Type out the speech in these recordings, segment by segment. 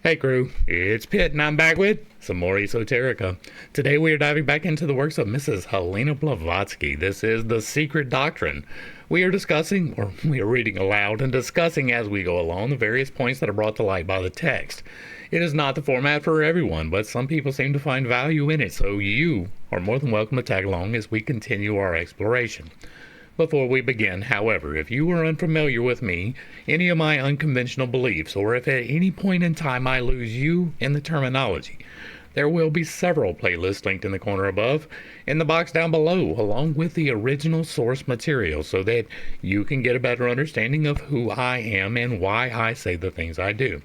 Hey crew, it's Pitt and I'm back with some more esoterica. Today we are diving back into the works of Mrs. Helena Blavatsky. This is The Secret Doctrine. We are discussing, or we are reading aloud and discussing as we go along the various points that are brought to light by the text. It is not the format for everyone, but some people seem to find value in it, so you are more than welcome to tag along as we continue our exploration. Before we begin, however, if you are unfamiliar with me, any of my unconventional beliefs, or if at any point in time I lose you in the terminology, there will be several playlists linked in the corner above, in the box down below, along with the original source material, so that you can get a better understanding of who I am and why I say the things I do.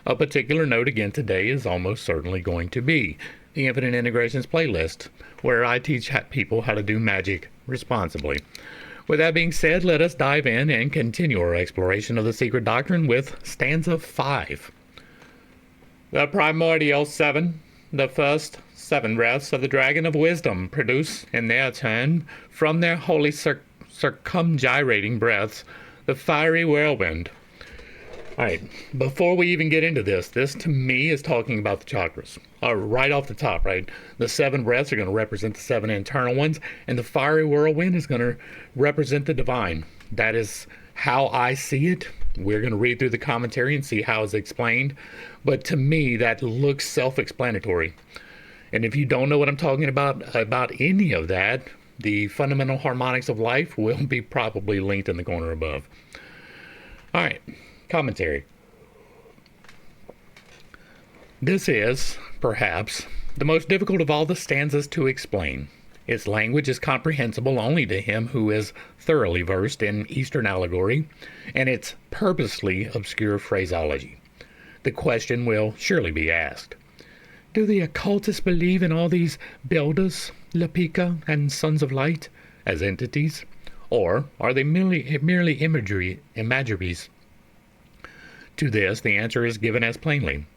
A particular note again today is almost certainly going to be the Infinite Integrations playlist, where I teach people how to do magic responsibly. With that being said, let us dive in and continue our exploration of the secret doctrine with stanza 5. The primordial seven, the first 7 breaths of the dragon of wisdom, produce in their turn from their holy circumgyrating breaths the fiery whirlwind. Alright, before we even get into this to me is talking about the chakras. Right off the top, right? The 7 breaths are going to represent the 7 internal ones, and the fiery whirlwind is going to represent the divine. That is how I see it. We're going to read through the commentary and see how it's explained, but to me that looks self-explanatory. And if you don't know what I'm talking about any of that, the fundamental harmonics of life will be probably linked in the corner above. Alright. Commentary. This is, perhaps, the most difficult of all the stanzas to explain. Its language is comprehensible only to him who is thoroughly versed in Eastern allegory, and its purposely obscure phraseology. The question will surely be asked: do the occultists believe in all these builders, Lapika, and Sons of Light as entities, or are they merely imageries? To this, the answer is given as plainly.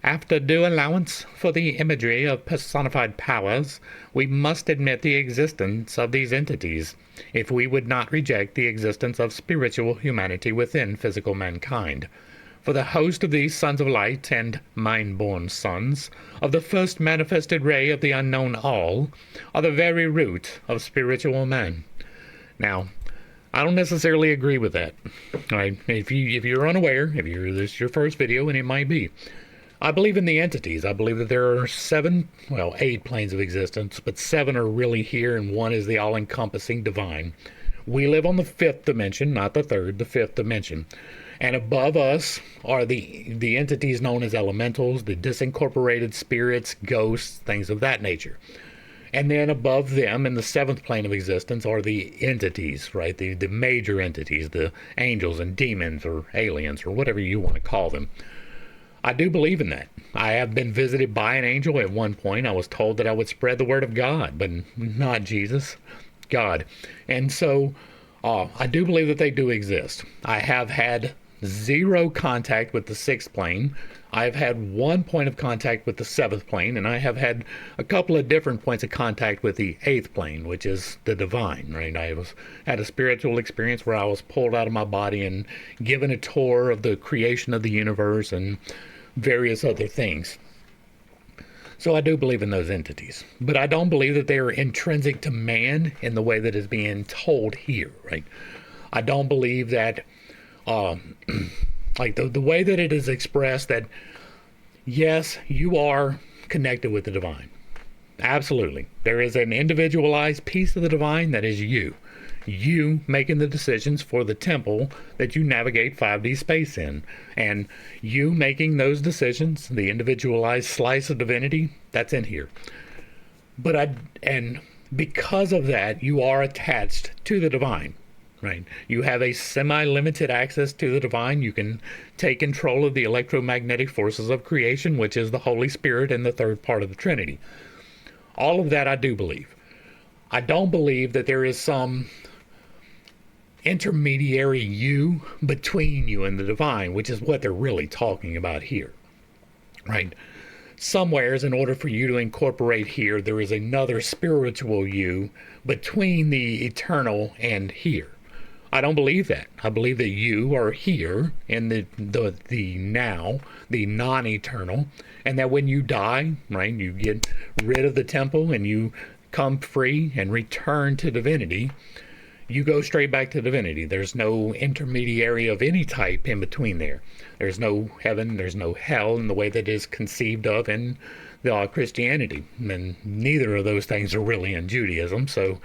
After due allowance for the imagery of personified powers, we must admit the existence of these entities, if we would not reject the existence of spiritual humanity within physical mankind. For the host of these sons of light and mind-born sons, of the first manifested ray of the unknown all, are the very root of spiritual man. Now, I don't necessarily agree with that. All right, if you're unaware, this is your first video, and it might be, I believe in the entities. I believe that there are 8 planes of existence, but 7 are really here, and 1 is the all-encompassing divine. We live on the 5th dimension, not the 3rd, the 5th dimension. And above us are the entities known as elementals, the disincorporated spirits, ghosts, things of that nature. And then above them, in the 7th plane of existence, are the entities, right? The major entities, the angels and demons or aliens or whatever you want to call them. I do believe in that. I have been visited by an angel at one point. I was told that I would spread the word of God, but not Jesus, God. And so I do believe that they do exist. I have had 0 contact with the 6th plane. I've had 1 point of contact with the 7th plane, and I have had a couple of different points of contact with the 8th plane, which is the divine, right? I had a spiritual experience where I was pulled out of my body and given a tour of the creation of the universe and various other things. So I do believe in those entities, but I don't believe that they are intrinsic to man in the way that is being told here, right? I don't believe that like the way that it is expressed, that yes, you are connected with the divine. Absolutely. There is an individualized piece of the divine that is you. You making the decisions for the temple that you navigate 5D space in. And you making those decisions, the individualized slice of divinity, that's in here. And because of that, you are attached to the divine. Right. You have a semi-limited access to the divine. You can take control of the electromagnetic forces of creation, which is the Holy Spirit and the 3rd part of the Trinity. All of that I do believe. I don't believe that there is some intermediary you between you and the divine, which is what they're really talking about here. Right. Somewheres, in order for you to incorporate here, there is another spiritual you between the eternal and here. I don't believe that. I believe that you are here in the now, the non-eternal, and that when you die, right, you get rid of the temple and you come free and return to divinity. You go straight back to divinity. There's no intermediary of any type in between there. There's no heaven, there's no hell in the way that is conceived of in Christianity. And neither of those things are really in Judaism, so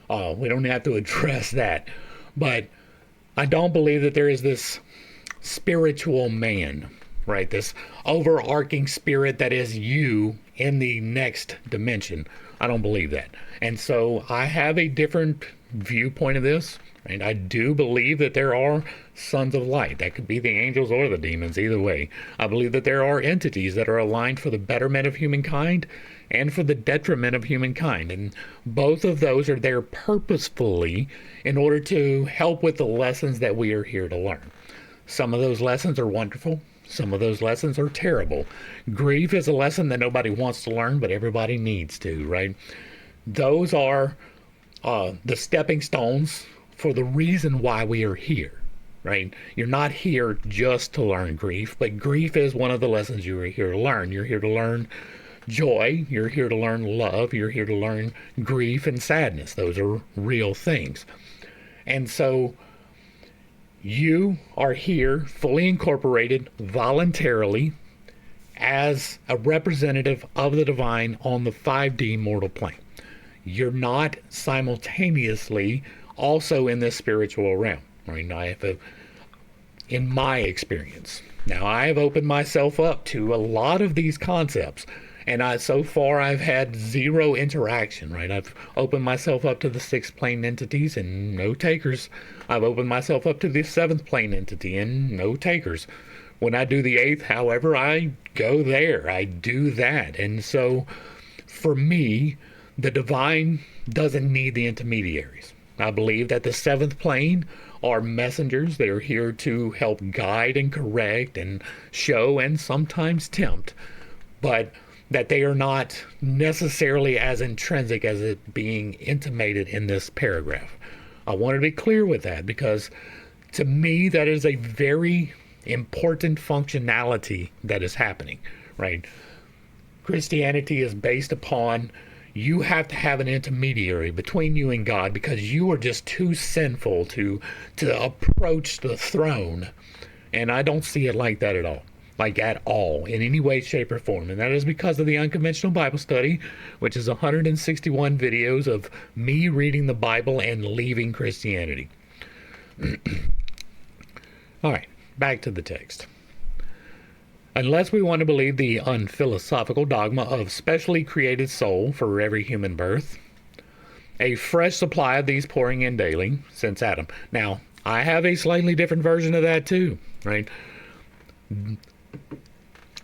we don't have to address that. But I don't believe that there is this spiritual man, right? This overarching spirit that is you in the next dimension. I don't believe that. And so I have a different viewpoint of this, and I do believe that there are sons of light. That could be the angels or the demons, either way. I believe that there are entities that are aligned for the betterment of humankind and for the detriment of humankind, and both of those are there purposefully in order to help with the lessons that we are here to learn. Some of those lessons are wonderful. Some of those lessons are terrible. Grief is a lesson that nobody wants to learn, but everybody needs to, right? Those are the stepping stones for the reason why we are here, right? You're not here just to learn grief, but grief is one of the lessons you are here to learn. You're here to learn joy. You're here to learn love. You're here to learn grief and sadness. Those are real things. And so you are here fully incorporated voluntarily as a representative of the divine on the 5D mortal plane. You're not simultaneously also in this spiritual realm. Right? In my experience. Now, I have opened myself up to a lot of these concepts, and so far I've had zero interaction, right? I've opened myself up to the 6th plane entities and no takers. I've opened myself up to the 7th plane entity and no takers. When I do the 8th, however, I go there. I do that. And so, for me, the divine doesn't need the intermediaries. I believe that the 7th plane are messengers. They are here to help guide and correct and show and sometimes tempt, but that they are not necessarily as intrinsic as it being intimated in this paragraph. I want to be clear with that because to me that is a very important functionality that is happening, right? Christianity is based upon you have to have an intermediary between you and God because you are just too sinful to approach the throne. And I don't see it like that at all. Like at all, in any way, shape, or form. And that is because of the Unconventional Bible Study, which is 161 videos of me reading the Bible and leaving Christianity. All right, back to the text. Unless we want to believe the unphilosophical dogma of specially created soul for every human birth, a fresh supply of these pouring in daily since Adam. Now, I have a slightly different version of that too, right?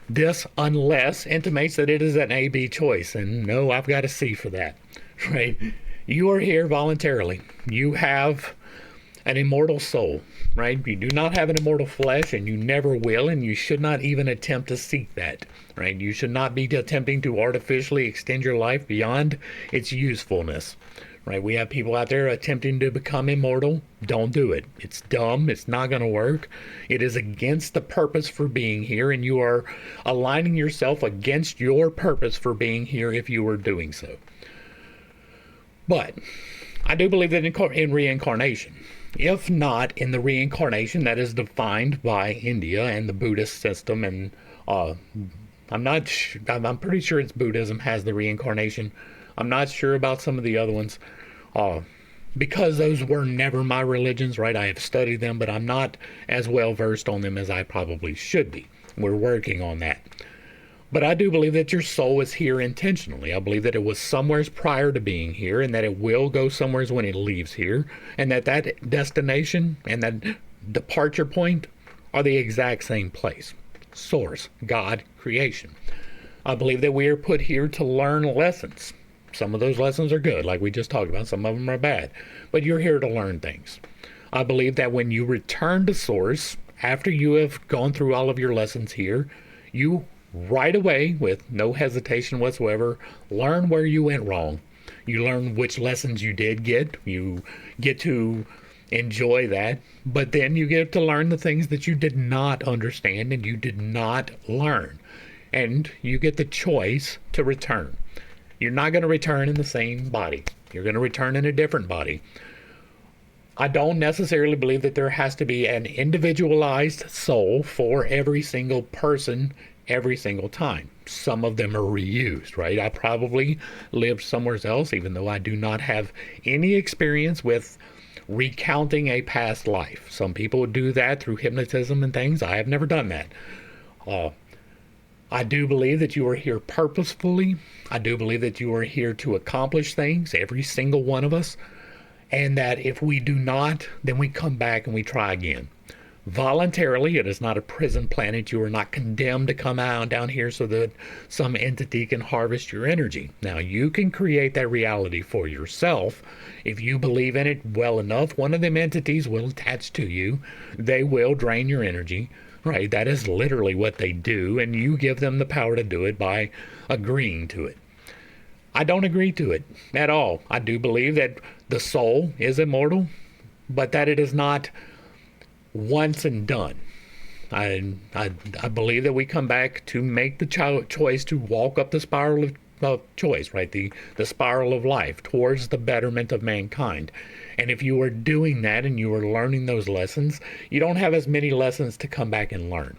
This unless intimates that it is an A-B choice, and no, I've got a C for that, right? You are here voluntarily. You have an immortal soul, right? You do not have an immortal flesh, and you never will, and you should not even attempt to seek that, right? You should not be attempting to artificially extend your life beyond its usefulness, right? We have people out there attempting to become immortal. Don't do it. It's dumb. It's not going to work. It is against the purpose for being here, and you are aligning yourself against your purpose for being here if you were doing so. But I do believe that in reincarnation, if not in the reincarnation that is defined by India and the Buddhist system, and I'm pretty sure it's Buddhism has the reincarnation. I'm not sure about some of the other ones, because those were never my religions, right? I have studied them, but I'm not as well versed on them as I probably should be. We're working on that. But I do believe that your soul is here intentionally. I believe that it was somewheres prior to being here, and that it will go somewheres when it leaves here, and that destination and that departure point are the exact same place. Source, God, creation. I believe that we are put here to learn lessons. Some of those lessons are good, like we just talked about. Some of them are bad. But you're here to learn things. I believe that when you return to Source, after you have gone through all of your lessons here, you right away, with no hesitation whatsoever, learn where you went wrong. You learn which lessons you did get. You get to enjoy that, but then you get to learn the things that you did not understand and you did not learn. And you get the choice to return. You're not going to return in the same body. You're going to return in a different body. I don't necessarily believe that there has to be an individualized soul for every single person every single time. Some of them are reused, right? I probably lived somewhere else, even though I do not have any experience with recounting a past life. Some people do that through hypnotism and things. I have never done that. I do believe that you are here purposefully. I do believe that you are here to accomplish things, every single one of us, and that if we do not, then we come back and we try again. Voluntarily, it is not a prison planet. You are not condemned to come out down here so that some entity can harvest your energy. Now, you can create that reality for yourself. If you believe in it well enough, one of them entities will attach to you. They will drain your energy. Right, that is literally what they do, and you give them the power to do it by agreeing to it. I don't agree to it at all. I do believe that the soul is immortal, but that it is not once and done. I believe that we come back to make the choice to walk up the spiral of choice, right? The spiral of life towards the betterment of mankind. And if you are doing that and you are learning those lessons, you don't have as many lessons to come back and learn.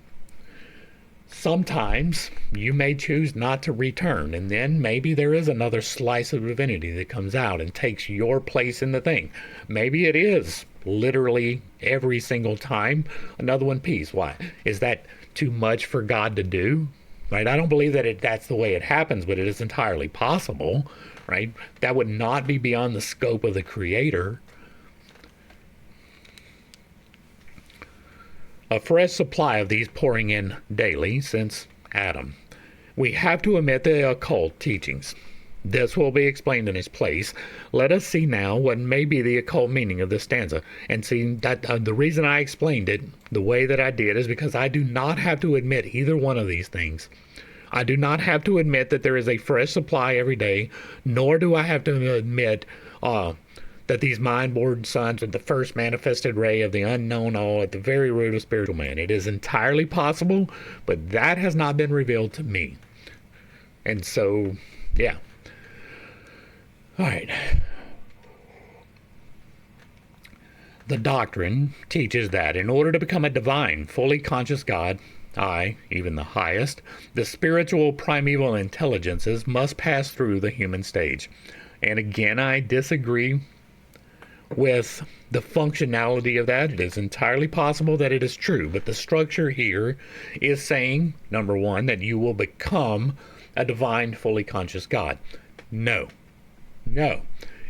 Sometimes you may choose not to return, and then maybe there is another slice of divinity that comes out and takes your place in the thing. Maybe it is literally every single time another one piece. Why? Is that too much for God to do? Right? I don't believe that that's the way it happens, but it is entirely possible. Right? That would not be beyond the scope of the Creator. A fresh supply of these pouring in daily since Adam. We have to omit the occult teachings. This will be explained in its place. Let us see now what may be the occult meaning of this stanza. And see that the reason I explained it the way that I did is because I do not have to admit either one of these things. I do not have to admit that there is a fresh supply every day, nor do I have to admit that these mind-born sons are the first manifested ray of the unknown all at the very root of spiritual man. It is entirely possible, but that has not been revealed to me. And so, yeah. All right. The doctrine teaches that in order to become a divine, fully conscious God, even the highest, the spiritual primeval intelligences must pass through the human stage. And again, I disagree with the functionality of that. It is entirely possible that it is true, but the structure here is saying, number one, that you will become a divine, fully conscious God. No.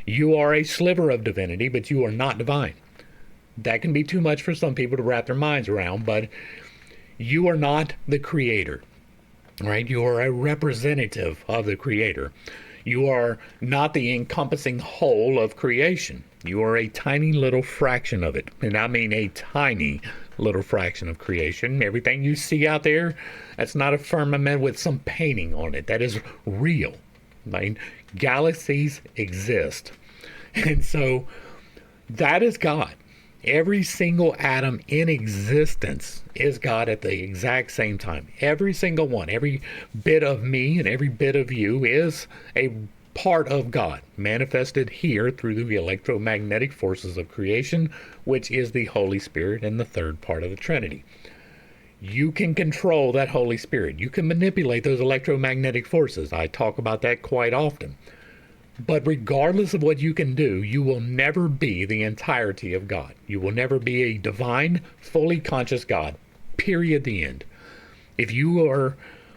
You are a sliver of divinity, but you are not divine. That can be too much for some people to wrap their minds around, but you are not the Creator, right? You are a representative of the Creator. You are not the encompassing whole of creation. You are a tiny little fraction of it. And I mean a tiny little fraction of creation. Everything you see out there, that's not a firmament with some painting on it. That is real. Right? Galaxies exist. And so that is God. Every single atom in existence is God at the exact same time. Every single one, every bit of me and every bit of you is a part of God, manifested here through the electromagnetic forces of creation, which is the Holy Spirit and the third part of the Trinity. You can control that Holy Spirit. You can manipulate those electromagnetic forces. I talk about that quite often. But regardless of what you can do, you will never be the entirety of God. You will never be a divine, fully conscious God. Period. The end. If you are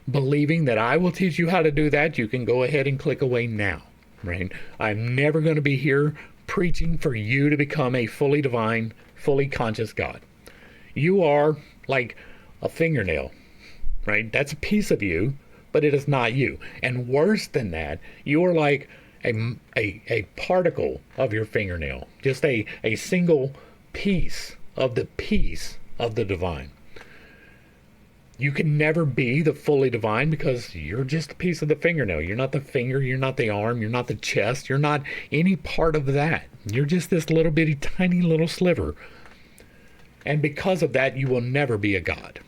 believing that I will teach you how to do that, you can go ahead and click away now. Right? I'm never going to be here preaching for you to become a fully divine, fully conscious God. You are like a fingernail. Right? That's a piece of you, but it is not you. And worse than that, you are like a particle of your fingernail, just a single piece of the divine. You can never be the fully divine because you're just a piece of the fingernail. You're not the finger, you're not the arm, you're not the chest, you're not any part of that. You're just this little bitty tiny little sliver. And because of that, you will never be a God.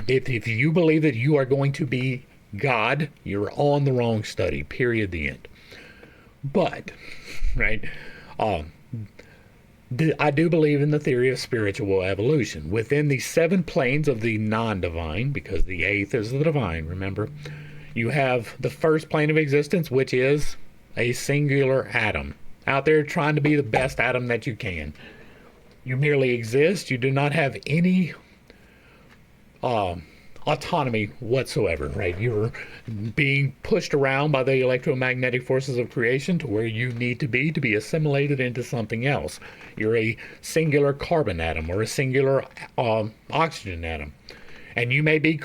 If you believe that you are going to be God, you're on the wrong study, period, the end. But, right, I do believe in the theory of spiritual evolution. Within the 7 planes of the non-divine, because the 8th is the divine, remember, you have the first plane of existence, which is a singular atom. Out there trying to be the best atom that you can. You merely exist. You do not have any autonomy whatsoever, right? You're being pushed around by the electromagnetic forces of creation to where you need to be assimilated into something else. You're a singular carbon atom or a singular oxygen atom. And you may be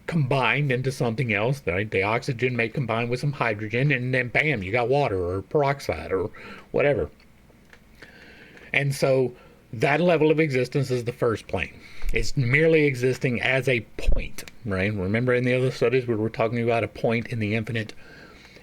combined into something else, right? The oxygen may combine with some hydrogen, and then bam, you got water or peroxide or whatever. And so that level of existence is the first plane. It's merely existing as a point, right? Remember in the other studies we were talking about a point in the infinite.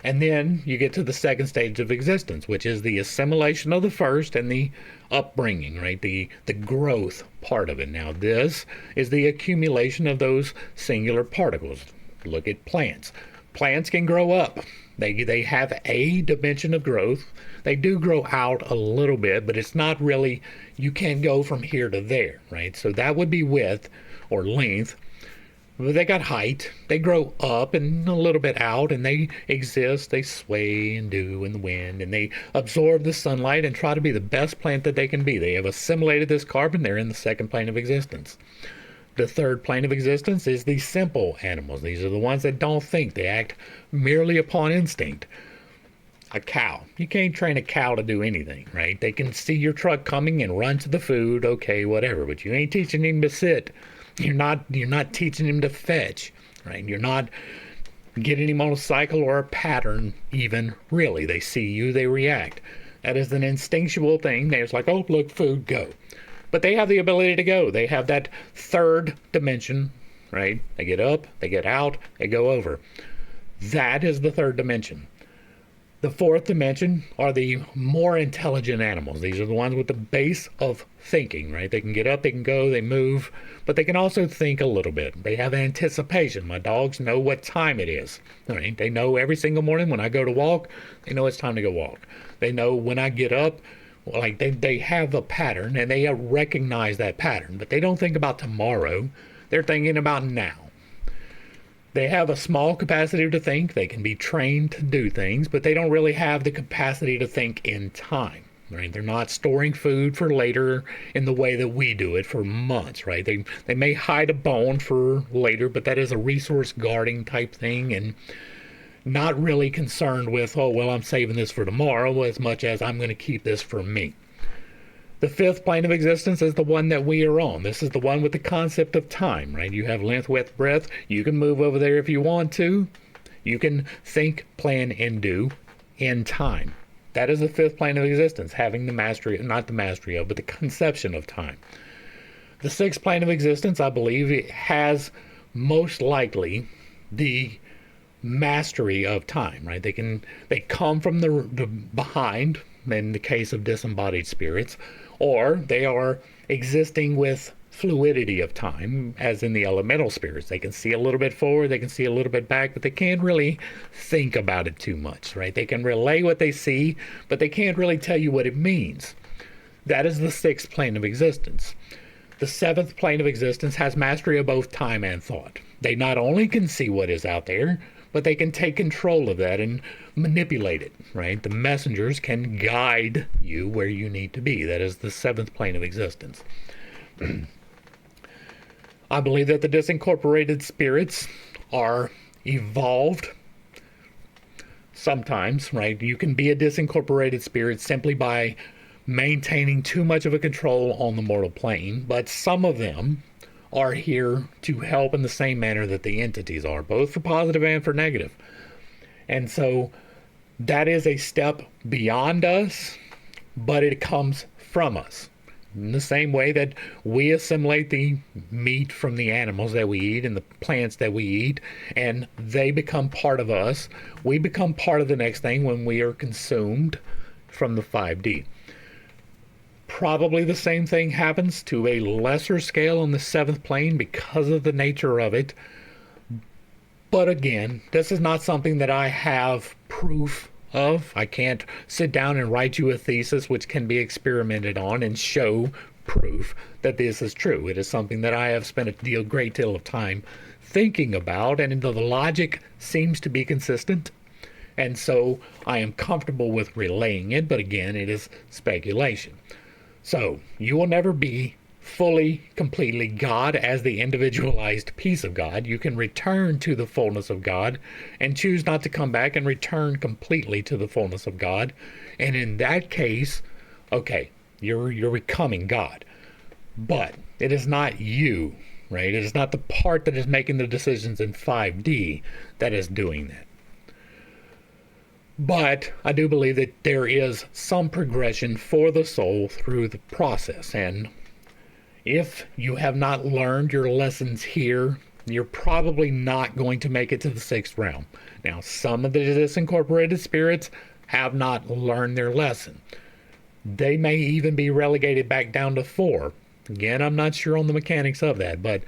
And then you get to the second stage of existence, which is the assimilation of the first and the upbringing, right? The growth part of it. Now this is the accumulation of those singular particles. Look at plants. Plants can grow up. They have a dimension of growth. They do grow out a little bit, but it's not really, you can't go from here to there, right? So that would be width or length. But they got height. They grow up and a little bit out, and they exist. They sway and do in the wind, and they absorb the sunlight and try to be the best plant that they can be. They have assimilated this carbon. They're in the second plane of existence. The third plane of existence is the simple animals. These are the ones that don't think. They act merely upon instinct. A cow. You can't train a cow to do anything, right? They can see your truck coming and run to the food, okay, whatever, but you ain't teaching him to sit. You're not teaching him to fetch, right? You're not getting him on a cycle or a pattern even, really. They see you, they react. That is an instinctual thing. They're just like, oh, look, food, go. But they have the ability to go. They have that third dimension, right? They get up, they get out, they go over. That is the third dimension. The fourth dimension are the more intelligent animals. These are the ones with the base of thinking, right? They can get up, they can go, they move, but they can also think a little bit. They have anticipation. My dogs know what time it is, right? They know every single morning when I go to walk, they know it's time to go walk. They know when I get up, like they have a pattern and they recognize that pattern, but they don't think about tomorrow. They're thinking about now. They have a small capacity to think. They can be trained to do things, but they don't really have the capacity to think in time, right? They're not storing food for later in the way that we do it for months, right? They may hide a bone for later, but that is a resource guarding type thing and not really concerned with, oh, well, I'm saving this for tomorrow as much as I'm going to keep this for me. The fifth plane of existence is the one that we are on. This is the one with the concept of time, right? You have length, width, breadth. You can move over there if you want to. You can think, plan, and do in time. That is the fifth plane of existence, having the mastery, not the mastery of, but the conception of time. The sixth plane of existence, I believe, it has most likely the mastery of time, right? They come from the behind, in the case of disembodied spirits, or they are existing with fluidity of time, as in the elemental spirits. They can see a little bit forward, they can see a little bit back, but they can't really think about it too much, right? They can relay what they see, but they can't really tell you what it means. That is the sixth plane of existence. The seventh plane of existence has mastery of both time and thought. They not only can see what is out there, but they can take control of that and manipulate it, right? The messengers can guide you where you need to be. That is the seventh plane of existence. I believe that the disincorporated spirits are evolved sometimes, right? You can be a disincorporated spirit simply by maintaining too much of a control on the mortal plane, but some of them are here to help in the same manner that the entities are, both for positive and for negative. And so that is a step beyond us, but it comes from us. In the same way that we assimilate the meat from the animals that we eat and the plants that we eat, and they become part of us, we become part of the next thing when we are consumed from the 5D. Probably the same thing happens to a lesser scale on the 7th plane because of the nature of it. But again, this is not something that I have proof of. I can't sit down and write you a thesis which can be experimented on and show proof that this is true. It is something that I have spent a great deal of time thinking about, and the logic seems to be consistent. And so I am comfortable with relaying it, but again, it is speculation. So you will never be fully, completely God as the individualized piece of God. You can return to the fullness of God and choose not to come back and return completely to the fullness of God. And in that case, okay, you're becoming God. But it is not you, right? It is not the part that is making the decisions in 5D that is doing that. But I do believe that there is some progression for the soul through the process. And if you have not learned your lessons here, you're probably not going to make it to the 6th realm. Now, some of the disincorporated spirits have not learned their lesson. They may even be relegated back down to 4. Again, I'm not sure on the mechanics of that, but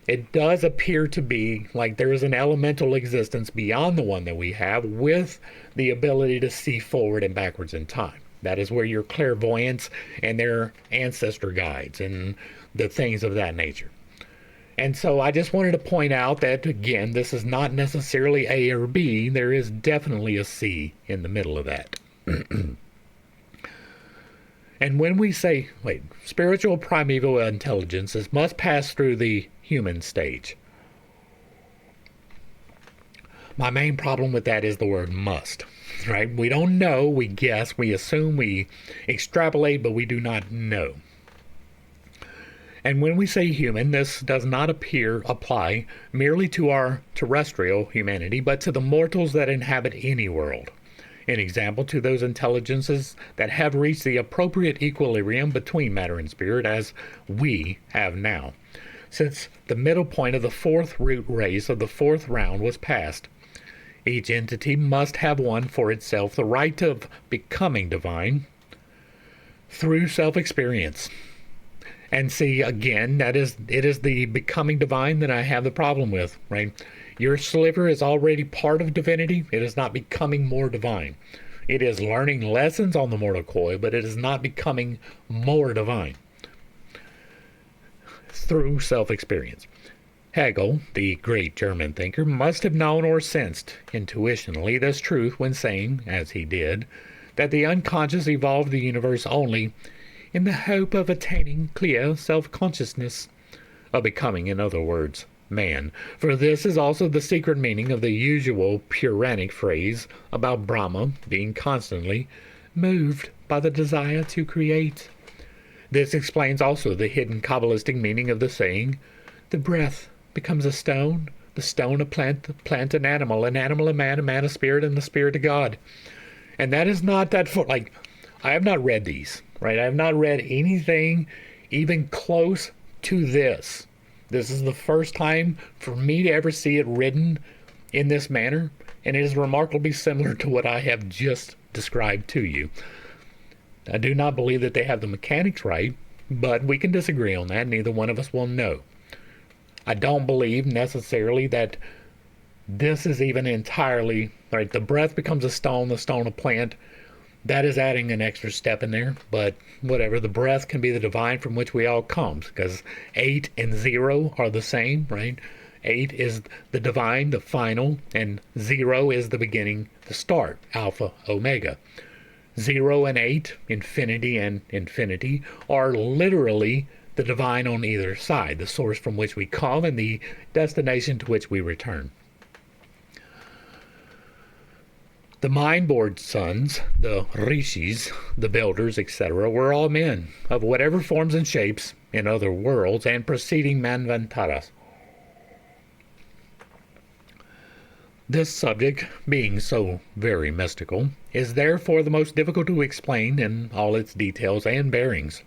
it does appear to be like there is an elemental existence beyond the one that we have with the ability to see forward and backwards in time. That is where your clairvoyance and their ancestor guides and the things of that nature. And so I just wanted to point out that, again, this is not necessarily A or B. There is definitely a C in the middle of that. And when we say, spiritual primeval intelligences must pass through the human stage. My main problem with that is the word must. Right? We don't know, we guess, we assume, we extrapolate, but we do not know. And when we say human, this does not apply merely to our terrestrial humanity, but to the mortals that inhabit any world. An example, to those intelligences that have reached the appropriate equilibrium between matter and spirit, as we have now, since the middle point of the 4th root race of the 4th round was passed. Each entity must have won for itself the right of becoming divine through self-experience. And see, again, it is the becoming divine that I have the problem with, right? Your sliver is already part of divinity. It is not becoming more divine. It is learning lessons on the mortal coil, but it is not becoming more divine through self-experience. Hegel, the great German thinker, must have known or sensed intuitionally this truth when saying, as he did, that the unconscious evolved the universe only in the hope of attaining clear self-consciousness, of becoming, in other words, man. For this is also the secret meaning of the usual Puranic phrase about Brahma being constantly moved by the desire to create. This explains also the hidden Kabbalistic meaning of the saying, the breath becomes a stone, the stone a plant, the plant an animal a man a spirit, and the spirit a God. And that is not that for I have not read these, right? I have not read anything even close to this. This is the first time for me to ever see it written in this manner, and it is remarkably similar to what I have just described to you. I do not believe that they have the mechanics right, but we can disagree on that. Neither one of us will know. I don't believe necessarily that this is even entirely, right, the breath becomes a stone, the stone a plant. That is adding an extra step in there, but whatever. The breath can be the divine from which we all come, because 8 and 0 are the same, right? 8 is the divine, the final, and 0 is the beginning, the start, alpha, omega. 0 and 8, infinity and infinity, are literally the divine on either side, the source from which we come and the destination to which we return. The mind-board sons, the rishis, the builders, etc., were all men of whatever forms and shapes in other worlds and preceding manvantaras. This subject, being so very mystical, is therefore the most difficult to explain in all its details and bearings,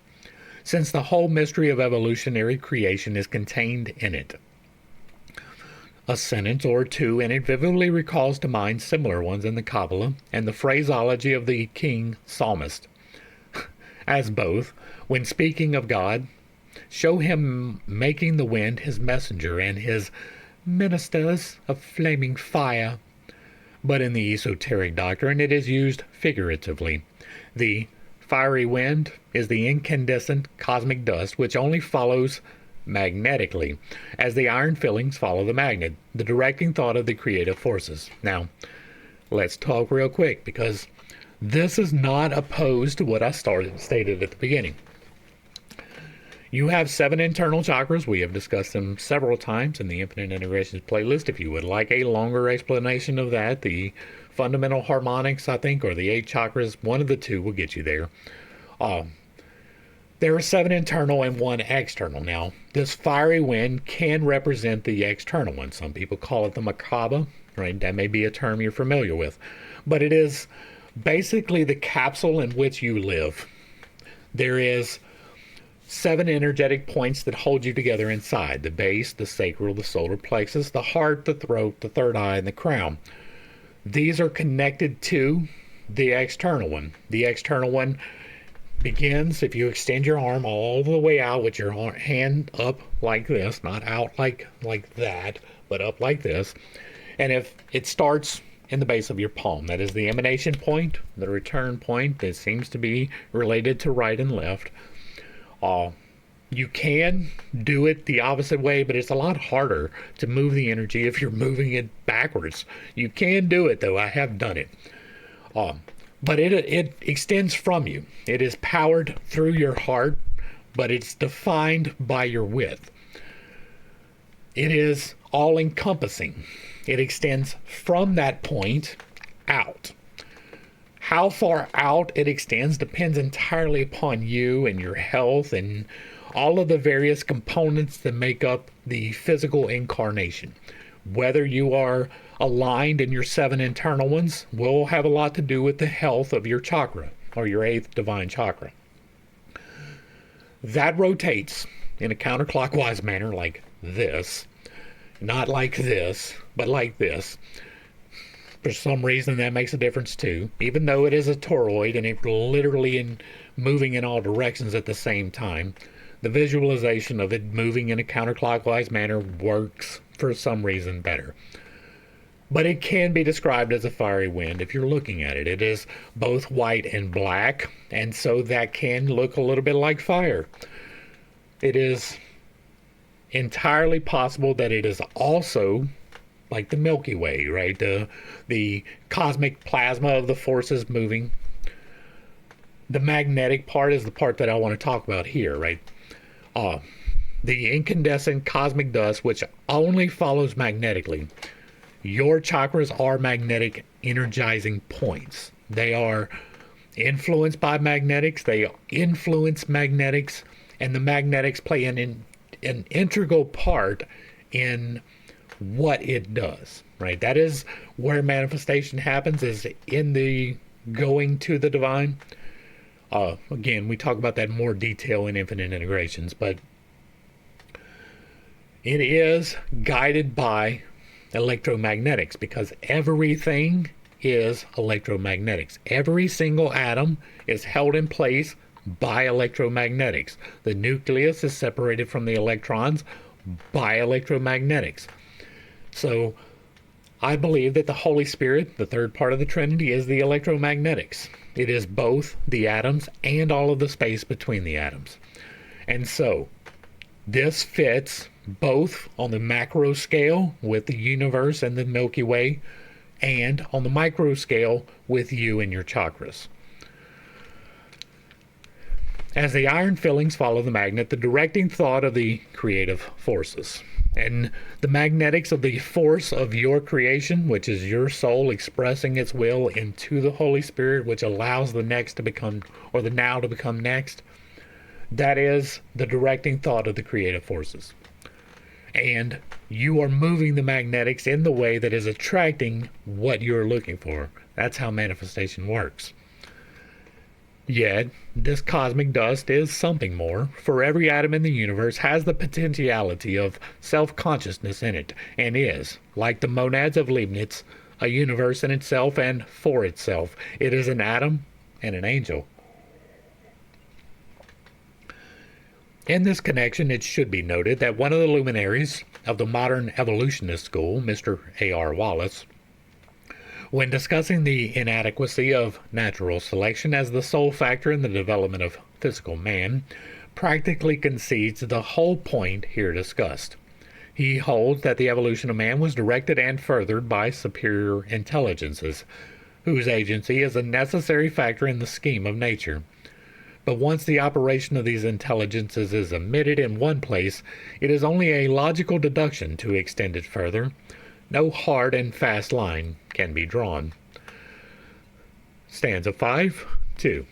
since the whole mystery of evolutionary creation is contained in it. A sentence or two in it vividly recalls to mind similar ones in the Kabbalah and the phraseology of the king psalmist, as both, when speaking of God, show him making the wind his messenger and his ministers of flaming fire. But in the esoteric doctrine it is used figuratively. The fiery wind is the incandescent cosmic dust which only follows magnetically, as the iron fillings follow the magnet, the directing thought of the creative forces. Now, let's talk real quick, because this is not opposed to what I stated at the beginning. You have 7 internal chakras. We have discussed them several times in the Infinite Integrations playlist. If you would like a longer explanation of that, the fundamental harmonics, I think, or the 8 chakras, one of the two will get you there. There are 7 internal and 1 external. Now, this fiery wind can represent the external one. Some people call it the Merkaba, right? That may be a term you're familiar with. But it is basically the capsule in which you live. There is 7 energetic points that hold you together inside: the base, the sacral, the solar plexus, the heart, the throat, the third eye, and the crown. These are connected to the external one. The external one begins if you extend your arm all the way out with your hand up like this, not out like that, but up like this. And if it starts in the base of your palm, that is the emanation point, the return point that seems to be related to right and left. You can do it the opposite way, but it's a lot harder to move the energy if you're moving it backwards. You can do it, though. I have done it. But it extends from you. It is powered through your heart, but it's defined by your width. It is all-encompassing. It extends from that point out. How far out it extends depends entirely upon you and your health and all of the various components that make up the physical incarnation. Whether you are aligned in your 7 internal ones will have a lot to do with the health of your chakra, or your 8th divine chakra. That rotates in a counterclockwise manner like this. Not like this, but like this. For some reason that makes a difference too, even though it is a toroid and it's literally moving in all directions at the same time. The visualization of it moving in a counterclockwise manner works for some reason better. But it can be described as a fiery wind if you're looking at it. It is both white and black, and so that can look a little bit like fire. It is entirely possible that it is also like the Milky Way, right? The cosmic plasma of the forces moving. The magnetic part is the part that I want to talk about here, right? The incandescent cosmic dust, which only follows magnetically. Your chakras are magnetic energizing points. They are influenced by magnetics. They influence magnetics, and the magnetics play an integral part in what it does, right? That is where manifestation happens, is in the going to the divine. Again, we talk about that in more detail in Infinite Integrations, but it is guided by electromagnetics, because everything is electromagnetics. Every single atom is held in place by electromagnetics. The nucleus is separated from the electrons by electromagnetics. So I believe that the Holy Spirit, the third part of the Trinity, is the electromagnetics. It is both the atoms and all of the space between the atoms. And so this fits both on the macro scale with the universe and the Milky Way, and on the micro scale with you and your chakras. As the iron fillings follow the magnet, the directing thought of the creative forces. And the magnetics of the force of your creation, which is your soul expressing its will into the Holy Spirit, which allows the next to become, or the now to become next, that is the directing thought of the creative forces. And you are moving the magnetics in the way that is attracting what you're looking for. That's how manifestation works. Yet, this cosmic dust is something more, for every atom in the universe has the potentiality of self-consciousness in it, and is, like the monads of Leibniz, a universe in itself and for itself. It is an atom and an angel. In this connection, it should be noted that one of the luminaries of the modern evolutionist school, Mr. A.R. Wallace, when discussing the inadequacy of natural selection as the sole factor in the development of physical man, practically concedes the whole point here discussed. He holds that the evolution of man was directed and furthered by superior intelligences, whose agency is a necessary factor in the scheme of nature. But once the operation of these intelligences is omitted in one place, it is only a logical deduction to extend it further. No hard and fast line can be drawn. Stanza 5, 2.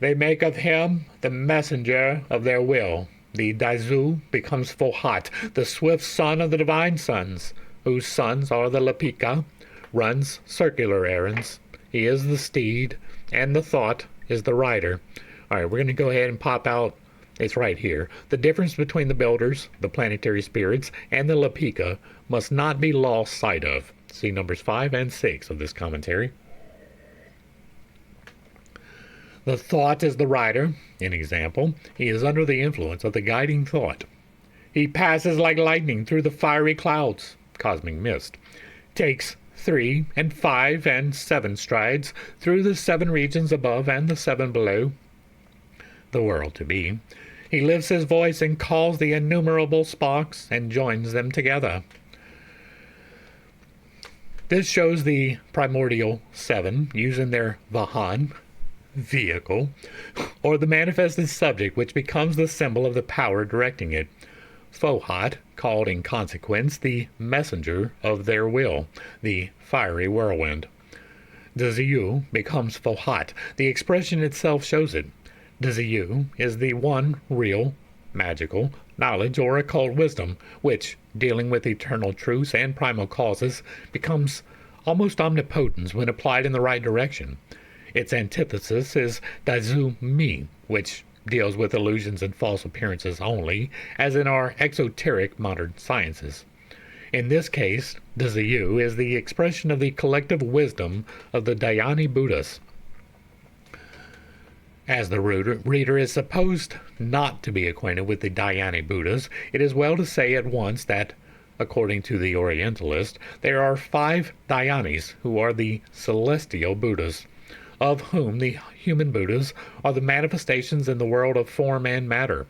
They make of him the messenger of their will. The Daizu becomes Fohat, the swift son of the divine sons, whose sons are the Lapika, runs circular errands. He is the steed, and the thought is the rider. All right, we're going to go ahead and pop out. It's right here. The difference between the builders, the planetary spirits, and the Lapika must not be lost sight of. See numbers 5 and 6 of this commentary. The thought is the rider. An example, he is under the influence of the guiding thought. He passes like lightning through the fiery clouds, cosmic mist, takes 3 and 5 and 7 strides through the 7 regions above and the 7 below, the world to be. He lifts his voice and calls the innumerable sparks and joins them together. This shows the primordial 7 using their Vahan, vehicle, or the manifested subject, which becomes the symbol of the power directing it. Fohat, called in consequence the messenger of their will, the fiery whirlwind. Dzu becomes Fohat. The expression itself shows it. Dzu is the one real, magical, knowledge or occult wisdom, which, dealing with eternal truths and primal causes, becomes almost omnipotent when applied in the right direction. Its antithesis is Daizu Mi, which deals with illusions and false appearances only, as in our exoteric modern sciences. In this case, Dzu is the expression of the collective wisdom of the Dhyani Buddhas. As the reader is supposed not to be acquainted with the Dhyani Buddhas, it is well to say at once that, according to the Orientalist, there are 5 Dhyanis who are the celestial Buddhas, of whom the human Buddhas are the manifestations in the world of form and matter.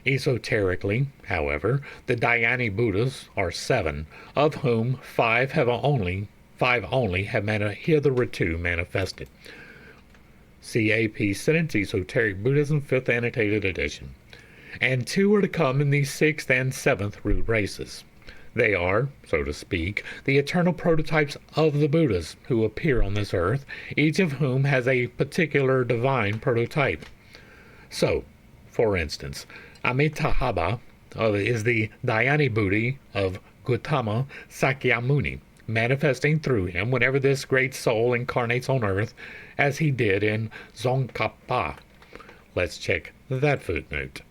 Esoterically, however, the Dhyani Buddhas are 7, of whom 5 only have hitherto manifested. C.A.P. Sentence, Esoteric Buddhism, 5th Annotated Edition. And 2 are to come in the 6th and 7th root races. They are, so to speak, the eternal prototypes of the Buddhas who appear on this earth, each of whom has a particular divine prototype. So, for instance, Amitabha is the Dhyani Buddha of Gautama Sakyamuni, manifesting through him whenever this great soul incarnates on earth, as he did in Tsongkhapa. Let's check that footnote.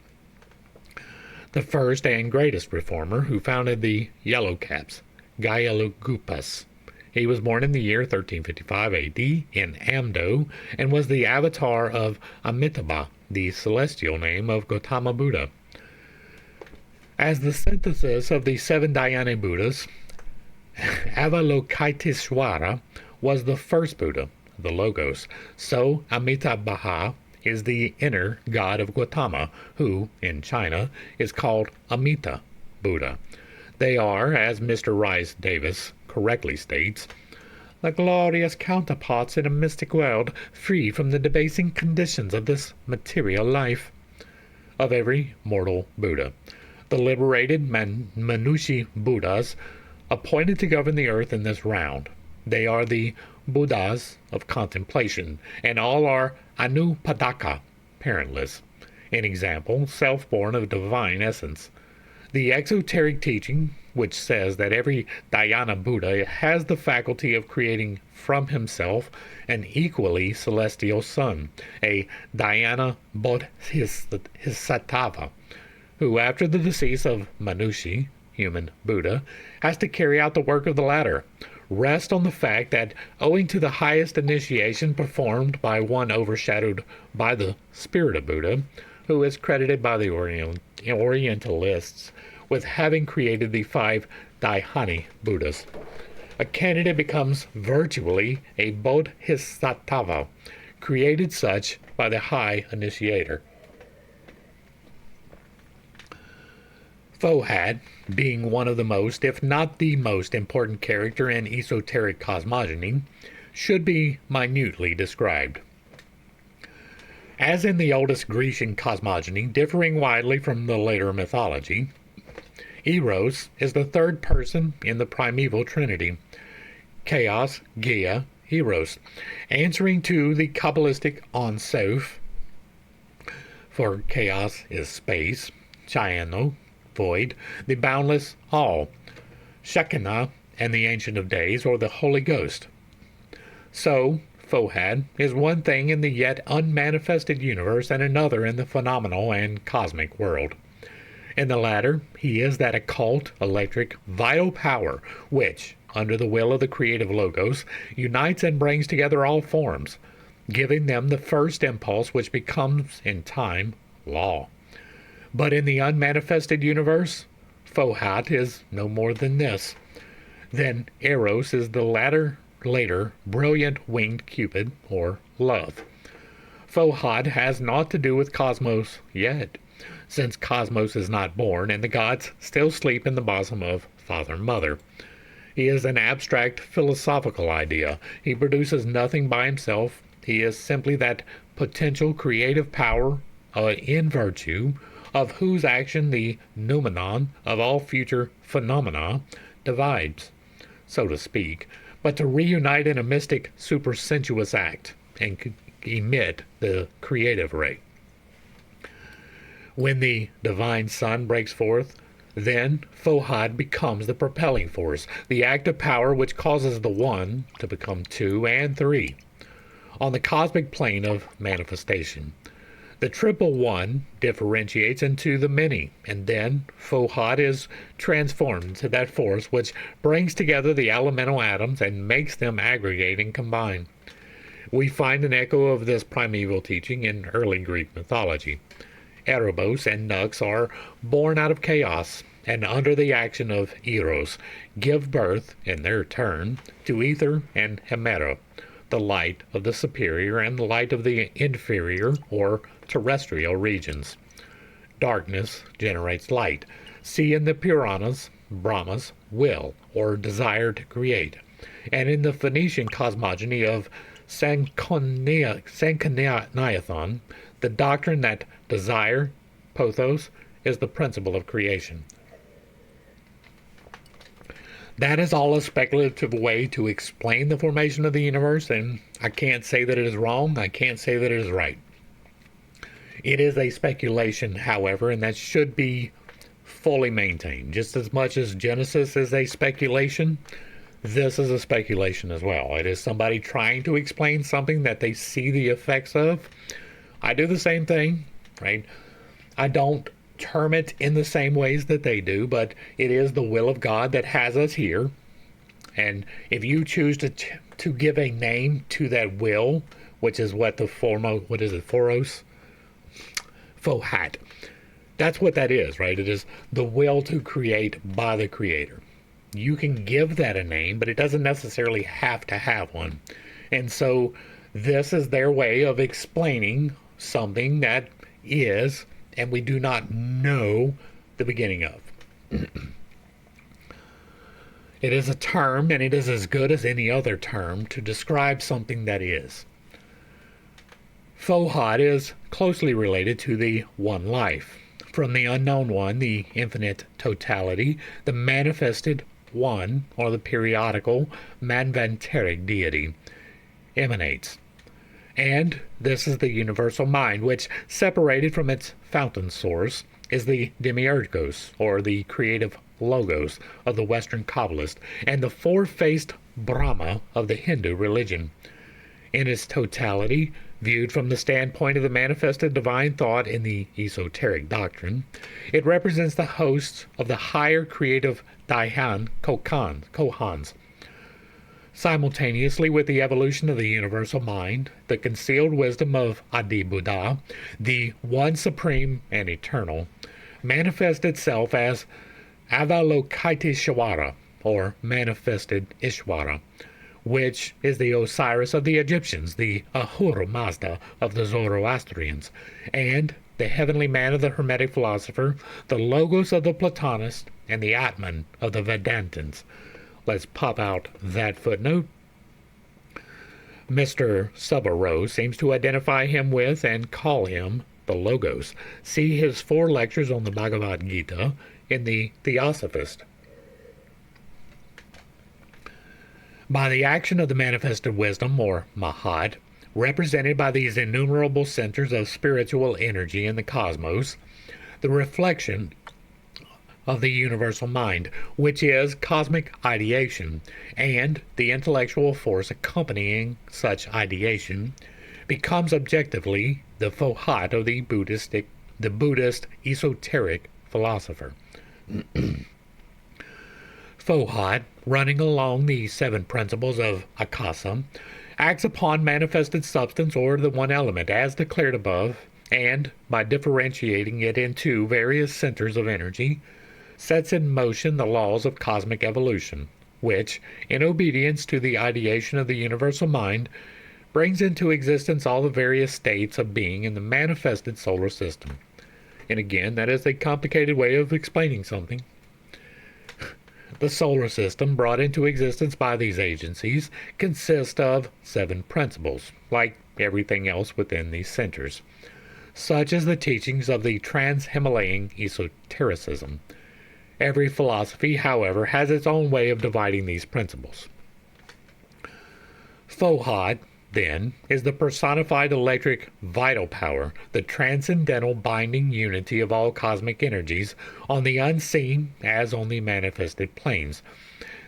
The first and greatest reformer who founded the Yellow Caps, Gyalugpas. He was born in the year 1355 A.D. in Amdo and was the avatar of Amitabha, the celestial name of Gautama Buddha. As the synthesis of the 7 Dhyani Buddhas, Avalokiteshvara was the first Buddha, the Logos. So Amitabha is the inner god of Gautama, who, in China, is called Amita Buddha. They are, as Mr. Rice Davis correctly states, the glorious counterparts in a mystic world, free from the debasing conditions of this material life, of every mortal Buddha. The liberated Manushi Buddhas appointed to govern the earth in this round. They are the Buddhas of contemplation, and all are Anupadaka, parentless. An example, self-born of divine essence. The exoteric teaching which says that every dhyana Buddha has the faculty of creating from himself an equally celestial son, a dhyana bodhisattva, who after the decease of Manushi, human Buddha, has to carry out the work of the latter, rest on the fact that owing to the highest initiation performed by one overshadowed by the spirit of Buddha, who is credited by the Orientalists with having created the 5 Dhyani Buddhas, a candidate becomes virtually a bodhisattva, created such by the high initiator. Fohat, being one of the most, if not the most important character in esoteric cosmogony, should be minutely described. As in the oldest Grecian cosmogony, differing widely from the later mythology, Eros is the third person in the primeval trinity, Chaos, Gaia, Eros, answering to the Kabbalistic Ein Sof, for chaos is space, Chayano, void, the boundless all, Shekinah, and the Ancient of Days, or the Holy Ghost. So, Fohat is one thing in the yet unmanifested universe and another in the phenomenal and cosmic world. In the latter, he is that occult, electric, vital power which, under the will of the creative Logos, unites and brings together all forms, giving them the first impulse which becomes, in time, law. But in the unmanifested universe, Fohat is no more than this. Then Eros is the later, brilliant winged Cupid, or love. Fohat has naught to do with cosmos yet, since cosmos is not born and the gods still sleep in the bosom of Father and Mother. He is an abstract philosophical idea. He produces nothing by himself. He is simply that potential creative power in virtue of whose action the noumenon of all future phenomena divides, so to speak, but to reunite in a mystic supersensuous act and emit the creative ray. When the divine sun breaks forth, then Fohat becomes the propelling force, the active power which causes the one to become 2 and 3 on the cosmic plane of manifestation. The triple one differentiates into the many, and then Fohat is transformed into that force which brings together the elemental atoms and makes them aggregate and combine. We find an echo of this primeval teaching in early Greek mythology. Erebos and Nux are born out of chaos, and under the action of Eros, give birth, in their turn, to Ether and Hemera, the light of the superior and the light of the inferior, or terrestrial regions. Darkness generates light. See in the Puranas, Brahma's will, or desire to create, and in the Phoenician cosmogony of Sanchoniathon, the doctrine that desire, pothos, is the principle of creation. That is all a speculative way to explain the formation of the universe, and I can't say that it is wrong. I can't say that it is right. It is a speculation, however, and that should be fully maintained. Just as much as Genesis is a speculation, this is a speculation as well. It is somebody trying to explain something that they see the effects of. I do the same thing, right? I don't term it in the same ways that they do, but it is the will of God that has us here. And if you choose to give a name to that will, which is what the Foros? Fohat. That's what that is, right? It is the will to create by the Creator. You can give that a name, but it doesn't necessarily have to have one. And so this is their way of explaining something that is, and we do not know the beginning of. It is a term, and it is as good as any other term to describe something that is. Fohat is closely related to the one life. From the unknown one, the infinite totality, the manifested one, or the periodical manvanteric deity, emanates. And this is the universal mind, which, separated from its fountain source, is the demiurgos, or the creative Logos of the Western Kabbalist and the four-faced Brahma of the Hindu religion. In its totality, viewed from the standpoint of the manifested divine thought in the esoteric doctrine, it represents the hosts of the higher creative Dhyan Kohans. Simultaneously with the evolution of the universal mind, the concealed wisdom of Adi Buddha, the one supreme and eternal, manifests itself as Avalokiteshvara, or manifested Ishvara, which is the Osiris of the Egyptians, the Ahura Mazda of the Zoroastrians, and the heavenly man of the Hermetic philosopher, the Logos of the Platonists, and the Atman of the Vedantins. Let's pop out that footnote. Mr. Subarow seems to identify him with and call him the Logos. See his 4 lectures on the Bhagavad Gita in the Theosophist. By the action of the manifested wisdom, or Mahat, represented by these innumerable centers of spiritual energy in the cosmos, the reflection of the universal mind, which is cosmic ideation, and the intellectual force accompanying such ideation, becomes objectively the Fohat of the Buddhist esoteric philosopher. Fohat, running along the 7 principles of Akasa, acts upon manifested substance or the one element as declared above, and, by differentiating it into various centers of energy, sets in motion the laws of cosmic evolution, which, in obedience to the ideation of the universal mind, brings into existence all the various states of being in the manifested solar system. And again, that is a complicated way of explaining something. The solar system, brought into existence by these agencies, consists of 7 principles, like everything else within these centers. Such as the teachings of the Trans-Himalayan esotericism. Every philosophy, however, has its own way of dividing these principles. Fohat, then, is the personified electric vital power, the transcendental binding unity of all cosmic energies on the unseen as on the manifested planes,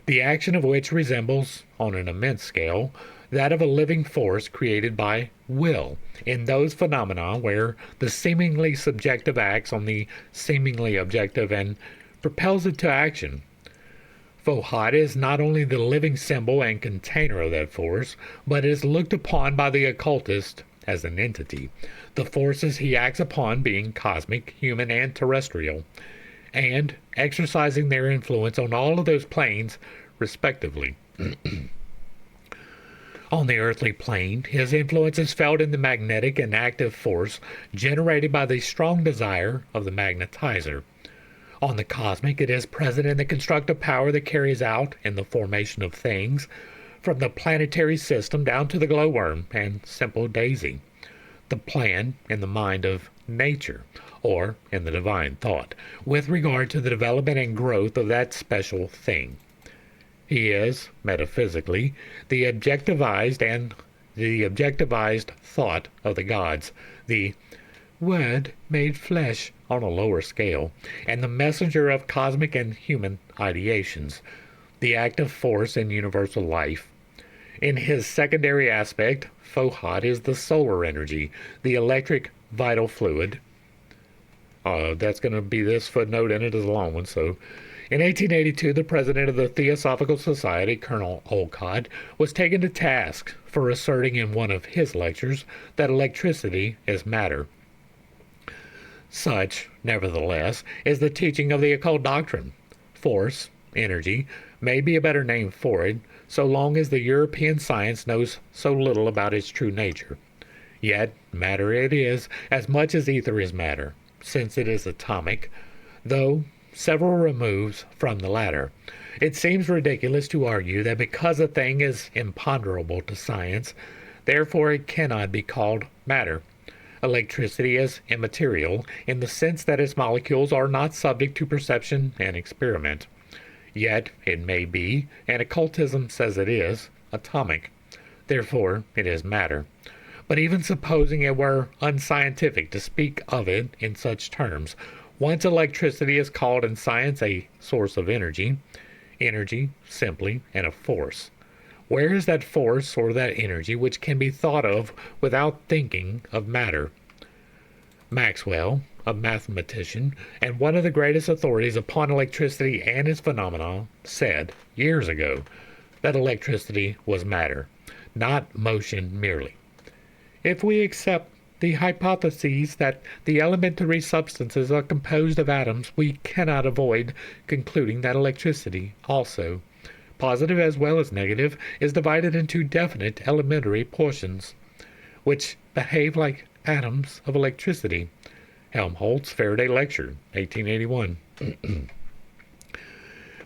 the action of which resembles, on an immense scale, that of a living force created by will, in those phenomena where the seemingly subjective acts on the seemingly objective and propels it to action. Fohat is not only the living symbol and container of that force, but is looked upon by the occultist as an entity, the forces he acts upon being cosmic, human, and terrestrial, and exercising their influence on all of those planes, respectively. On the earthly plane, his influence is felt in the magnetic and active force generated by the strong desire of the magnetizer. On the cosmic, it is present in the constructive power that carries out, in the formation of things, from the planetary system down to the glowworm and simple daisy, the plan in the mind of nature, or in the divine thought, with regard to the development and growth of that special thing. He is, metaphysically, the objectivized thought of the gods, the Word made flesh on a lower scale, and the messenger of cosmic and human ideations, the active force in universal life. In his secondary aspect, Fohat is the solar energy, the electric vital fluid. That's going to be this footnote, and it is a long one. So, in 1882, the president of the Theosophical Society, Colonel Olcott, was taken to task for asserting in one of his lectures that electricity is matter. Such, nevertheless, is the teaching of the occult doctrine. Force, energy, may be a better name for it, so long as the European science knows so little about its true nature. Yet, matter it is, as much as ether is matter, since it is atomic, though several removes from the latter. It seems ridiculous to argue that because a thing is imponderable to science, therefore it cannot be called matter. Electricity is immaterial in the sense that its molecules are not subject to perception and experiment. Yet it may be, and occultism says it is, atomic. Therefore it is matter. But even supposing it were unscientific to speak of it in such terms, Once electricity is called in science a source of energy, energy simply and a force. Where is that force or that energy which can be thought of without thinking of matter? Maxwell, a mathematician and one of the greatest authorities upon electricity and its phenomena, said years ago that electricity was matter, not motion merely. If we accept the hypothesis that the elementary substances are composed of atoms, we cannot avoid concluding that electricity also, positive as well as negative, is divided into definite elementary portions, which behave like atoms of electricity. Helmholtz, Faraday Lecture, 1881.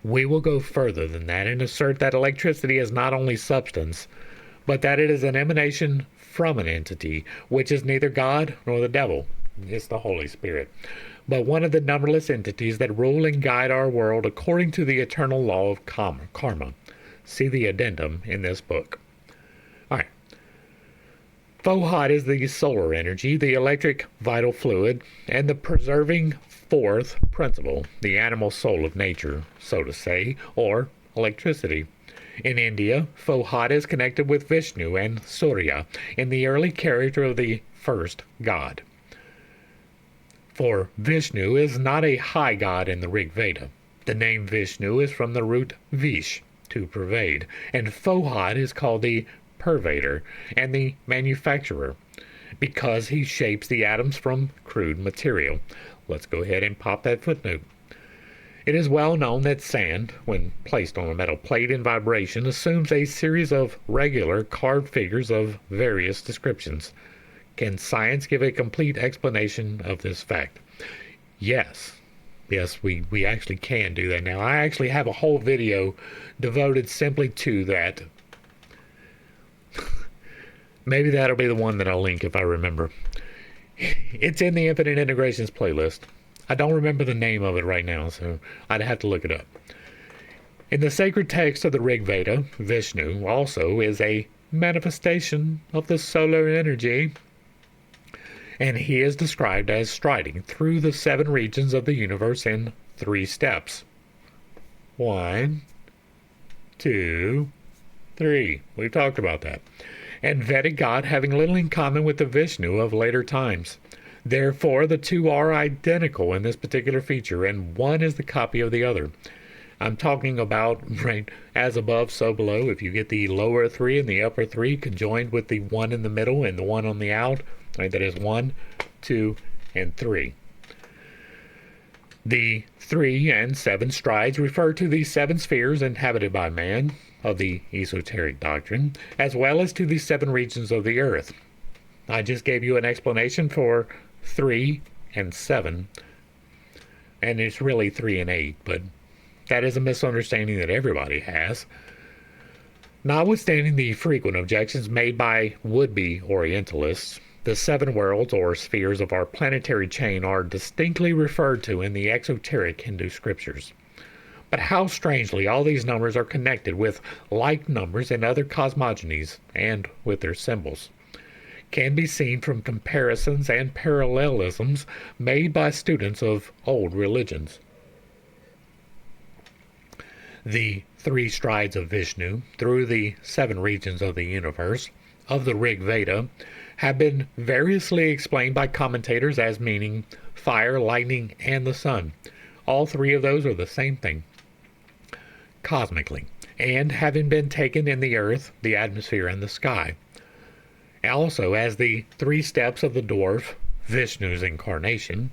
We will go further than that and assert that electricity is not only substance, but that it is an emanation from an entity, which is neither God nor the devil. It's the Holy Spirit, but one of the numberless entities that rule and guide our world according to the eternal law of karma. See the addendum in this book. All right. Fohot is the solar energy, the electric vital fluid, and the preserving fourth principle, the animal soul of nature, so to say, or electricity. In India, Fohot is connected with Vishnu and Surya in the early character of the first god. For Vishnu is not a high god in the Rig Veda. The name Vishnu is from the root vish, to pervade, and Fohot is called the pervader and the manufacturer because he shapes the atoms from crude material. Let's go ahead and pop that footnote. It is well known that sand, when placed on a metal plate in vibration, assumes a series of regular carved figures of various descriptions. Can science give a complete explanation of this fact? Yes. Yes, we actually can do that now. I actually have a whole video devoted simply to that. Maybe that'll be the one that I'll link if I remember. It's in the Infinite Integrations playlist. I don't remember the name of it right now, so I'd have to look it up. In the sacred text of the Rig Veda, Vishnu also is a manifestation of the solar energy, and he is described as striding through the 7 regions of the universe in 3 steps. 1, 2, 3. We've talked about that. And Vedic God having little in common with the Vishnu of later times. Therefore, the two are identical in this particular feature, and one is the copy of the other. I'm talking about, right, as above, so below. If you get the lower 3 and the upper 3 conjoined with the 1 in the middle and the 1 on the out, right, that is 1, 2, and 3. The 3 and 7 strides refer to the 7 spheres inhabited by man of the esoteric doctrine, as well as to the 7 regions of the earth. I just gave you an explanation for 3 and 7, and it's really 3 and 8, but that is a misunderstanding that everybody has. Notwithstanding the frequent objections made by would-be Orientalists, the 7 worlds or spheres of our planetary chain are distinctly referred to in the exoteric Hindu scriptures. But how strangely all these numbers are connected with like numbers in other cosmogonies and with their symbols can be seen from comparisons and parallelisms made by students of old religions. The 3 strides of Vishnu through the 7 regions of the universe of the Rig Veda have been variously explained by commentators as meaning fire, lightning, and the sun. All 3 of those are the same thing, cosmically, and having been taken in the earth, the atmosphere, and the sky. Also as the 3 steps of the dwarf, Vishnu's incarnation,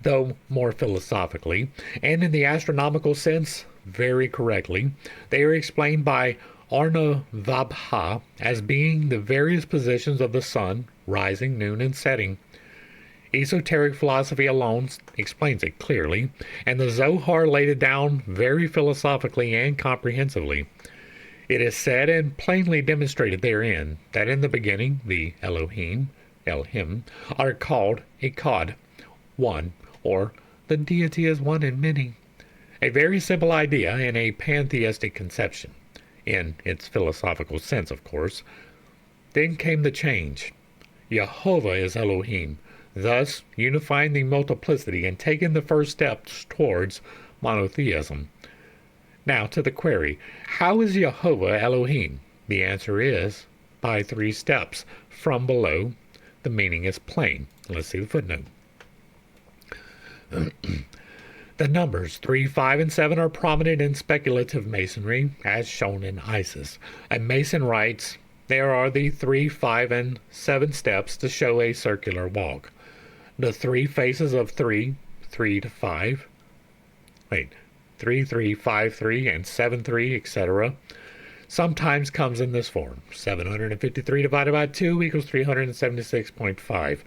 though more philosophically, and in the astronomical sense, very correctly, they are explained by Arnavabha as being the various positions of the sun, rising, noon, and setting. Esoteric philosophy alone explains it clearly, and the Zohar laid it down very philosophically and comprehensively. It is said and plainly demonstrated therein that in the beginning the Elohim, are called Echad, one, or the deity is one in many. A very simple idea in a pantheistic conception, in its philosophical sense, of course. Then came the change. Jehovah is Elohim, thus unifying the multiplicity and taking the first steps towards monotheism. Now to the query, how is Jehovah Elohim? The answer is by 3 steps. From below, the meaning is plain. Let's see the footnote. The numbers 3, 5, and 7 are prominent in speculative masonry, as shown in Isis. A mason writes, there are the 3, 5, and 7 steps to show a circular walk. The 3 faces of 3, 3 to 5, 3, 3, 5, 3, and 7, 3, etc. sometimes comes in this form. 753 divided by 2 equals 376.5.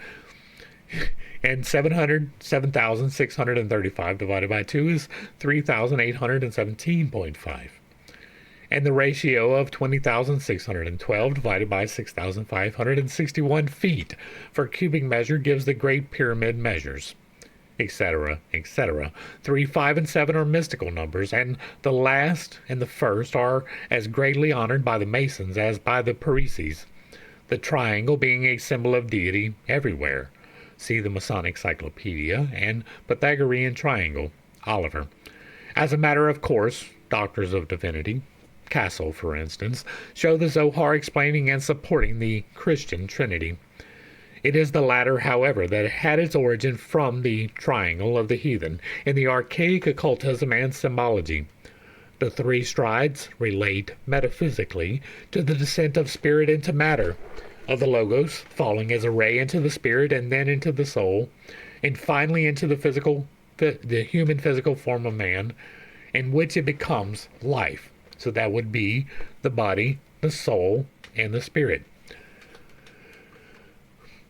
And 7,635 divided by 2 is 3,817.5. And the ratio of 20,612 divided by 6,561 feet for cubic measure gives the Great Pyramid measures, etc., etc. 3, 5, and 7 are mystical numbers, and the last and the first are as greatly honored by the Masons as by the Parisians, the triangle being a symbol of deity everywhere. See the Masonic Cyclopedia and Pythagorean Triangle, Oliver. As a matter of course, doctors of divinity, Castle, for instance, show the Zohar explaining and supporting the Christian Trinity. It is the latter, however, that had its origin from the triangle of the heathen in the archaic occultism and symbology. The 3 strides relate metaphysically to the descent of spirit into matter, of the Logos falling as a ray into the spirit and then into the soul, and finally into the human physical form of man, in which it becomes life. So that would be the body, the soul, and the spirit.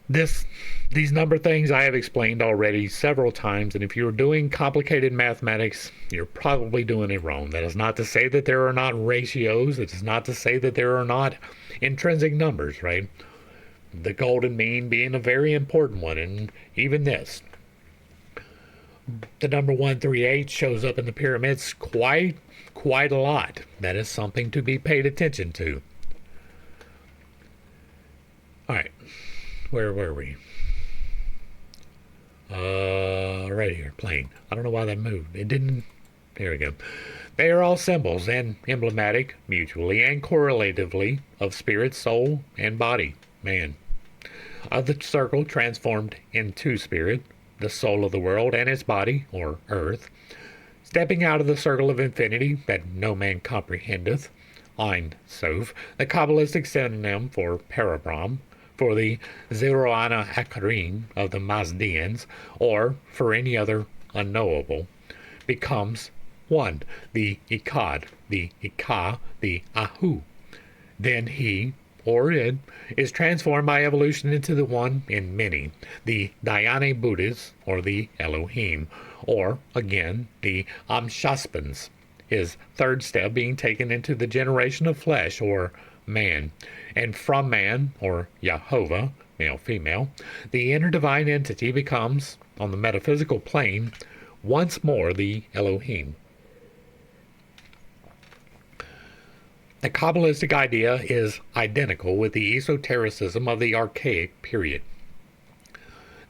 These number things I have explained already several times, and if you're doing complicated mathematics, you're probably doing it wrong. That is not to say that there are not ratios. It is not to say that there are not intrinsic numbers, right? The golden mean being a very important one, and even this. The number 138 shows up in the pyramids quite a lot. That is something to be paid attention to. All right. Where were we? Right here, plane. I don't know why that moved. It didn't. There we go. They are all symbols and emblematic, mutually and correlatively, of spirit, soul, and body, man. Of the circle transformed into spirit, the soul of the world and its body, or earth, stepping out of the circle of infinity that no man comprehendeth, Ein Sof, the Kabbalistic synonym for Parabram, for the Zerana Akarim of the Mazdians, or for any other unknowable, becomes 1, the Ikad, the Ika, the Ahu. Then he, or it, is transformed by evolution into the one in many, the Dhyane Buddhas, or the Elohim, or, again, the Amshaspans, his 3rd step being taken into the generation of flesh, or man, and from man, or Yehovah, male-female, the inner divine entity becomes, on the metaphysical plane, once more the Elohim. The Kabbalistic idea is identical with the esotericism of the archaic period.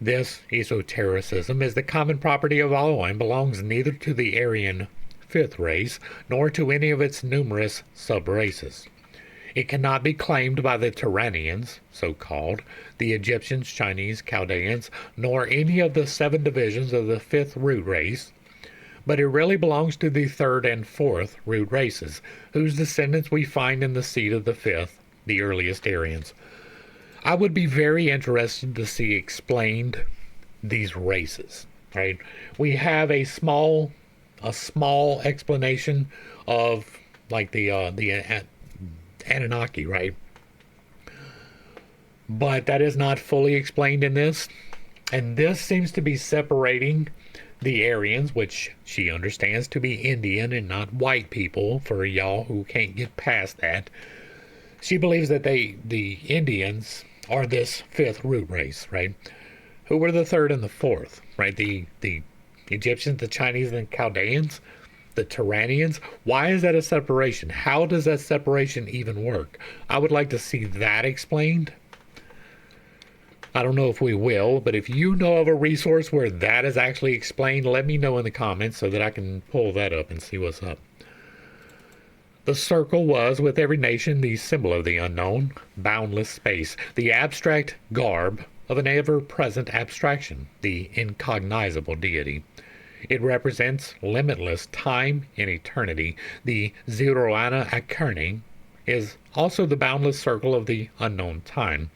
This esotericism is the common property of all and belongs neither to the Aryan 5th race nor to any of its numerous sub-races. It cannot be claimed by the Turanians, so-called, the Egyptians, Chinese, Chaldeans, nor any of the 7 divisions of the 5th root race, but it really belongs to the 3rd and 4th root races, whose descendants we find in the seed of the 5th, the earliest Aryans. I would be very interested to see explained these races, right? We have a small explanation of like the Anunnaki, right? But that is not fully explained in this, and this seems to be separating the Aryans, which she understands to be Indian and not white people, for y'all who can't get past that. She believes that the Indians are this 5th root race, right? Who were the 3rd and the 4th, right? The Egyptians, the Chinese, and the Chaldeans, the Turanians. Why is that a separation? How does that separation even work? I would like to see that explained. I don't know if we will, but if you know of a resource where that is actually explained, let me know in the comments so that I can pull that up and see what's up. The circle was, with every nation, the symbol of the unknown, boundless space, the abstract garb of an ever-present abstraction, the incognizable deity. It represents limitless time and eternity. The Zero-Ana Akarni is also the boundless circle of the unknown time,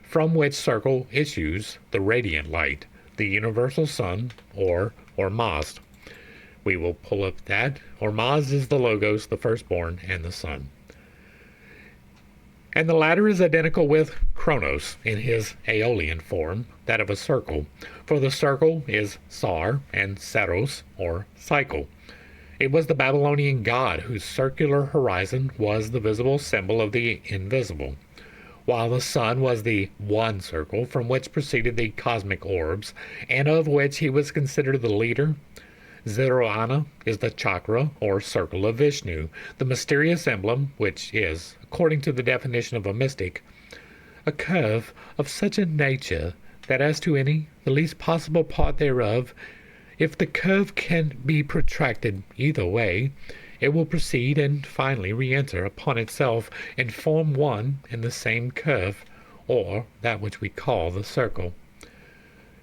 from which circle issues the radiant light, the universal sun, or Ormazd. We will pull up that. Ormazd is the Logos, the firstborn, and the sun. And the latter is identical with Kronos in his Aeolian form, that of a circle, for the circle is Sar and Saros, or cycle. It was the Babylonian god whose circular horizon was the visible symbol of the invisible, while the sun was the one circle from which proceeded the cosmic orbs, and of which he was considered the leader. Zero-Ana is the chakra, or circle of Vishnu, the mysterious emblem, which is, according to the definition of a mystic, a curve of such a nature that as to any, the least possible part thereof, if the curve can be protracted either way, it will proceed and finally re-enter upon itself and form one and the same curve, or that which we call the circle.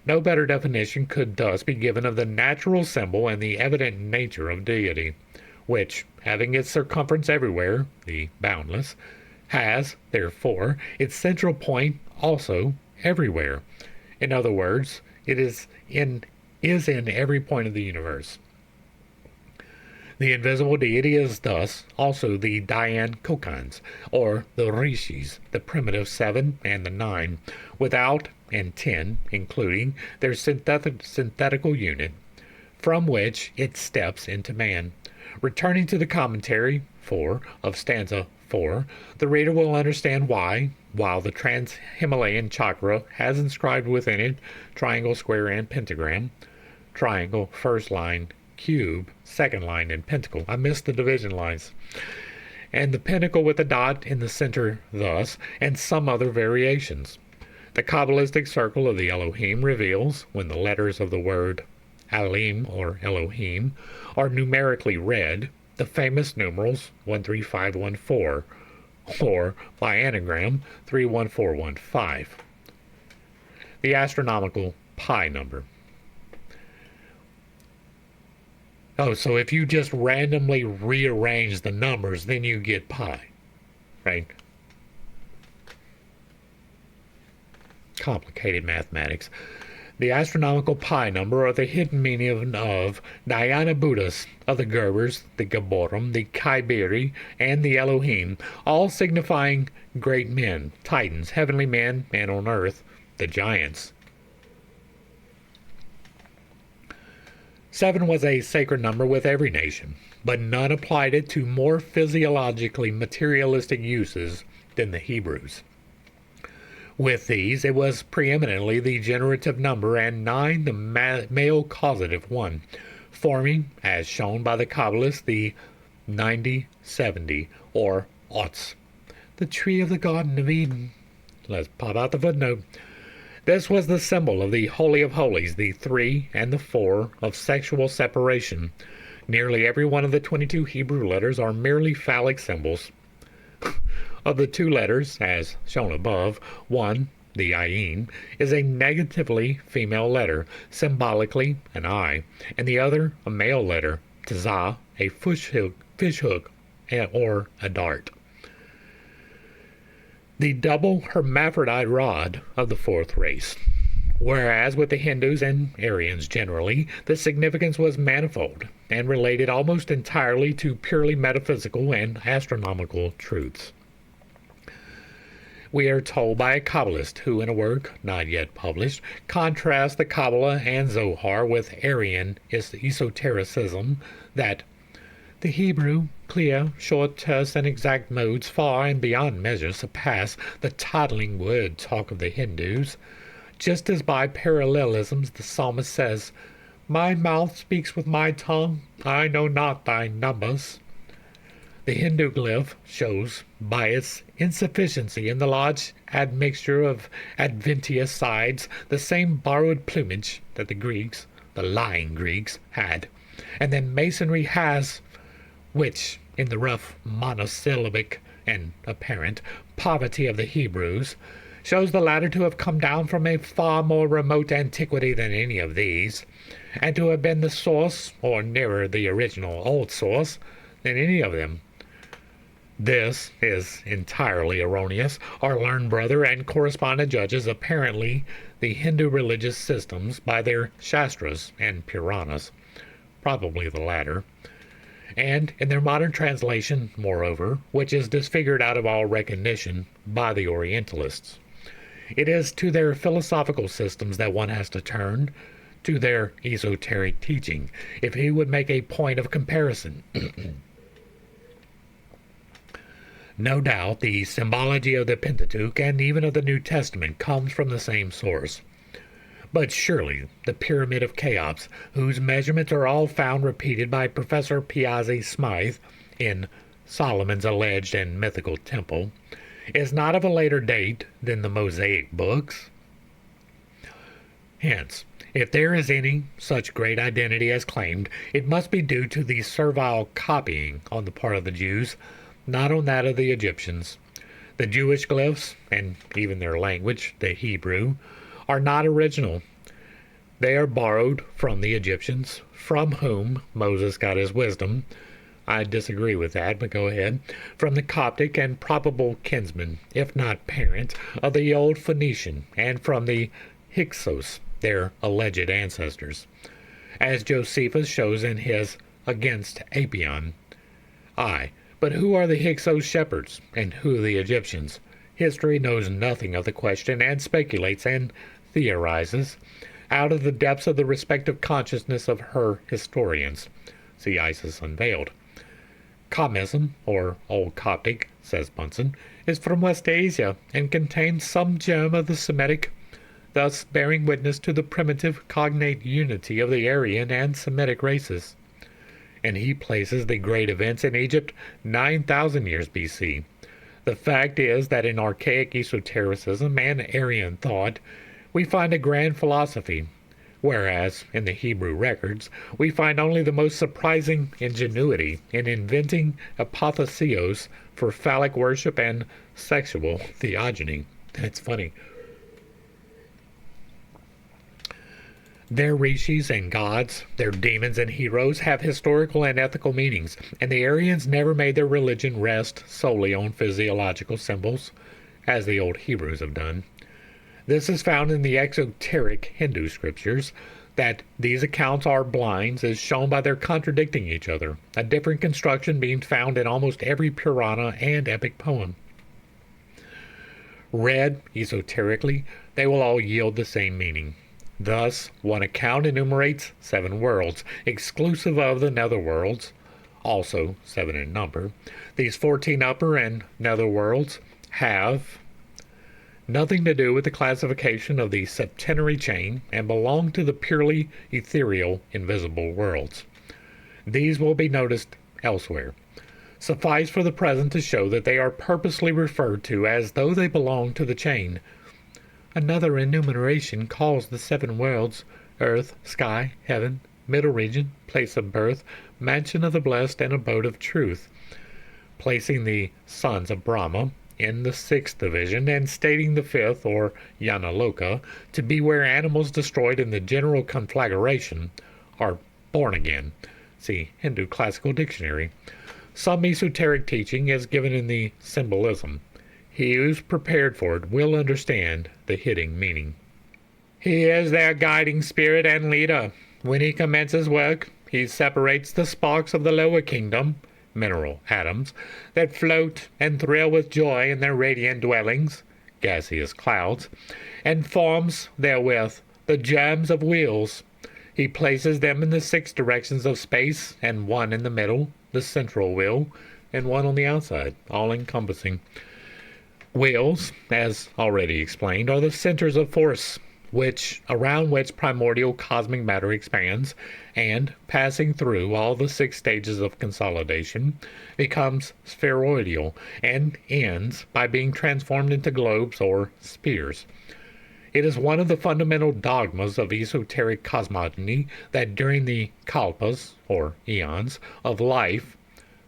No better definition could thus be given of the natural symbol and the evident nature of deity, which, having its circumference everywhere, the boundless, has, therefore, its central point also everywhere. In other words, it is in every point of the universe. The invisible deity is thus also the Dhyan Kokans, or the Rishis, the primitive 7 and the 9, without and 10, including their synthetical unit, from which it steps into man. Returning to the commentary 4 of stanza 4, the reader will understand why, while the Trans-Himalayan chakra has inscribed within it triangle, square, and pentagram, triangle, first line, cube, second line, and pentacle. I missed the division lines. And the pentacle with a dot in the center thus, and some other variations. The Kabbalistic circle of the Elohim reveals, when the letters of the word Alim, or Elohim, are numerically read, the famous numerals 13514, or by anagram 31415. The astronomical pi number. Oh, so if you just randomly rearrange the numbers, then you get pi, right? Complicated mathematics. The astronomical pi number, or the hidden meaning of Dhyana Buddhas, of the Gerbers, the Gaborim, the Kaibiri, and the Elohim, all signifying great men, titans, heavenly men, and on earth, the giants. 7 was a sacred number with every nation, but none applied it to more physiologically materialistic uses than the Hebrews. With these, it was preeminently the generative number, and 9 the male causative one, forming, as shown by the Kabbalists, the 90-70, or Otz, the tree of the Garden of Eden. Let's pop out the footnote. This was the symbol of the Holy of Holies, the 3 and the 4 of sexual separation. Nearly every one of the 22 Hebrew letters are merely phallic symbols. Of the 2 letters, as shown above, one, the ayin, is a negatively female letter, symbolically an eye, and the other a male letter, tzah, a fish hook, or a dart. The double hermaphrodite rod of the 4th race. Whereas with the Hindus and Aryans generally, the significance was manifold and related almost entirely to purely metaphysical and astronomical truths. We are told by a Kabbalist who, in a work not yet published, contrasts the Kabbalah and Zohar with Aryan esotericism, that the Hebrew, clear, short, terse, and exact modes far and beyond measure surpass the toddling word talk of the Hindus, just as by parallelisms the psalmist says, "My mouth speaks with my tongue, I know not thy numbers." The Hindu glyph shows, by its insufficiency in the large admixture of adventitious sides, the same borrowed plumage that the Greeks, the lying Greeks, had, and then masonry has, which, in the rough monosyllabic and apparent poverty of the Hebrews, shows the latter to have come down from a far more remote antiquity than any of these, and to have been the source, or nearer the original old source, than any of them. This is entirely erroneous. Our learned brother and correspondent judges apparently the Hindu religious systems by their Shastras and Puranas, probably the latter, and in their modern translation, moreover, which is disfigured out of all recognition by the Orientalists. It is to their philosophical systems that one has to turn, to their esoteric teaching, if he would make a point of comparison. No doubt the symbology of the Pentateuch and even of the New Testament comes from the same source. But surely the Pyramid of Cheops, whose measurements are all found repeated by Professor Piazzi Smythe in Solomon's Alleged and Mythical Temple, is not of a later date than the Mosaic books. Hence, if there is any such great identity as claimed, it must be due to the servile copying on the part of the Jews, not on that of the Egyptians. The Jewish glyphs, and even their language, the Hebrew, are not original. They are borrowed from the Egyptians, from whom Moses got his wisdom. I disagree with that, but go ahead. From the Coptic and probable kinsman, if not parent, of the old Phoenician, and from the Hyksos, their alleged ancestors, as Josephus shows in his Against Apion. Aye, but who are the Hyksos shepherds, and who the Egyptians? History knows nothing of the question, and speculates and theorizes out of the depths of the respective consciousness of her historians. See Isis Unveiled. Comism, or Old Coptic, says Bunsen, is from West Asia, and contains some germ of the Semitic, thus bearing witness to the primitive cognate unity of the Aryan and Semitic races. And he places the great events in Egypt 9,000 years B.C. The fact is that in archaic esotericism and Aryan thought, we find a grand philosophy, whereas in the Hebrew records we find only the most surprising ingenuity in inventing apotheosios for phallic worship and sexual theogony. That's funny. Their rishis and gods, their demons and heroes have historical and ethical meanings, and the Aryans never made their religion rest solely on physiological symbols, as the old Hebrews have done. This is found in the exoteric Hindu scriptures. That these accounts are blinds is shown by their contradicting each other, a different construction being found in almost every Purana and epic poem. Read esoterically, they will all yield the same meaning. Thus, one account enumerates 7 worlds, exclusive of the netherworlds, also 7 in number. These 14 upper and nether worlds have nothing to do with the classification of the septenary chain and belong to the purely ethereal, invisible worlds. These will be noticed elsewhere. Suffice for the present to show that they are purposely referred to as though they belong to the chain. Another enumeration calls the 7 worlds earth, sky, heaven, middle region, place of birth, mansion of the blessed, and abode of truth, placing the sons of Brahma in the 6th division and stating the 5th, or Yanaloka, to be where animals destroyed in the general conflagration are born again. See Hindu Classical Dictionary. Some esoteric teaching is given in the symbolism. He who's prepared for it will understand the hidden meaning. He is their guiding spirit and leader. When he commences work, he separates the sparks of the lower kingdom, mineral atoms, that float and thrill with joy in their radiant dwellings, gaseous clouds, and forms therewith the germs of wheels. He places them in the 6 directions of space, and one in the middle, the central wheel, and one on the outside, all-encompassing. Wheels, as already explained, are the centers of force, around which primordial cosmic matter expands, and passing through all the 6 stages of consolidation, becomes spheroidal and ends by being transformed into globes or spheres. It is one of the fundamental dogmas of esoteric cosmogony that during the kalpas, or eons, of life,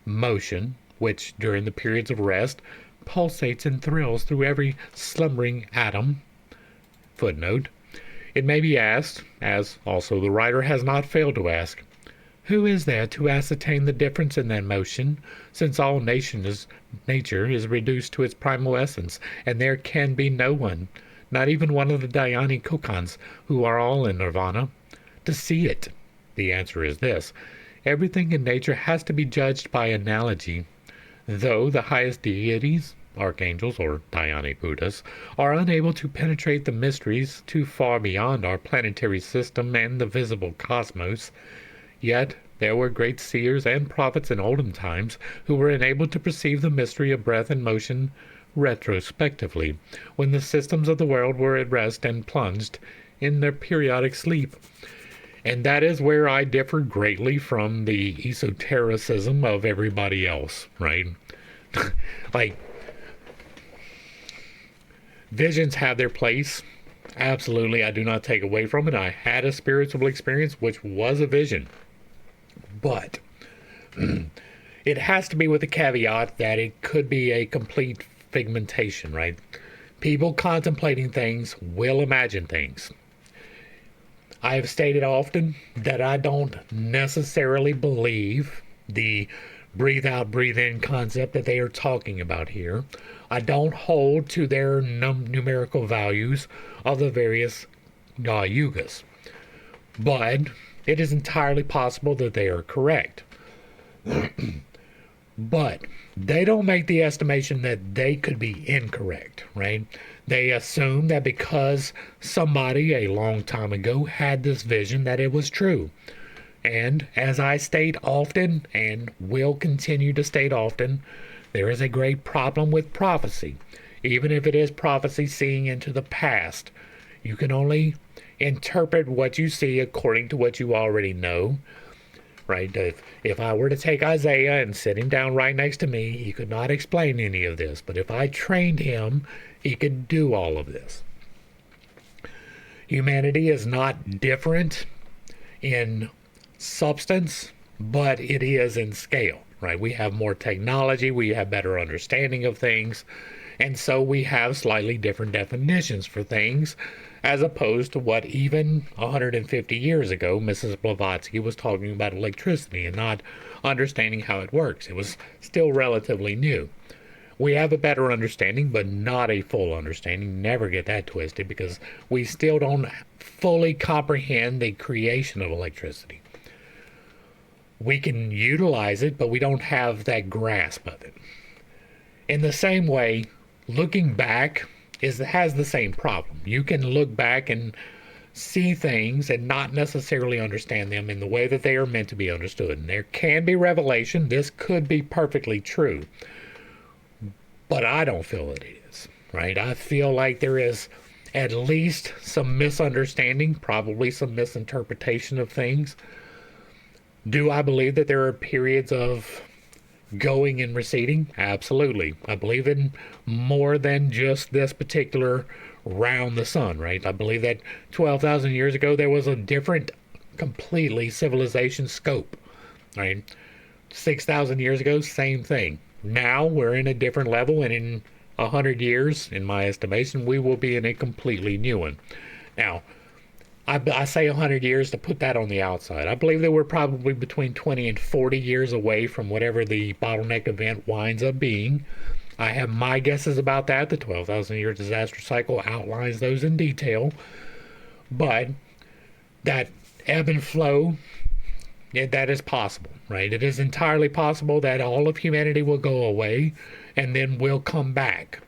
motion, which during the periods of rest pulsates and thrills through every slumbering atom. Footnote. It may be asked, as also the writer has not failed to ask, who is there to ascertain the difference in that motion, since all nature is reduced to its primal essence, and there can be no one, not even one of the Dhyani Kokans, who are all in nirvana, to see it? The answer is this. Everything in nature has to be judged by analogy. Though the highest deities, archangels or Dhyani Buddhas, are unable to penetrate the mysteries too far beyond our planetary system and the visible cosmos, yet there were great seers and prophets in olden times who were enabled to perceive the mystery of breath and motion retrospectively, when the systems of the world were at rest and plunged in their periodic sleep. And that is where I differ greatly from the esotericism of everybody else, right? Like, visions have their place. Absolutely, I do not take away from it. I had a spiritual experience which was a vision. But it has to be with the caveat that it could be a complete figmentation, right? People contemplating things will imagine things. I have stated often that I don't necessarily believe the breathe out, breathe in concept that they are talking about here. I don't hold to their numerical values of the various yugas. But it is entirely possible that they are correct. But they don't make the estimation that they could be incorrect, right? They assume that because somebody a long time ago had this vision that it was true. And as I state often, and will continue to state often, there is a great problem with prophecy. Even if it is prophecy seeing into the past, you can only interpret what you see according to what you already know. Right? If I were to take Isaiah and sit him down right next to me, he could not explain any of this. But if I trained him, he could do all of this. Humanity is not different in substance, but it is in scale, right? We have more technology, we have better understanding of things, and so we have slightly different definitions for things, as opposed to what even 150 years ago Mrs. Blavatsky was talking about electricity and not understanding how it works. It was still relatively new. We have a better understanding, but not a full understanding. Never get that twisted, because we still don't fully comprehend the creation of electricity. We can utilize it, but we don't have that grasp of it. In the same way, looking back has the same problem. You can look back and see things and not necessarily understand them in the way that they are meant to be understood. And there can be revelation. This could be perfectly true. But I don't feel it is, right? I feel like there is at least some misunderstanding, probably some misinterpretation of things. Do I believe that there are periods of going and receding? Absolutely. I believe in more than just this particular round the sun, right? I believe that 12,000 years ago there was a different, completely civilization scope, right? 6,000 years ago, same thing. Now we're in a different level, and in 100 years, in my estimation, we will be in a completely new one. Now, I say 100 years to put that on the outside. I believe that we're probably between 20 and 40 years away from whatever the bottleneck event winds up being. I have my guesses about that. The 12,000-year disaster cycle outlines those in detail. But that ebb and flow, that is possible, right? It is entirely possible that all of humanity will go away and then will come back.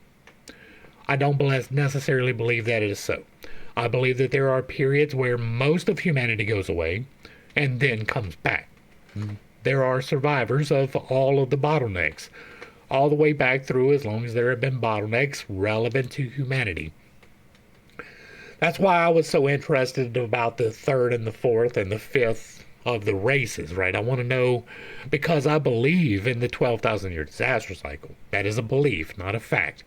I don't necessarily believe that it is so. I believe that there are periods where most of humanity goes away and then comes back. There are survivors of all of the bottlenecks, all the way back through, as long as there have been bottlenecks relevant to humanity. That's why I was so interested about the third and the fourth and the fifth of the races, right? I want to know because I believe in the 12,000 year disaster cycle. That is a belief, not a fact.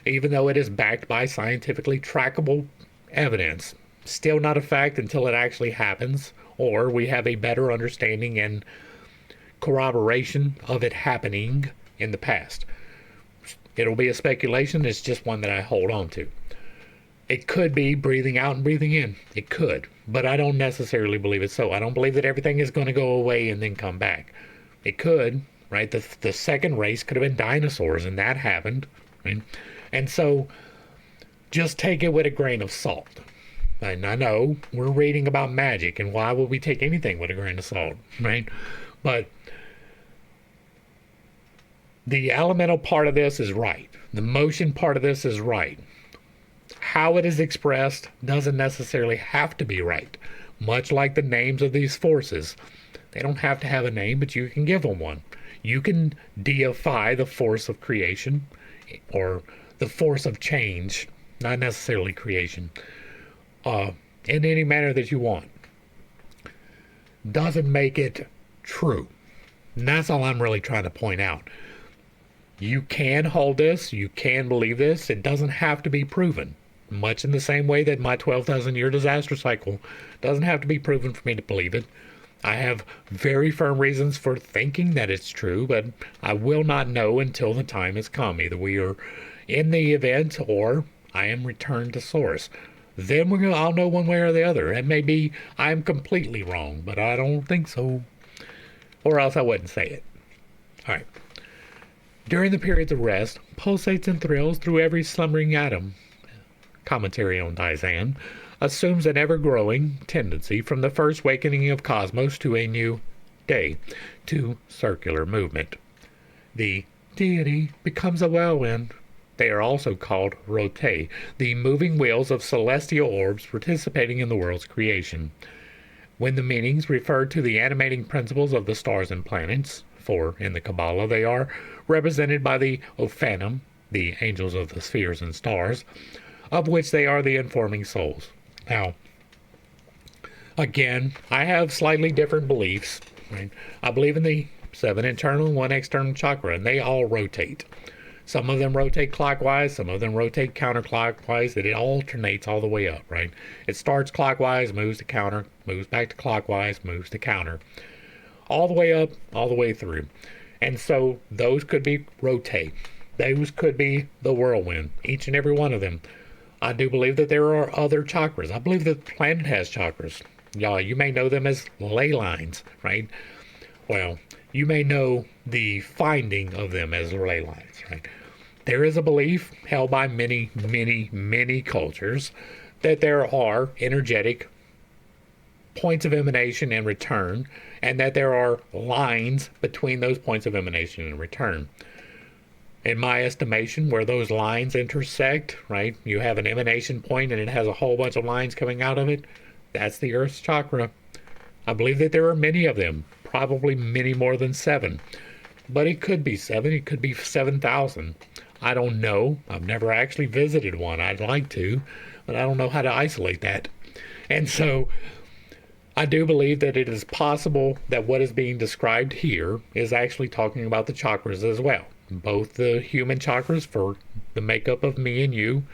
Even though it is backed by scientifically trackable evidence, still not a fact until it actually happens, or we have a better understanding and corroboration of it happening in the past. It'll be a speculation, it's just one that I hold on to. It could be breathing out and breathing in. It could, but I don't necessarily believe it's so. I don't believe that everything is going to go away and then come back. It could, right? The second race could have been dinosaurs, and that happened, right? And so just take it with a grain of salt. And I know we're reading about magic, and why would we take anything with a grain of salt, right? But the elemental part of this is right. The motion part of this is right. How it is expressed doesn't necessarily have to be right. Much like the names of these forces. They don't have to have a name, but you can give them one. You can deify the force of creation or the force of change, not necessarily creation, in any manner that you want. Doesn't make it true. And that's all I'm really trying to point out. You can hold this, you can believe this, it doesn't have to be proven. Much in the same way that my 12,000 year disaster cycle doesn't have to be proven for me to believe it. I have very firm reasons for thinking that it's true, but I will not know until the time has come. Either we are in the event or I am returned to source. Then I'll know one way or the other. It may be I'm completely wrong, but I don't think so. Or else I wouldn't say it. All right. During the periods of rest, pulsates and thrills through every slumbering atom. Commentary on Dizan assumes an ever-growing tendency from the first awakening of cosmos to a new day, to circular movement. The deity becomes a whirlwind. They are also called rotae, the moving wheels of celestial orbs participating in the world's creation. When the meanings refer to the animating principles of the stars and planets, for in the Kabbalah they are represented by the Ophanim, the angels of the spheres and stars, of which they are the informing souls. Now, again, I have slightly different beliefs. Right? I believe in the 7 internal and 1 external chakra, and they all rotate. Some of them rotate clockwise, some of them rotate counterclockwise, and it alternates all the way up, right? It starts clockwise, moves to counter, moves back to clockwise, moves to counter. All the way up, all the way through. And so those could be rotate. Those could be the whirlwind, each and every one of them. I do believe that there are other chakras. I believe that the planet has chakras. You may know them as ley lines, right? Well, you may know the finding of them as ley lines, right? There is a belief held by many, many, many cultures that there are energetic points of emanation and return, and that there are lines between those points of emanation and return. In my estimation, where those lines intersect, right, you have an emanation point and it has a whole bunch of lines coming out of it, that's the Earth's chakra. I believe that there are many of them, probably many more than 7. But it could be 7, it could be 7,000. I don't know. I've never actually visited one. I'd like to, but I don't know how to isolate that. And so I do believe that it is possible that what is being described here is actually talking about the chakras as well. Both the human chakras for the makeup of me and you,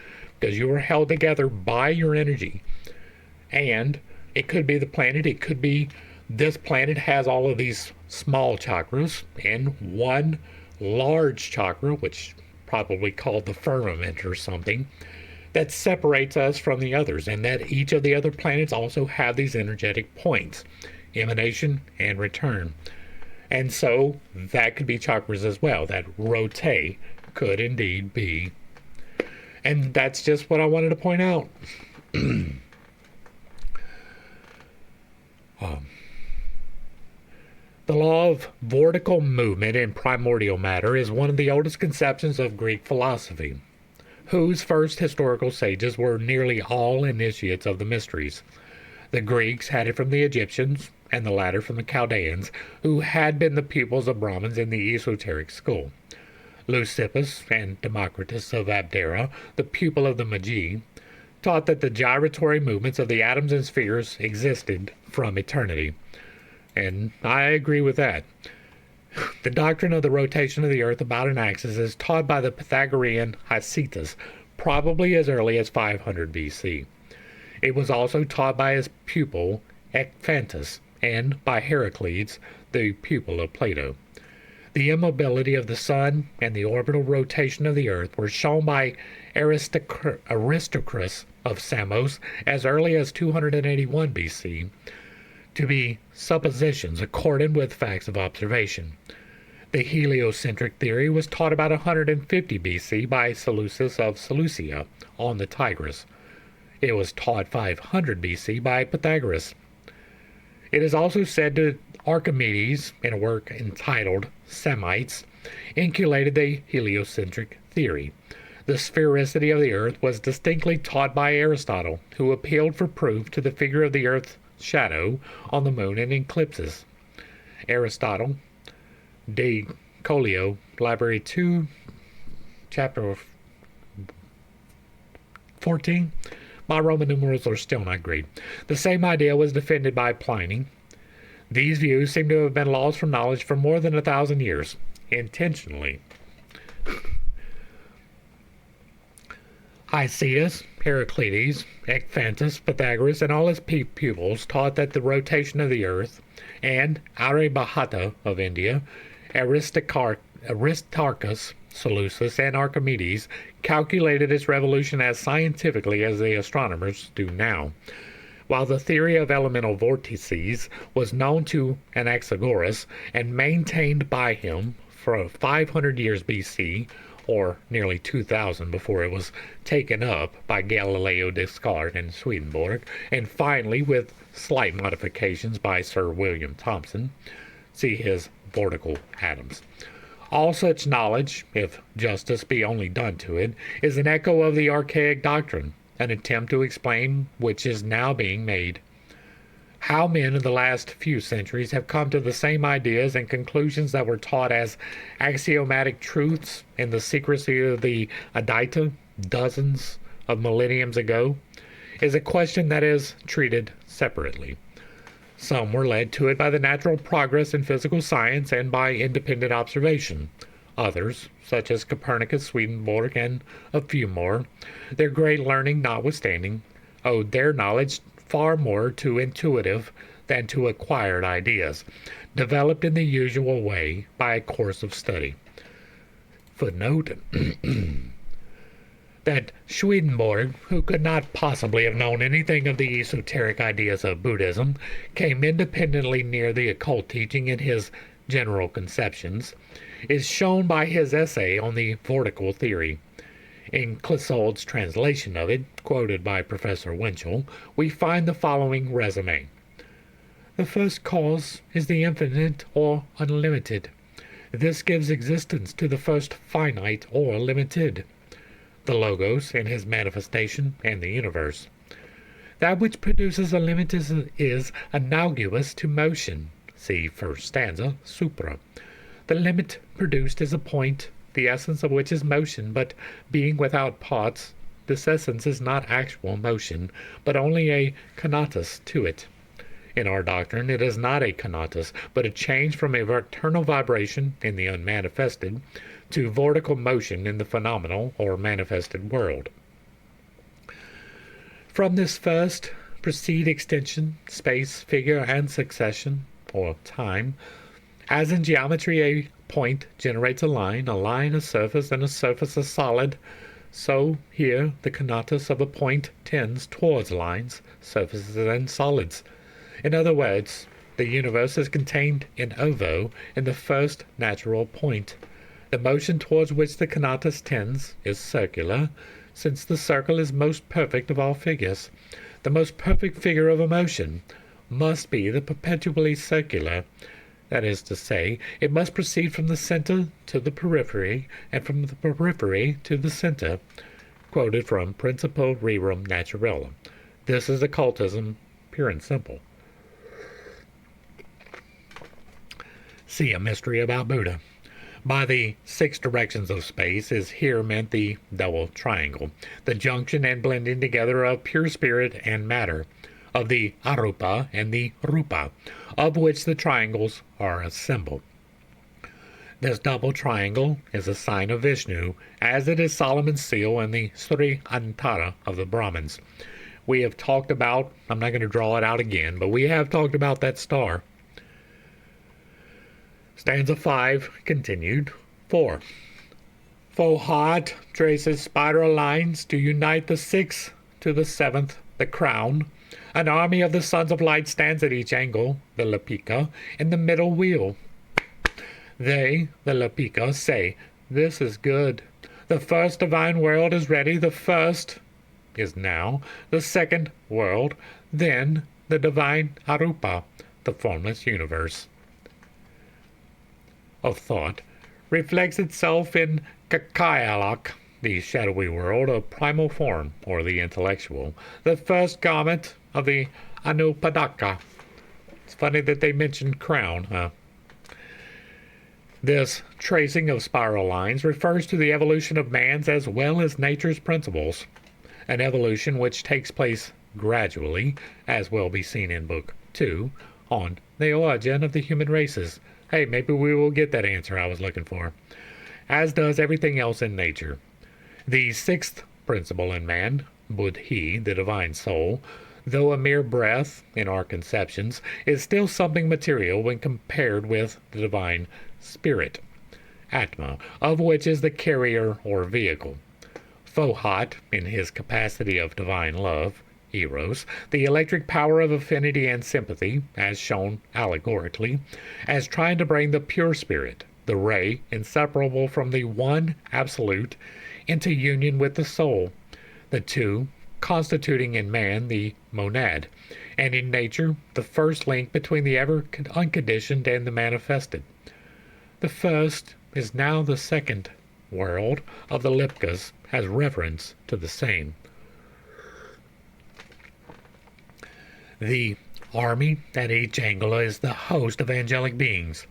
because you are held together by your energy. And it could be the planet, it could be this planet has all of these small chakras and one large chakra, which probably called the firmament or something, that separates us from the others, and that each of the other planets also have these energetic points, emanation and return. And so that could be chakras as well. That rotate could indeed be. And that's just what I wanted to point out. The law of vortical movement in primordial matter is one of the oldest conceptions of Greek philosophy, whose first historical sages were nearly all initiates of the mysteries. The Greeks had it from the Egyptians, and the latter from the Chaldeans, who had been the pupils of Brahmins in the esoteric school. Leucippus and Democritus of Abdera, the pupil of the Magi, taught that the gyratory movements of the atoms and spheres existed from eternity. And I agree with that. The doctrine of the rotation of the earth about an axis is taught by the Pythagorean Hicetas, probably as early as 500 BC. It was also taught by his pupil Ecphantus and by Heracles, the pupil of Plato. The immobility of the sun and the orbital rotation of the earth were shown by Aristarchus of Samos as early as 281 BC to be suppositions accordant with facts of observation. The heliocentric theory was taught about 150 BC by Seleucus of Seleucia on the Tigris. It was taught 500 BC by Pythagoras. It is also said that Archimedes, in a work entitled Semites, inculcated the heliocentric theory. The sphericity of the earth was distinctly taught by Aristotle, who appealed for proof to the figure of the earth's shadow on the moon in eclipses. Aristotle, De Colio, Library 2, Chapter 14. My Roman numerals are still not great. The same idea was defended by Pliny. These views seem to have been lost from knowledge for more than 1,000 years, intentionally. Hicetas, Heraclides, Ecphantus, Pythagoras, and all his pupils taught that the rotation of the earth, and Aryabhata of India, Aristarchus, Seleucus, and Archimedes calculated its revolution as scientifically as the astronomers do now. While the theory of elemental vortices was known to Anaxagoras and maintained by him for 500 years BC, or nearly 2,000 before it was taken up by Galileo Descartes and Swedenborg, and finally, with slight modifications, by Sir William Thomson, see his Vortical Atoms. All such knowledge, if justice be only done to it, is an echo of the archaic doctrine, an attempt to explain which is now being made. How men of the last few centuries have come to the same ideas and conclusions that were taught as axiomatic truths in the secrecy of the Advaita dozens of millenniums ago is a question that is treated separately. Some were led to it by the natural progress in physical science and by independent observation. Others, such as Copernicus, Swedenborg, and a few more, their great learning notwithstanding, owed their knowledge far more to intuitive than to acquired ideas, developed in the usual way by a course of study. Footnote that Swedenborg, who could not possibly have known anything of the esoteric ideas of Buddhism, came independently near the occult teaching in his general conceptions, is shown by his essay on the vortical theory. In Clissold's translation of it, quoted by Professor Winchell, we find the following resume. The first cause is the infinite or unlimited. This gives existence to the first finite or limited, the Logos in his manifestation and the universe. That which produces a limit is analogous to motion. See first stanza, supra. The limit produced is a point, the essence of which is motion, but being without parts, this essence is not actual motion, but only a conatus to it. In our doctrine, it is not a conatus, but a change from a eternal vibration in the unmanifested to vortical motion in the phenomenal or manifested world. From this first proceed extension, space, figure, and succession, or time. As in geometry, a point generates a line a surface, and a surface a solid. So here the conatus of a point tends towards lines, surfaces, and solids. In other words, the universe is contained in ovo in the first natural point. The motion towards which the conatus tends is circular, since the circle is most perfect of all figures. The most perfect figure of a motion must be the perpetually circular. That is to say, it must proceed from the center to the periphery, and from the periphery to the center. Quoted from Principia Rerum Naturale. This is occultism, pure and simple. See A Mystery About Buddha. By the six directions of space is here meant the double triangle, the junction and blending together of pure spirit and matter, of the arupa and the rupa, of which the triangles are a symbol. This double triangle is a sign of Vishnu, as it is Solomon's seal and the Sri Antara of the Brahmins. We have talked about, I'm not going to draw it out again, but we have talked about that star. Stanza 5 continued. 4. Fohat traces spiral lines to unite the sixth to the seventh, the crown. An army of the sons of light stands at each angle, the Lapika, in the middle wheel. They, the Lapika, say, "This is good. The first divine world is ready. The first is now. The second world, then the divine Arupa, the formless universe of thought, reflects itself in Kakayalak, the shadowy world of primal form, or the intellectual, the first garment of the Anupadaka." It's funny that they mentioned crown, huh? This tracing of spiral lines refers to the evolution of man's as well as nature's principles, an evolution which takes place gradually, as will be seen in Book 2, on the origin of the human races. Hey, maybe we will get that answer I was looking for. As does everything else in nature. The sixth principle in man, Buddhi, the divine soul, though a mere breath in our conceptions, is still something material when compared with the divine spirit, Atma, of which is the carrier or vehicle. Fohat, in his capacity of divine love, Eros, the electric power of affinity and sympathy, as shown allegorically, as trying to bring the pure spirit, the ray inseparable from the one absolute, into union with the soul, the two constituting in man the monad, and in nature the first link between the ever unconditioned and the manifested. The first is now the second world of the Lipkas, has reference to the same. The army at each angle is the host of angelic beings,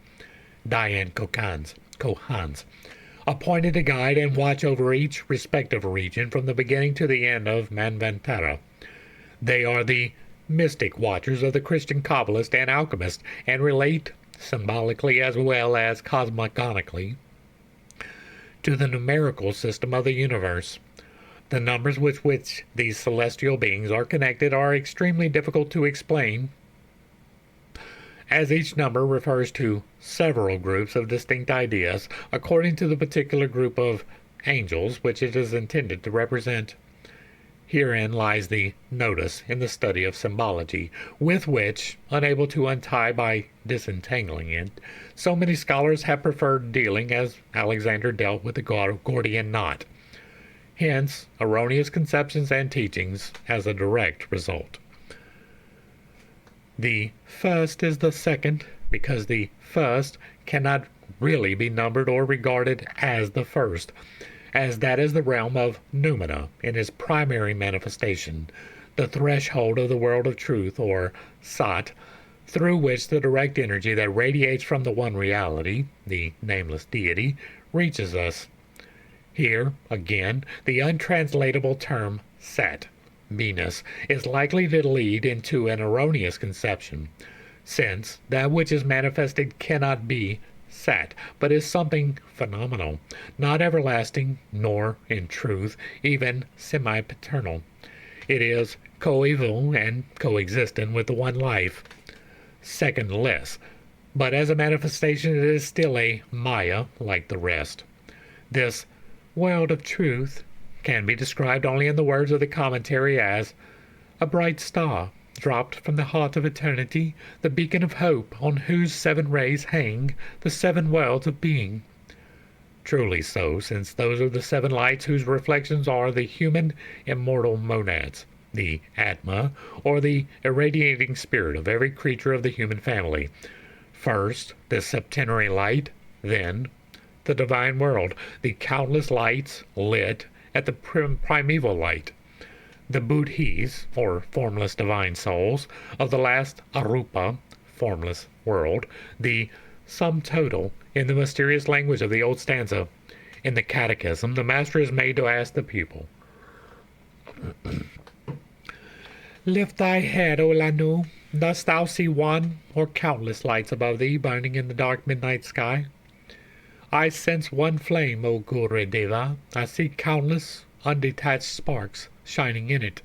Dayan Kohans, appointed to guide and watch over each respective region from the beginning to the end of Manvantara. They are the mystic watchers of the Christian Kabbalist and alchemist, and relate, symbolically as well as cosmogonically, to the numerical system of the universe. The numbers with which these celestial beings are connected are extremely difficult to explain, as each number refers to several groups of distinct ideas according to the particular group of angels which it is intended to represent. Herein lies the notice in the study of symbology, with which, unable to untie by disentangling it, so many scholars have preferred dealing as Alexander dealt with the Gordian knot. Hence, erroneous conceptions and teachings as a direct result. The first is the second, because the first cannot really be numbered or regarded as the first, as that is the realm of noumena in its primary manifestation, the threshold of the world of truth, or sat, through which the direct energy that radiates from the one reality, the nameless deity, reaches us. Here, again, the untranslatable term sat, Venus, is likely to lead into an erroneous conception, since that which is manifested cannot be sat, but is something phenomenal, not everlasting, nor, in truth, even semi-paternal. It is coeval and coexistent with the one life, secondless, but as a manifestation it is still a Maya like the rest. This world of truth can be described only in the words of the commentary as a bright star dropped from the heart of eternity, the beacon of hope on whose 7 rays hang the 7 worlds of being. Truly so, since those are the 7 lights whose reflections are the human immortal monads, the Atma, or the irradiating spirit of every creature of the human family. First, the septenary light, then the divine world, the countless lights lit at the primeval light, the Buddhis, or formless divine souls, of the last Arupa, formless world, the sum total in the mysterious language of the old stanza. In the catechism, the master is made to ask the pupil, "Lift thy head, O Lanu. Dost thou see one or countless lights above thee burning in the dark midnight sky?" "I sense one flame, O Guru Deva. I see countless undetached sparks shining in it."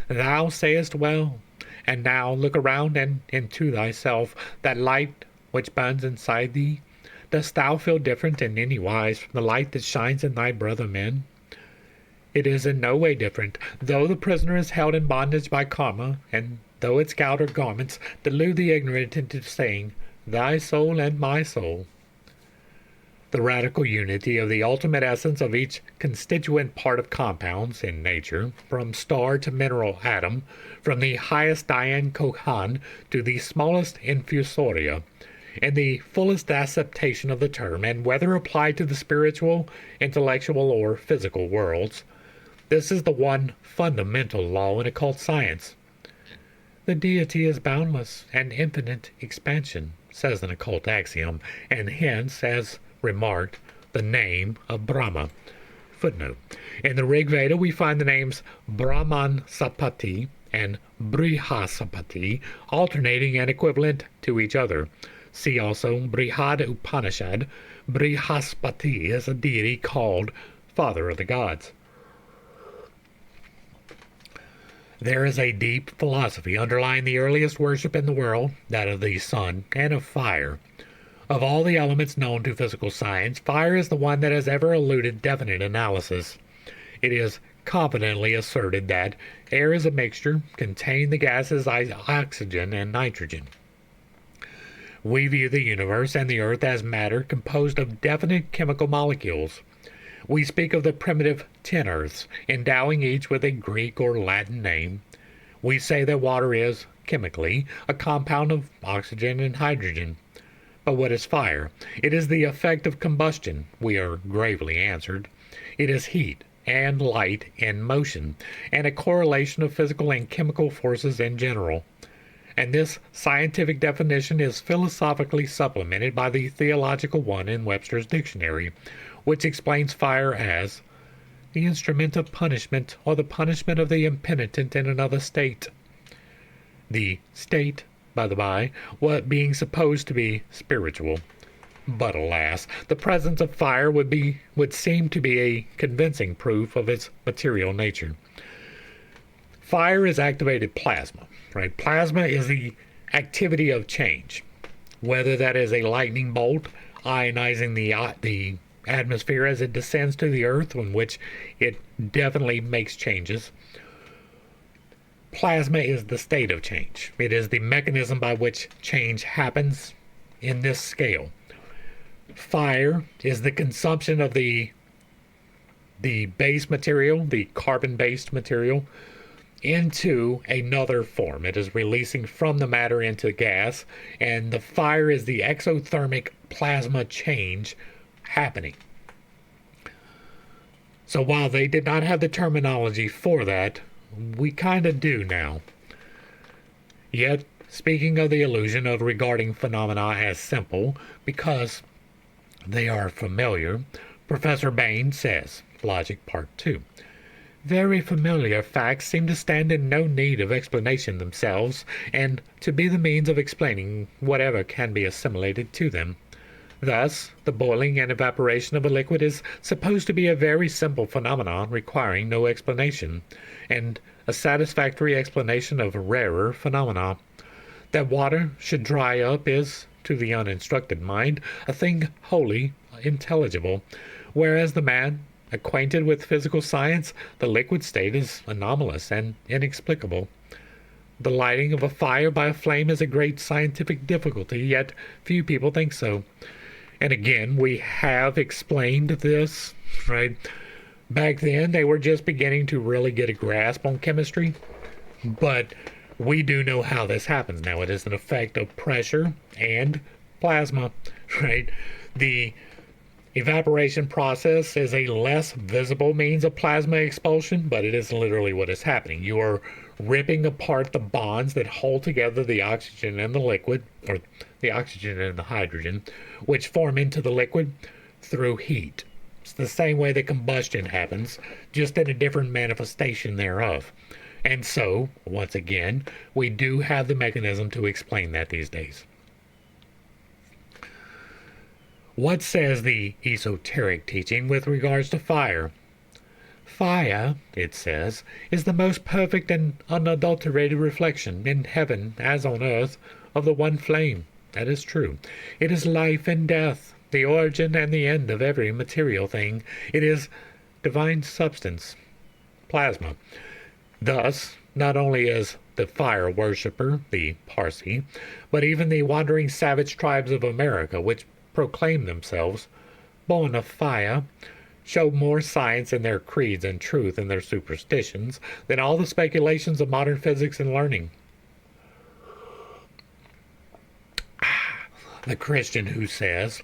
"Thou sayest well. And now look around and into thyself. That light which burns inside thee, dost thou feel different in any wise from the light that shines in thy brother men?" It is in no way different, though the prisoner is held in bondage by karma, and though its outer garments delude the ignorant into saying, "Thy soul and my soul." The radical unity of the ultimate essence of each constituent part of compounds in nature, from star to mineral atom, from the highest Dian Kohan to the smallest infusoria, in the fullest acceptation of the term, and whether applied to the spiritual, intellectual, or physical worlds. This is the one fundamental law in occult science. The deity is boundless and infinite expansion, says an occult axiom, and hence, as remarked, the name of Brahma. Footnote. In the Rig Veda we find the names Brahman Sapati and Brihaspati alternating and equivalent to each other. See also Brihad Upanishad. Brihaspati is a deity called Father of the Gods. There is a deep philosophy underlying the earliest worship in the world, that of the sun and of fire. Of all the elements known to physical science, fire is the one that has ever eluded definite analysis. It is confidently asserted that air is a mixture containing the gases oxygen and nitrogen. We view the universe and the earth as matter composed of definite chemical molecules. We speak of the primitive 10 earths, endowing each with a Greek or Latin name. We say that water is, chemically, a compound of oxygen and hydrogen. But what is fire? It is the effect of combustion, we are gravely answered. It is heat and light in motion, and a correlation of physical and chemical forces in general. And this scientific definition is philosophically supplemented by the theological one in Webster's dictionary, which explains fire as the instrument of punishment or the punishment of the impenitent in another state. The state, by the by, what being supposed to be spiritual. But alas, the presence of fire would seem to be a convincing proof of its material nature. Fire is activated plasma, right? Plasma is the activity of change, whether that is a lightning bolt ionizing the atmosphere as it descends to the earth, in which it definitely makes changes. Plasma is the state of change. It is the mechanism by which change happens in this scale. Fire is the consumption of the base material, the carbon-based material, into another form. It is releasing from the matter into gas, and the fire is the exothermic plasma change happening. So while they did not have the terminology for that, we kind of do now. Yet, speaking of the illusion of regarding phenomena as simple because they are familiar, Professor Bain says, Logic Part 2, very familiar facts seem to stand in no need of explanation themselves, and to be the means of explaining whatever can be assimilated to them. Thus, the boiling and evaporation of a liquid is supposed to be a very simple phenomenon requiring no explanation, and a satisfactory explanation of rarer phenomena. That water should dry up is, to the uninstructed mind, a thing wholly intelligible, whereas the man acquainted with physical science, the liquid state is anomalous and inexplicable. The lighting of a fire by a flame is a great scientific difficulty, yet few people think so. And again, we have explained this, right? Back then, they were just beginning to really get a grasp on chemistry, but we do know how this happens now. It is an effect of pressure and plasma, right? The Evaporation process is a less visible means of plasma expulsion, but it is literally what is happening. You are ripping apart the bonds that hold together the oxygen and the liquid, or the oxygen and the hydrogen, which form into the liquid through heat. It's the same way that combustion happens, just in a different manifestation thereof. And so, once again, we do have the mechanism to explain that these days. What says the esoteric teaching with regards to fire? Fire, it says, is the most perfect and unadulterated reflection in heaven as on earth of the one flame. That is true. It is life and death, the origin and the end of every material thing. It is divine substance, plasma. Thus, not only is the fire worshipper, the Parsi, but even the wandering savage tribes of America, which proclaim themselves born of fire, show more science in their creeds and truth in their superstitions than all the speculations of modern physics and learning. The Christian who says,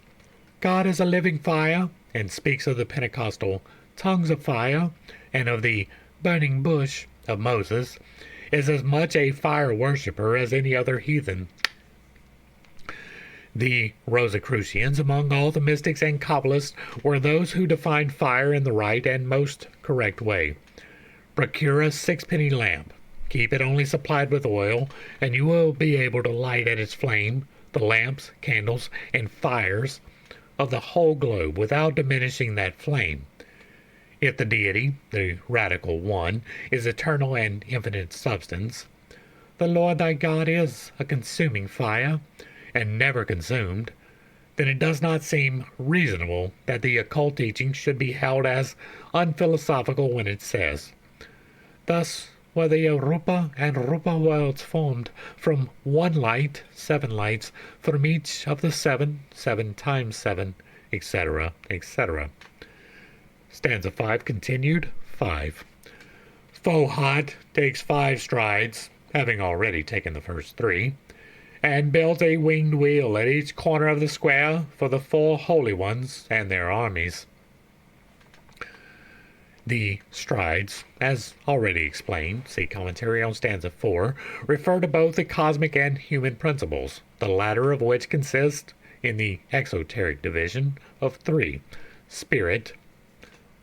God is a living fire, and speaks of the Pentecostal tongues of fire and of the burning bush of Moses, is as much a fire worshipper as any other heathen. The Rosicrucians, among all the mystics and Kabbalists, were those who defined fire in the right and most correct way. Procure a sixpenny lamp, keep it only supplied with oil, and you will be able to light at its flame the lamps, candles, and fires of the whole globe without diminishing that flame. If the deity, the radical one, is eternal and infinite substance, the Lord thy God is a consuming fire, and never consumed, then it does not seem reasonable that the occult teaching should be held as unphilosophical when it says, thus were the Rupa and Rupa worlds formed from one light, 7 lights, from each of the 7, 7 times 7, etc., etc. Stanza 5 continued, 5. Fohat takes 5 strides, having already taken the first 3, and builds a winged wheel at each corner of the square for the 4 holy ones and their armies. The strides, as already explained, see commentary on stanza 4, refer to both the cosmic and human principles, the latter of which consist, in the exoteric division, of 3, spirit,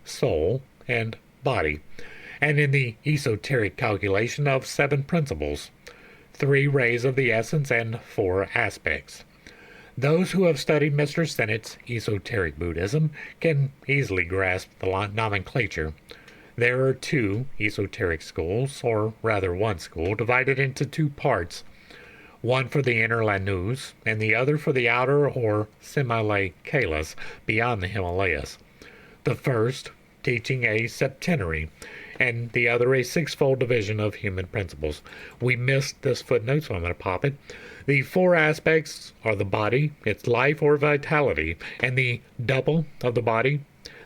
soul, and body, and in the esoteric calculation of 7 principles, 3 rays of the essence and 4 aspects. Those who have studied Mr. Sennett's esoteric Buddhism can easily grasp the nomenclature. There are 2 esoteric schools, or rather one school, divided into 2 parts, one for the inner Lanus and the other for the outer or semi-lay Kailas beyond the Himalayas. The first teaching a septenary, and the other a 6-fold division of human principles. We missed this footnote, so I'm going to pop it. The 4 aspects are the body, its life or vitality, and the double of the body,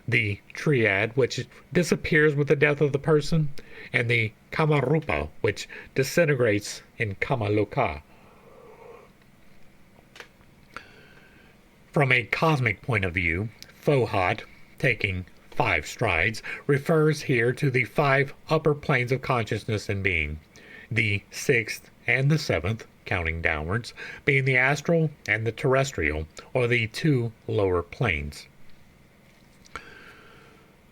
the triad, which disappears with the death of the person, and the kamarupa, which disintegrates in kamaluka. From a cosmic point of view, Fohat, taking 5 strides, refers here to the 5 upper planes of consciousness and being, the 6th and the 7th, counting downwards, being the astral and the terrestrial, or the 2 lower planes.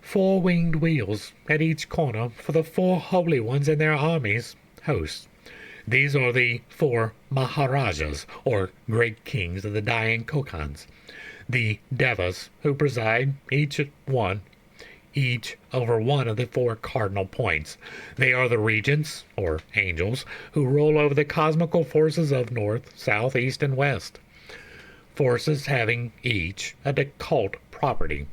4 winged wheels at each corner for the 4 holy ones and their armies, hosts. These are the 4 Maharajas, or great kings of the Dayan Kokans, the Devas, who preside each over one of the 4 cardinal points. They are the regents, or angels, who rule over the cosmical forces of north, south, east, and west, forces having each a occult property.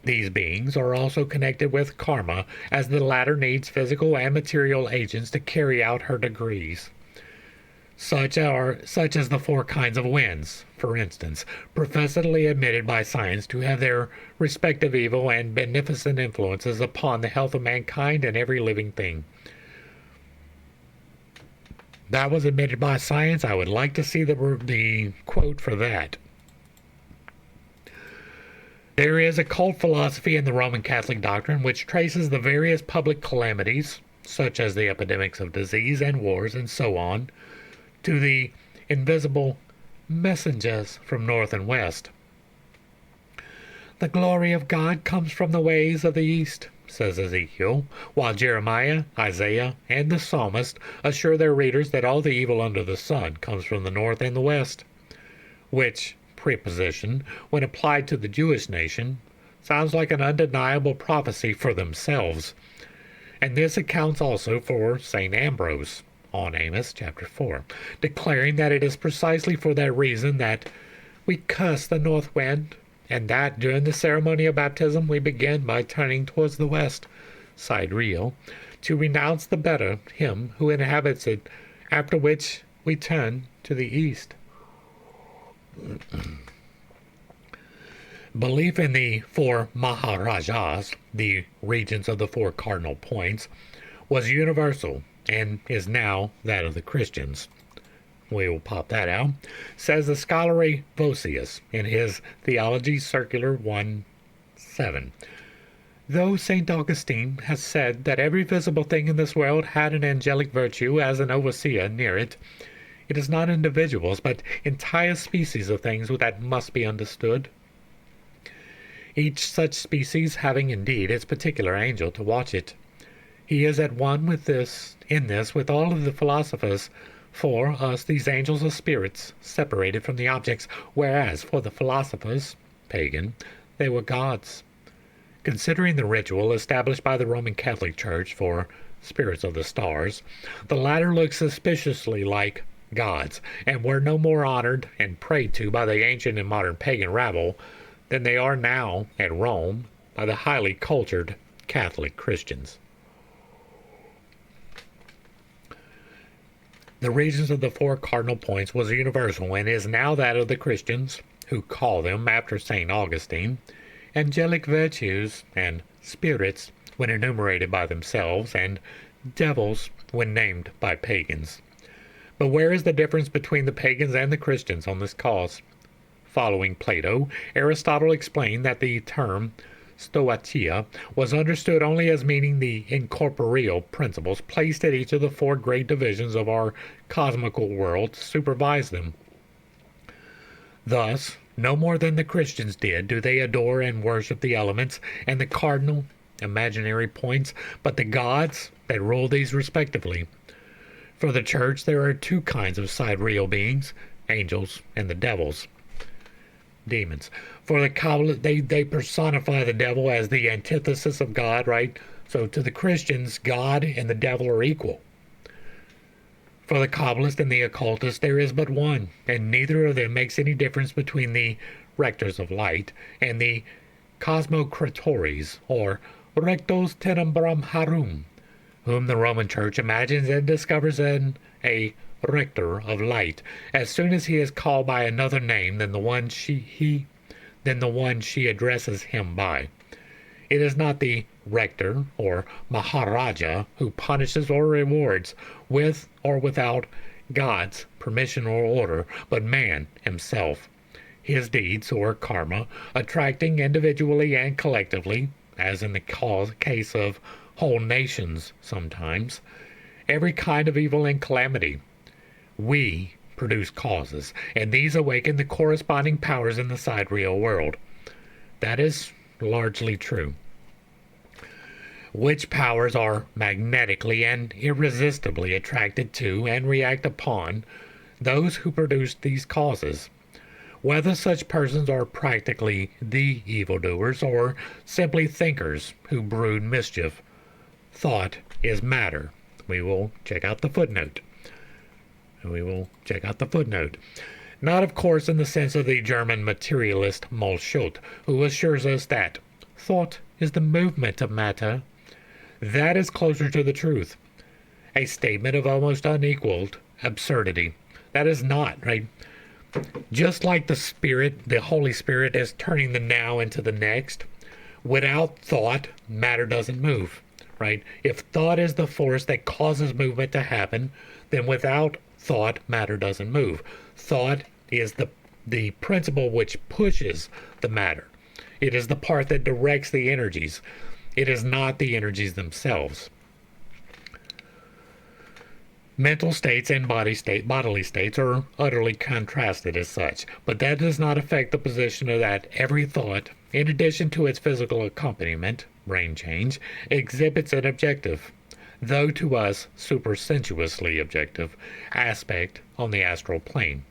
These beings are also connected with karma, as the latter needs physical and material agents to carry out her decrees. Such as the 4 kinds of winds, for instance, professedly admitted by science to have their respective evil and beneficent influences upon the health of mankind and every living thing. That was admitted by science. I would like to see the quote for that. There is a cult philosophy in the Roman Catholic doctrine which traces the various public calamities, such as the epidemics of disease and wars and so on, to the invisible messengers from north and west. The glory of God comes from the ways of the east, says Ezekiel, while Jeremiah, Isaiah, and the psalmist assure their readers that all the evil under the sun comes from the north and the west, which preposition, when applied to the Jewish nation, sounds like an undeniable prophecy for themselves. And this accounts also for St. Ambrose on Amos chapter 4, declaring that it is precisely for that reason that we curse the north wind, and that during the ceremony of baptism we begin by turning towards the west, sidereal, to renounce the better him who inhabits it, after which we turn to the east. Belief in the four Maharajas, the regents of the four cardinal points, was universal and is now that of the Christians. We will pop that out. Says the scholarly Vossius in his Theology Circular 1:7. Though St. Augustine has said that every visible thing in this world had an angelic virtue as an overseer near it, it is not individuals, but entire species of things that must be understood. Each such species having indeed its particular angel to watch it. He is at one with this, in this, with all of the philosophers. For us these angels are spirits, separated from the objects, whereas for the philosophers, pagan, they were gods. Considering the ritual established by the Roman Catholic Church for spirits of the stars, the latter look suspiciously like gods, and were no more honored and prayed to by the ancient and modern pagan rabble than they are now at Rome by the highly cultured Catholic Christians. The regions of the four cardinal points was universal and is now that of the Christians, who call them, after St. Augustine, angelic virtues and spirits when enumerated by themselves, and devils when named by pagans. But where is the difference between the pagans and the Christians on this cause? Following Plato, Aristotle explained that the term stoicheia was understood only as meaning the incorporeal principles placed at each of the four great divisions of our cosmical world to supervise them. Thus, no more than the Christians did do they adore and worship the elements and the cardinal imaginary points, but the gods that rule these respectively. For the Church there are two kinds of sidereal beings, angels and the devils. Demons. For the Kabbalists, they personify the devil as the antithesis of God, right? So to the Christians, God and the devil are equal. For the Kabbalist and the occultist, there is but one, and neither of them makes any difference between the rectors of light and the cosmocratores, or rectos tenebram harum, whom the Roman Church imagines and discovers in a rector of light as soon as he is called by another name than the one she addresses him by. It is not the rector or Maharaja who punishes or rewards with or without God's permission or order, but man himself. His deeds, or karma, attracting individually and collectively, as in the case of whole nations sometimes, every kind of evil and calamity. We produce causes, and these awaken the corresponding powers in the sidereal world. That is largely true. Which powers are magnetically and irresistibly attracted to and react upon those who produce these causes. Whether such persons are practically the evildoers or simply thinkers who brood mischief. Thought is matter. We will check out the footnote. Not, of course, in the sense of the German materialist Molschut, who assures us that thought is the movement of matter. That is closer to the truth. A statement of almost unequaled absurdity. That is not, right? Just like the Spirit, the Holy Spirit, is turning the now into the next, without thought, matter doesn't move, right? If thought is the force that causes movement to happen, then without thought, matter doesn't move. Thought is the principle which pushes the matter. It is the part that directs the energies. It is not the energies themselves. Mental states and bodily states are utterly contrasted as such, but that does not affect the position of that every thought, in addition to its physical accompaniment, brain change, exhibits an objective, though to us supersensuously objective, aspect on the astral plane.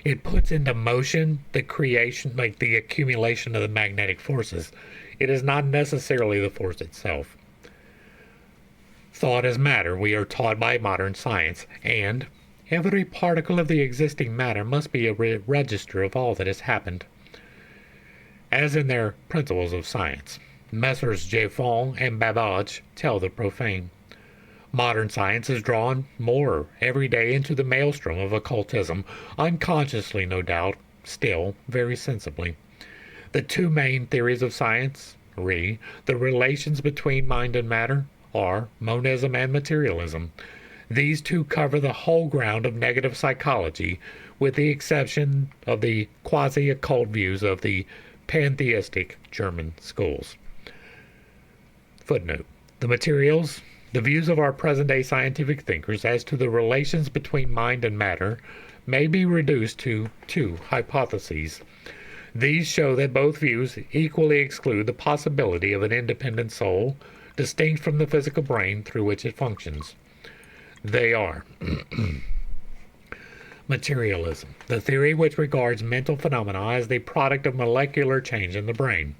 It puts into motion the creation, like the accumulation of the magnetic forces. It is not necessarily the force itself. Thought is matter, we are taught by modern science, and every particle of the existing matter must be a register of all that has happened. As in their Principles of Science, Messrs. Jaffon and Babbage tell the profane. Modern science is drawn more every day into the maelstrom of occultism, unconsciously no doubt, still very sensibly. The two main theories of science, the relations between mind and matter, are monism and materialism. These two cover the whole ground of negative psychology, with the exception of the quasi-occult views of the pantheistic German schools. Footnote. The views of our present-day scientific thinkers as to the relations between mind and matter may be reduced to two hypotheses. These show that both views equally exclude the possibility of an independent soul, distinct from the physical brain through which it functions. They are materialism, the theory which regards mental phenomena as the product of molecular change in the brain,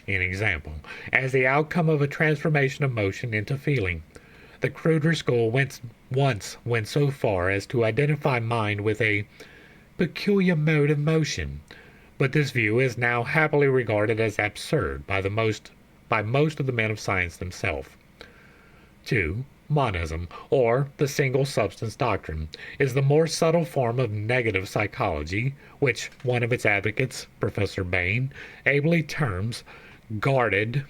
an example, as the outcome of a transformation of motion into feeling. The cruder school once went so far as to identify mind with a peculiar mode of motion, but this view is now happily regarded as absurd by most of the men of science themselves. 2. Monism, or the single substance doctrine, is the more subtle form of negative psychology, which one of its advocates, Professor Bain, ably terms guarded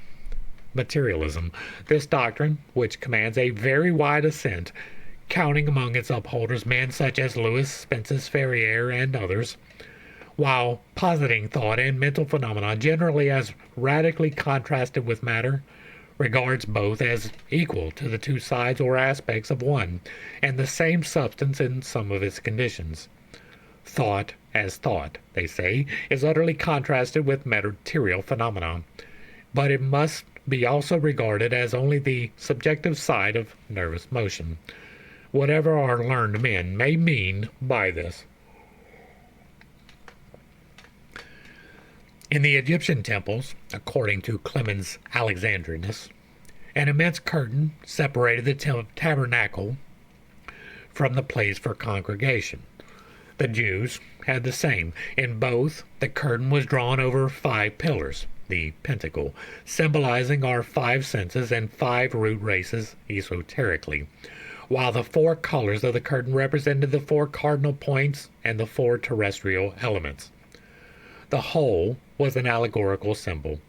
materialism. This doctrine, which commands a very wide assent, counting among its upholders men such as Louis Spencer Ferrier and others, while positing thought and mental phenomena generally as radically contrasted with matter, regards both as equal to the two sides or aspects of one and the same substance in some of its conditions. Thought, as thought, they say, is utterly contrasted with material phenomena, but it must be also regarded as only the subjective side of nervous motion, whatever our learned men may mean by this. In the Egyptian temples, according to Clemens Alexandrinus, an immense curtain separated the tabernacle from the place for congregation. The Jews had the same. In both, the curtain was drawn over 5 pillars, the pentacle, symbolizing our 5 senses and 5 root races esoterically, while the 4 colors of the curtain represented the 4 cardinal points and the 4 terrestrial elements. The whole was an allegorical symbol.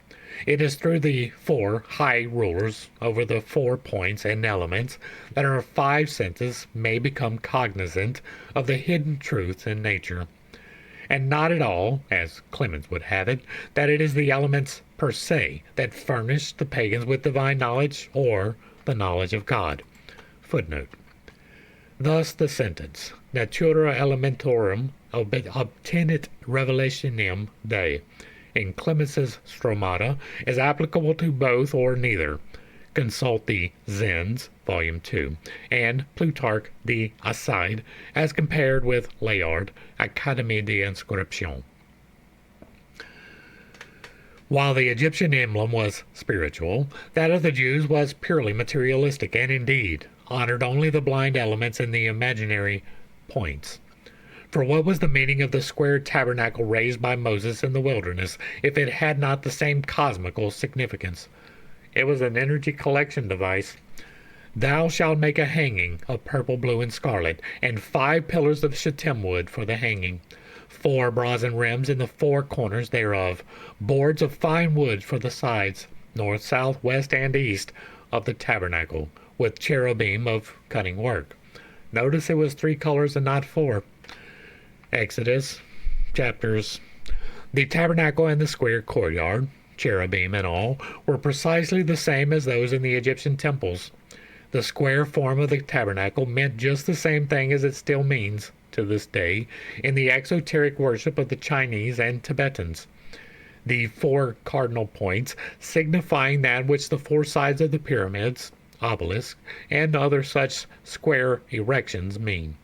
It is through the 4 high rulers over the 4 points and elements that our 5 senses may become cognizant of the hidden truths in nature, and not at all, as Clemens would have it, that it is the elements per se that furnish the pagans with divine knowledge or the knowledge of God. Footnote. Thus the sentence, Natura elementorum obtenit revelationem Dei, in Clemens's Stromata, is applicable to both or neither. Consult the Zends, Volume 2, and Plutarch de Aside, as compared with Layard, Académie d'Inscription. While the Egyptian emblem was spiritual, that of the Jews was purely materialistic, and indeed honored only the blind elements and the imaginary points. For what was the meaning of the square tabernacle raised by Moses in the wilderness if it had not the same cosmical significance? It was an energy collection device. Thou shalt make a hanging of purple, blue, and scarlet, and 5 pillars of shittim wood for the hanging, 4 brazen rims in the 4 corners thereof, boards of fine wood for the sides, north, south, west, and east of the tabernacle, with cherubim of cunning work. Notice it was 3 colors and not 4. Exodus chapters The tabernacle and the square courtyard, cherubim and all, were precisely the same as those in the Egyptian temples. The square form of the tabernacle meant just the same thing as it still means to this day in the exoteric worship of the Chinese and Tibetans. The four cardinal points signifying that which the four sides of the pyramids, obelisks, and other such square erections mean.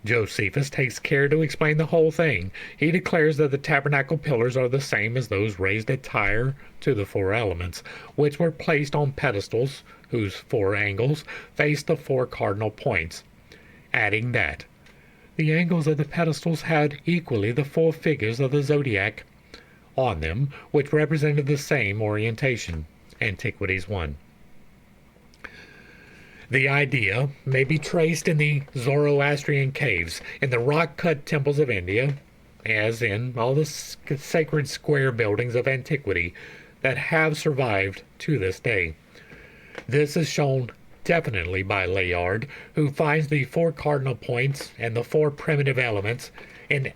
Josephus takes care to explain the whole thing. He declares that the tabernacle pillars are the same as those raised at Tyre to the four elements, which were placed on pedestals whose four angles faced the four cardinal points, adding that the angles of the pedestals had equally the four figures of the zodiac on them, which represented the same orientation. Antiquities 1. The idea may be traced in the Zoroastrian caves, in the rock-cut temples of India, as in all the sacred square buildings of antiquity that have survived to this day. This is shown definitely by Layard, who finds the four cardinal points and the four primitive elements in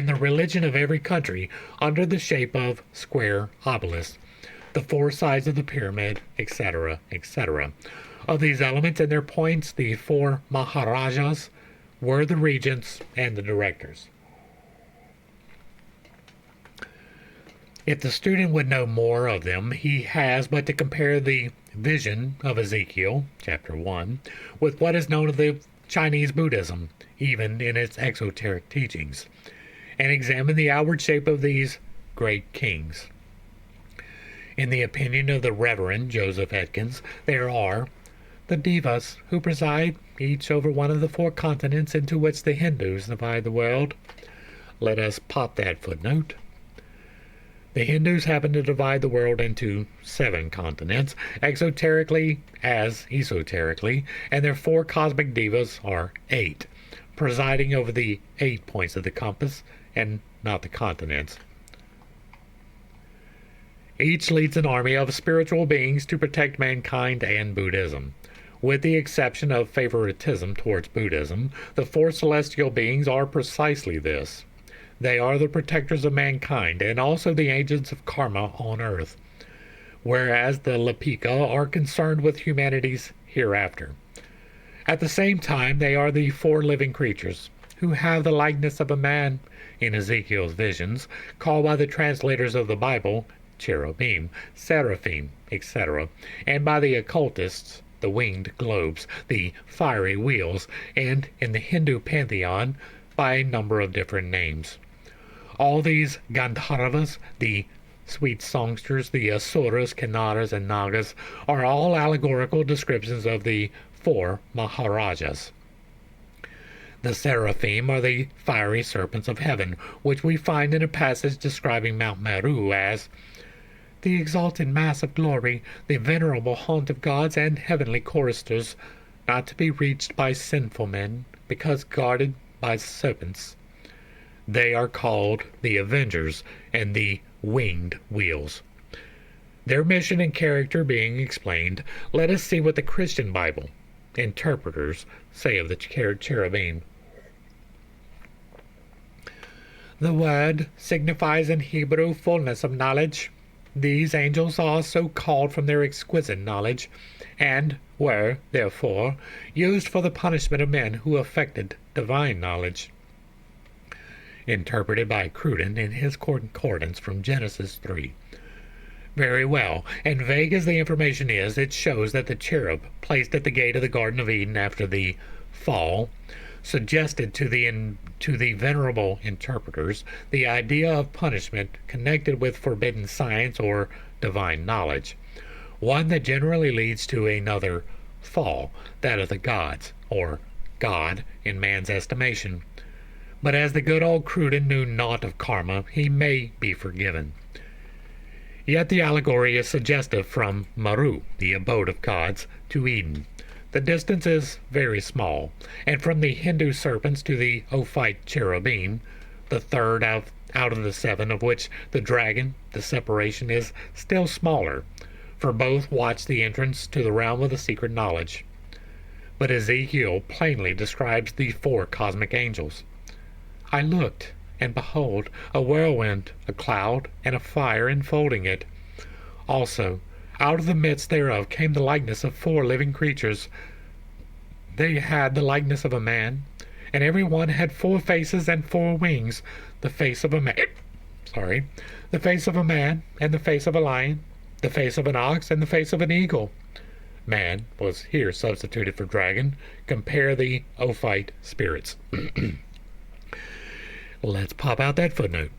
the religion of every country under the shape of square obelisks, the four sides of the pyramid, etc., etc. Of these elements and their points, the four Maharajas were the regents and the directors. If the student would know more of them, he has but to compare the vision of Ezekiel, chapter 1, with what is known of the Chinese Buddhism, even in its exoteric teachings, and examine the outward shape of these great kings. In the opinion of the Reverend Joseph Atkins, there are the devas who preside each over one of the four continents into which the Hindus divide the world. Let us pop that footnote. The Hindus happen to divide the world into 7 continents, exoterically as esoterically, and their 4 cosmic devas are 8, presiding over the 8 points of the compass and not the continents. Each leads an army of spiritual beings to protect mankind and Buddhism. With the exception of favoritism towards Buddhism, the 4 celestial beings are precisely this. They are the protectors of mankind and also the agents of karma on earth, whereas the Lapika are concerned with humanity's hereafter. At the same time, they are the 4 living creatures, who have the likeness of a man in Ezekiel's visions, called by the translators of the Bible cherubim, seraphim, etc., and by the occultists the winged globes, the fiery wheels, and in the Hindu pantheon by a number of different names. All these Gandharvas, the sweet songsters, the Asuras, Kinnaras, and Nagas, are all allegorical descriptions of the 4 Maharajas. The seraphim are the fiery serpents of heaven, which we find in a passage describing Mount Meru as the exalted mass of glory, the venerable haunt of gods and heavenly choristers, not to be reached by sinful men, because guarded by serpents. They are called the Avengers and the Winged Wheels. Their mission and character being explained, let us see what the Christian Bible interpreters say of the cherubim. The word signifies in Hebrew fullness of knowledge. These angels are so called from their exquisite knowledge, and were, therefore, used for the punishment of men who affected divine knowledge. Interpreted by Cruden in his concordance from Genesis 3. Very well, and vague as the information is, it shows that the cherub placed at the gate of the Garden of Eden after the fall suggested to the venerable interpreters the idea of punishment connected with forbidden science or divine knowledge, one that generally leads to another fall, that of the gods, or God in man's estimation. But as the good old Cruden knew naught of karma, he may be forgiven. Yet the allegory is suggestive from Meru, the abode of gods, to Eden. The distance is very small, and from the Hindu serpents to the Ophite cherubim, the third out of the 7 of which the dragon, the separation is still smaller, for both watch the entrance to the realm of the secret knowledge. But Ezekiel plainly describes the 4 cosmic angels. I looked, and behold, a whirlwind, a cloud, and a fire enfolding it. Also, out of the midst thereof came the likeness of 4 living creatures. They had the likeness of a man, and every one had 4 faces and 4 wings, the face of a man, the face of a man, and the face of a lion, the face of an ox, and the face of an eagle. Man was here substituted for dragon. Compare the Ophite spirits. Let's pop out that footnote.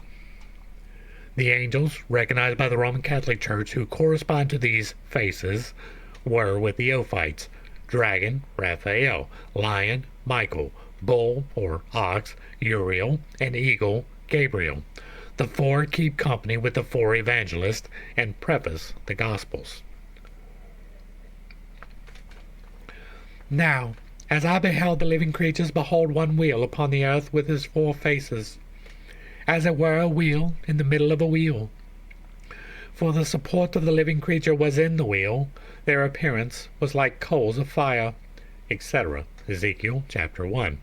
The angels, recognized by the Roman Catholic Church, who correspond to these faces, were with the Ophites: dragon, Raphael; lion, Michael; bull or ox, Uriel; and eagle, Gabriel. The 4 keep company with the 4 evangelists and preface the Gospels. Now, as I beheld the living creatures, behold, one wheel upon the earth with his 4 faces, as it were a wheel in the middle of a wheel. For the support of the living creature was in the wheel, their appearance was like coals of fire, etc. Ezekiel chapter 1.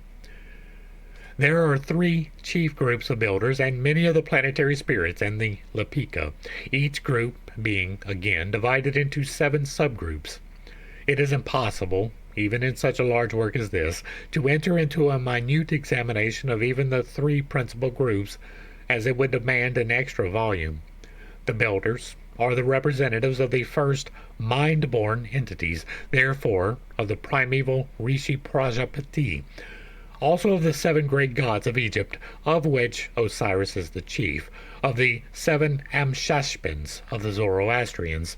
There are 3 chief groups of builders and many of the planetary spirits and the Lepika, each group being, again, divided into 7 subgroups. It is impossible, even in such a large work as this, to enter into a minute examination of even the 3 principal groups, as it would demand an extra volume. The builders are the representatives of the first mind-born entities, therefore of the primeval Rishi Prajapati, also of the 7 great gods of Egypt, of which Osiris is the chief, of the 7 Amshashpins of the Zoroastrians,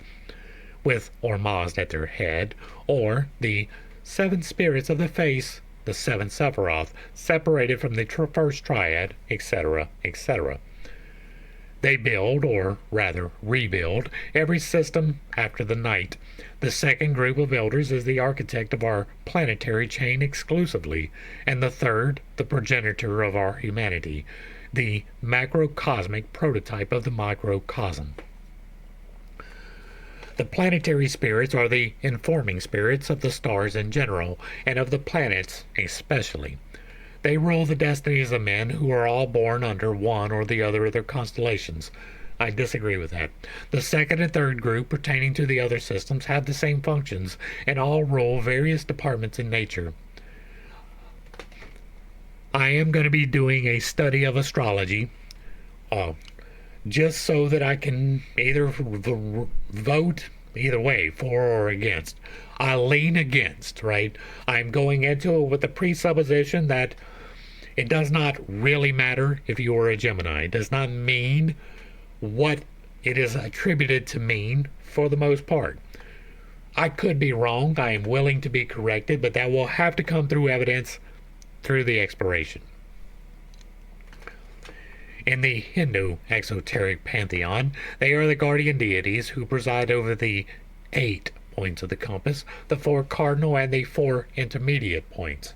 with Ormazd at their head, or the 7 spirits of the face, the 7 Sephiroth, separated from the first triad, etc., etc. They build, or rather rebuild, every system after the night. The second group of elders is the architect of our planetary chain exclusively, and the third, the progenitor of our humanity, the macrocosmic prototype of the microcosm. The planetary spirits are the informing spirits of the stars in general, and of the planets especially. They rule the destinies of men who are all born under one or the other of their constellations. I disagree with that. The second and third group pertaining to the other systems have the same functions, and all rule various departments in nature. I am going to be doing a study of astrology, just so that I can either vote either way, for or against. I lean against, right? I'm going into it with the presupposition that it does not really matter if you are a Gemini. It does not mean what it is attributed to mean for the most part. I could be wrong. I am willing to be corrected, but that will have to come through evidence through the exploration. In the Hindu exoteric pantheon, they are the guardian deities who preside over the 8 points of the compass, the 4 cardinal and the 4 intermediate points,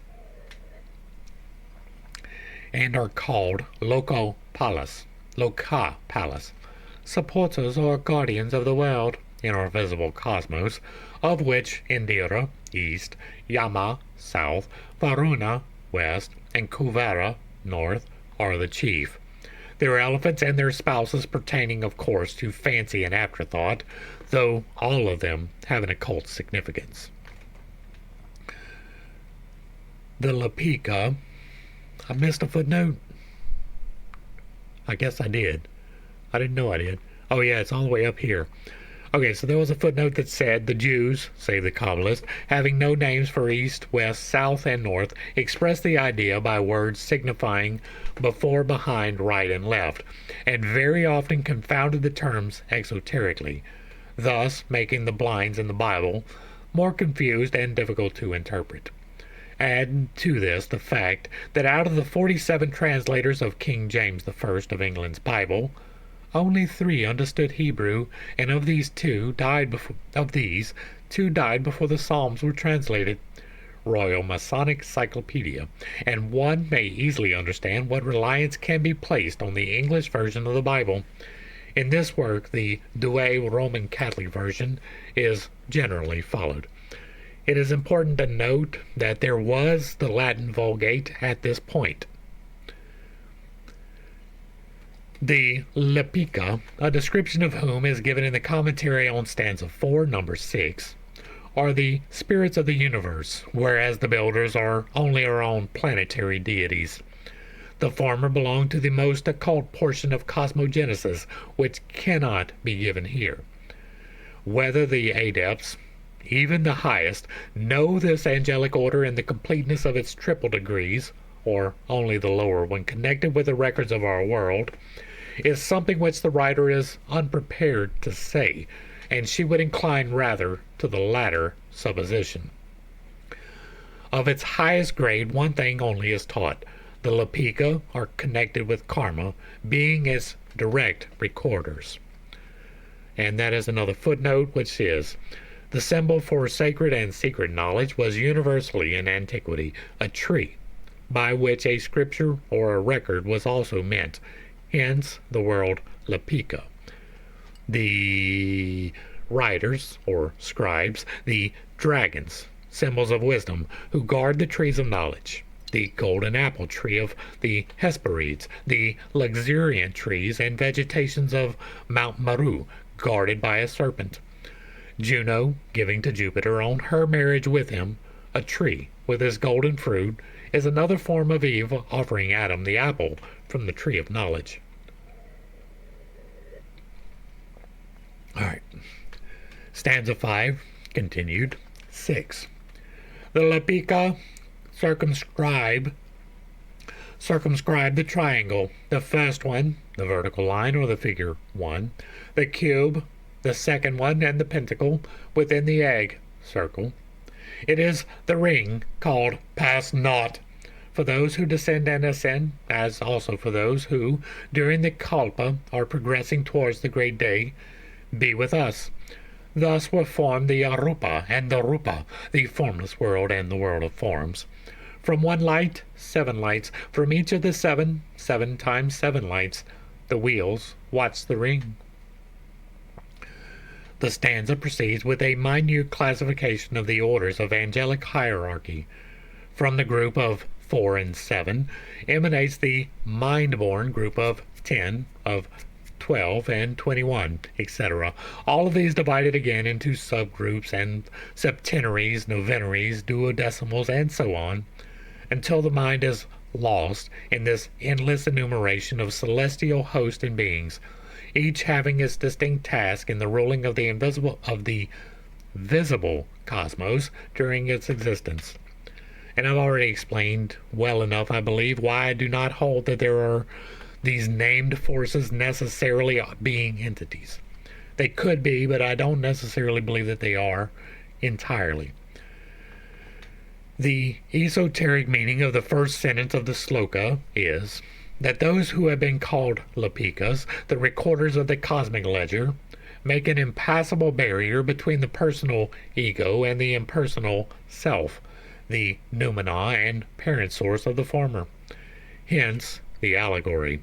and are called Loka Palas, supporters or guardians of the world in our visible cosmos, of which Indira, east, Yama, south, Varuna, west, and Kuvara, north, are the chief. Their elephants and their spouses pertaining, of course, to fancy and afterthought, though all of them have an occult significance. The Lepika, I missed a footnote. I guess I did. I didn't know I did. Oh yeah, it's all the way up here. Okay, so there was a footnote that said the Jews, say the Kabbalists, having no names for east, west, south, and north, expressed the idea by words signifying before, behind, right, and left, and very often confounded the terms exoterically, thus making the blinds in the Bible more confused and difficult to interpret. Add to this the fact that out of the 47 translators of King James I of England's Bible, only 3 understood Hebrew, and of these 2 died before the Psalms were translated. Royal Masonic Cyclopedia, and one may easily understand what reliance can be placed on the English version of the Bible. In this work, the Douay Roman Catholic version is generally followed. It is important to note that there was the Latin Vulgate at this point. The Lepika, a description of whom is given in the commentary on stanza 4, number 6, are the spirits of the universe, whereas the builders are only our own planetary deities. The former belong to the most occult portion of cosmogenesis, which cannot be given here. Whether the adepts, even the highest, know this angelic order in the completeness of its triple degrees, or only the lower when connected with the records of our world, is something which the writer is unprepared to say, and she would incline rather to the latter supposition. Of its highest grade, one thing only is taught. The Lepika are connected with karma, being its direct recorders. And that is another footnote, which is, the symbol for sacred and secret knowledge was universally in antiquity a tree, by which a scripture or a record was also meant, hence the word Lepika. The writers, or scribes, the dragons, symbols of wisdom, who guard the trees of knowledge, the golden apple tree of the Hesperides, the luxuriant trees and vegetations of Mount Meru, guarded by a serpent. Juno giving to Jupiter on her marriage with him a tree with his golden fruit is another form of Eve offering Adam the apple from the tree of knowledge. All right. Stanza 5, continued. 6. The Lepika circumscribe the triangle, the first one, the vertical line or the figure 1, the cube, the second one, and the pentacle within the egg circle. It is the ring called Pass Not for those who descend and ascend, as also for those who, during the Kalpa, are progressing towards the great day, be with us. Thus were formed the Arupa and the Rupa, the formless world and the world of forms. From one light, 7 lights. From each of the 7, 7 times 7 lights. The wheels watch the ring. The stanza proceeds with a minute classification of the orders of angelic hierarchy. From the group of 4 and 7 emanates the mind-born group of 10, of 12 and 21, etc. All of these divided again into subgroups and septenaries, novenaries, duodecimals, and so on, until the mind is lost in this endless enumeration of celestial hosts and beings, each having its distinct task in the ruling of the visible cosmos during its existence. And I've already explained well enough, I believe, why I do not hold that there are these named forces necessarily being entities. They could be, but I don't necessarily believe that they are entirely. The esoteric meaning of the first sentence of the sloka is that those who have been called Lepikas, the recorders of the cosmic ledger, make an impassable barrier between the personal ego and the impersonal self, the noumena and parent source of the former. Hence the allegory.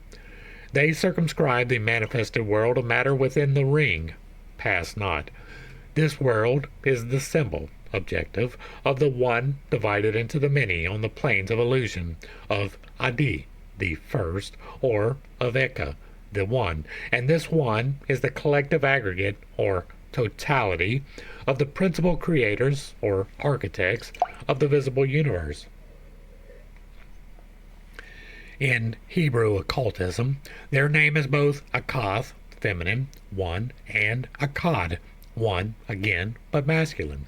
They circumscribe the manifested world of matter within the ring. Pass not. This world is the symbol, objective, of the one divided into the many on the planes of illusion, of Adi, the first, or of Eka, the one, and this one is the collective aggregate, or totality, of the principal creators, or architects, of the visible universe. In Hebrew occultism, their name is both Akath, feminine, one, and Akkad, one, again, but masculine.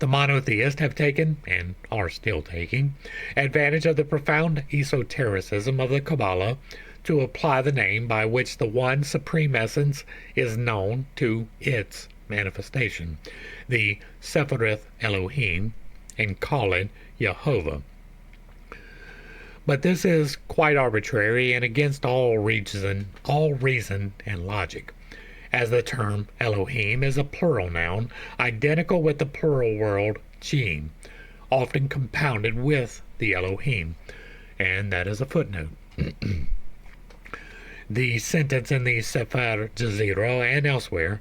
The monotheists have taken, and are still taking, advantage of the profound esotericism of the Kabbalah to apply the name by which the one supreme essence is known to its manifestation, the Sepharith Elohim, and call it Yehovah. But this is quite arbitrary and against all reason and logic, as the term Elohim is a plural noun, identical with the plural word Jim, often compounded with the Elohim, and that is a footnote. The sentence in the Sefer Jazira and elsewhere,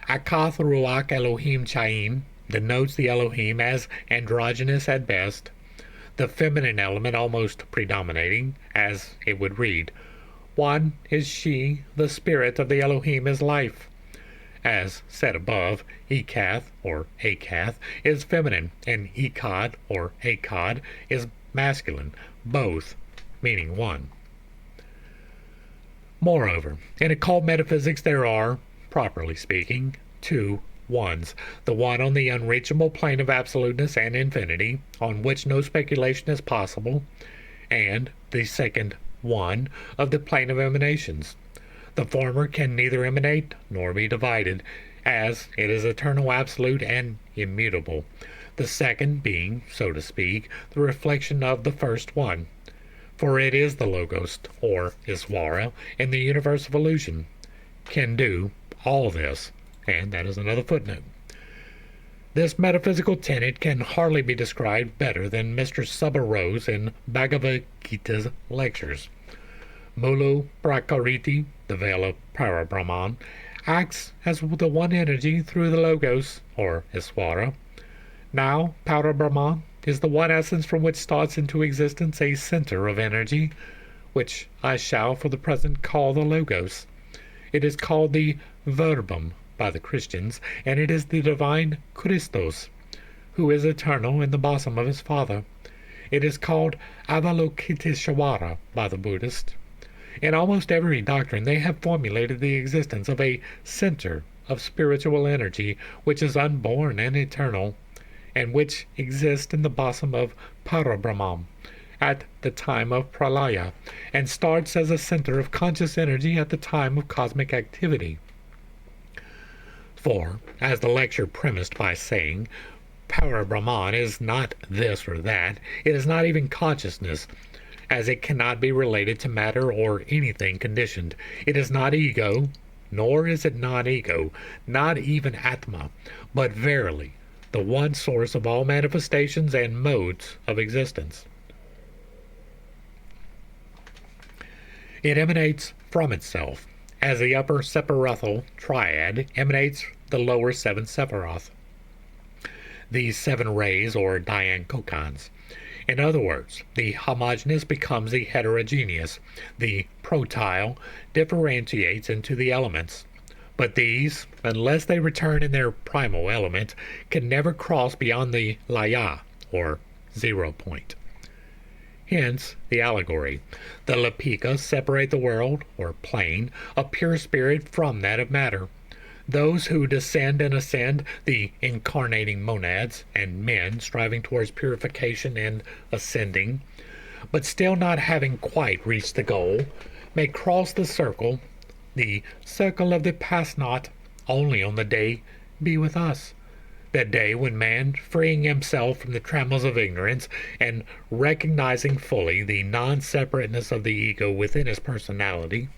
Akath Ruach Elohim Chaim, denotes the Elohim as androgynous at best, the feminine element almost predominating, as it would read, One is she, the spirit of the Elohim is life. As said above, Ekath, or Akath, is feminine, and Ekad, or Akad, is masculine, both meaning one. Moreover, in occult metaphysics there are, properly speaking, two ones, the one on the unreachable plane of absoluteness and infinity, on which no speculation is possible, and the second one of the plane of emanations. The former can neither emanate nor be divided, as it is eternal, absolute, and immutable, the second being, so to speak, the reflection of the first one. For it is the Logos, or Iswara, in the universe of illusion, can do all this, and that is another footnote. This metaphysical tenet can hardly be described better than Mr. Subba Rose in Bhagavad Gita's lectures. Mulu Prakariti, the veil of Parabrahman, acts as the one energy through the Logos, or Iswara. Now, Parabrahman is the one essence from which starts into existence a center of energy, which I shall for the present call the Logos. It is called the Verbum by the Christians, and it is the divine Christos, who is eternal in the bosom of his Father. It is called Avalokiteshvara by the Buddhists. In almost every doctrine they have formulated the existence of a center of spiritual energy which is unborn and eternal, and which exists in the bosom of Parabrahman at the time of Pralaya, and starts as a center of conscious energy at the time of cosmic activity. For, as the lecture premised by saying, Parabrahman is not this or that, it is not even consciousness, as it cannot be related to matter or anything conditioned. It is not ego, nor is it non-ego, not even Atma, but verily the one source of all manifestations and modes of existence. It emanates from itself, as the upper Sephirothal triad emanates the lower seven Sephiroth, these seven rays or Diankokans. In other words, the homogeneous becomes the heterogeneous, the protyle differentiates into the elements. But these, unless they return in their primal element, can never cross beyond the laya, or 0 point. Hence the allegory. The Lapika separate the world, or plane, of pure spirit from that of matter. Those who descend and ascend, the incarnating monads, and men striving towards purification and ascending, but still not having quite reached the goal, may cross the circle of the past not, only on the day be with us. That day when man, freeing himself from the trammels of ignorance, and recognizing fully the non-separateness of the ego within his personality,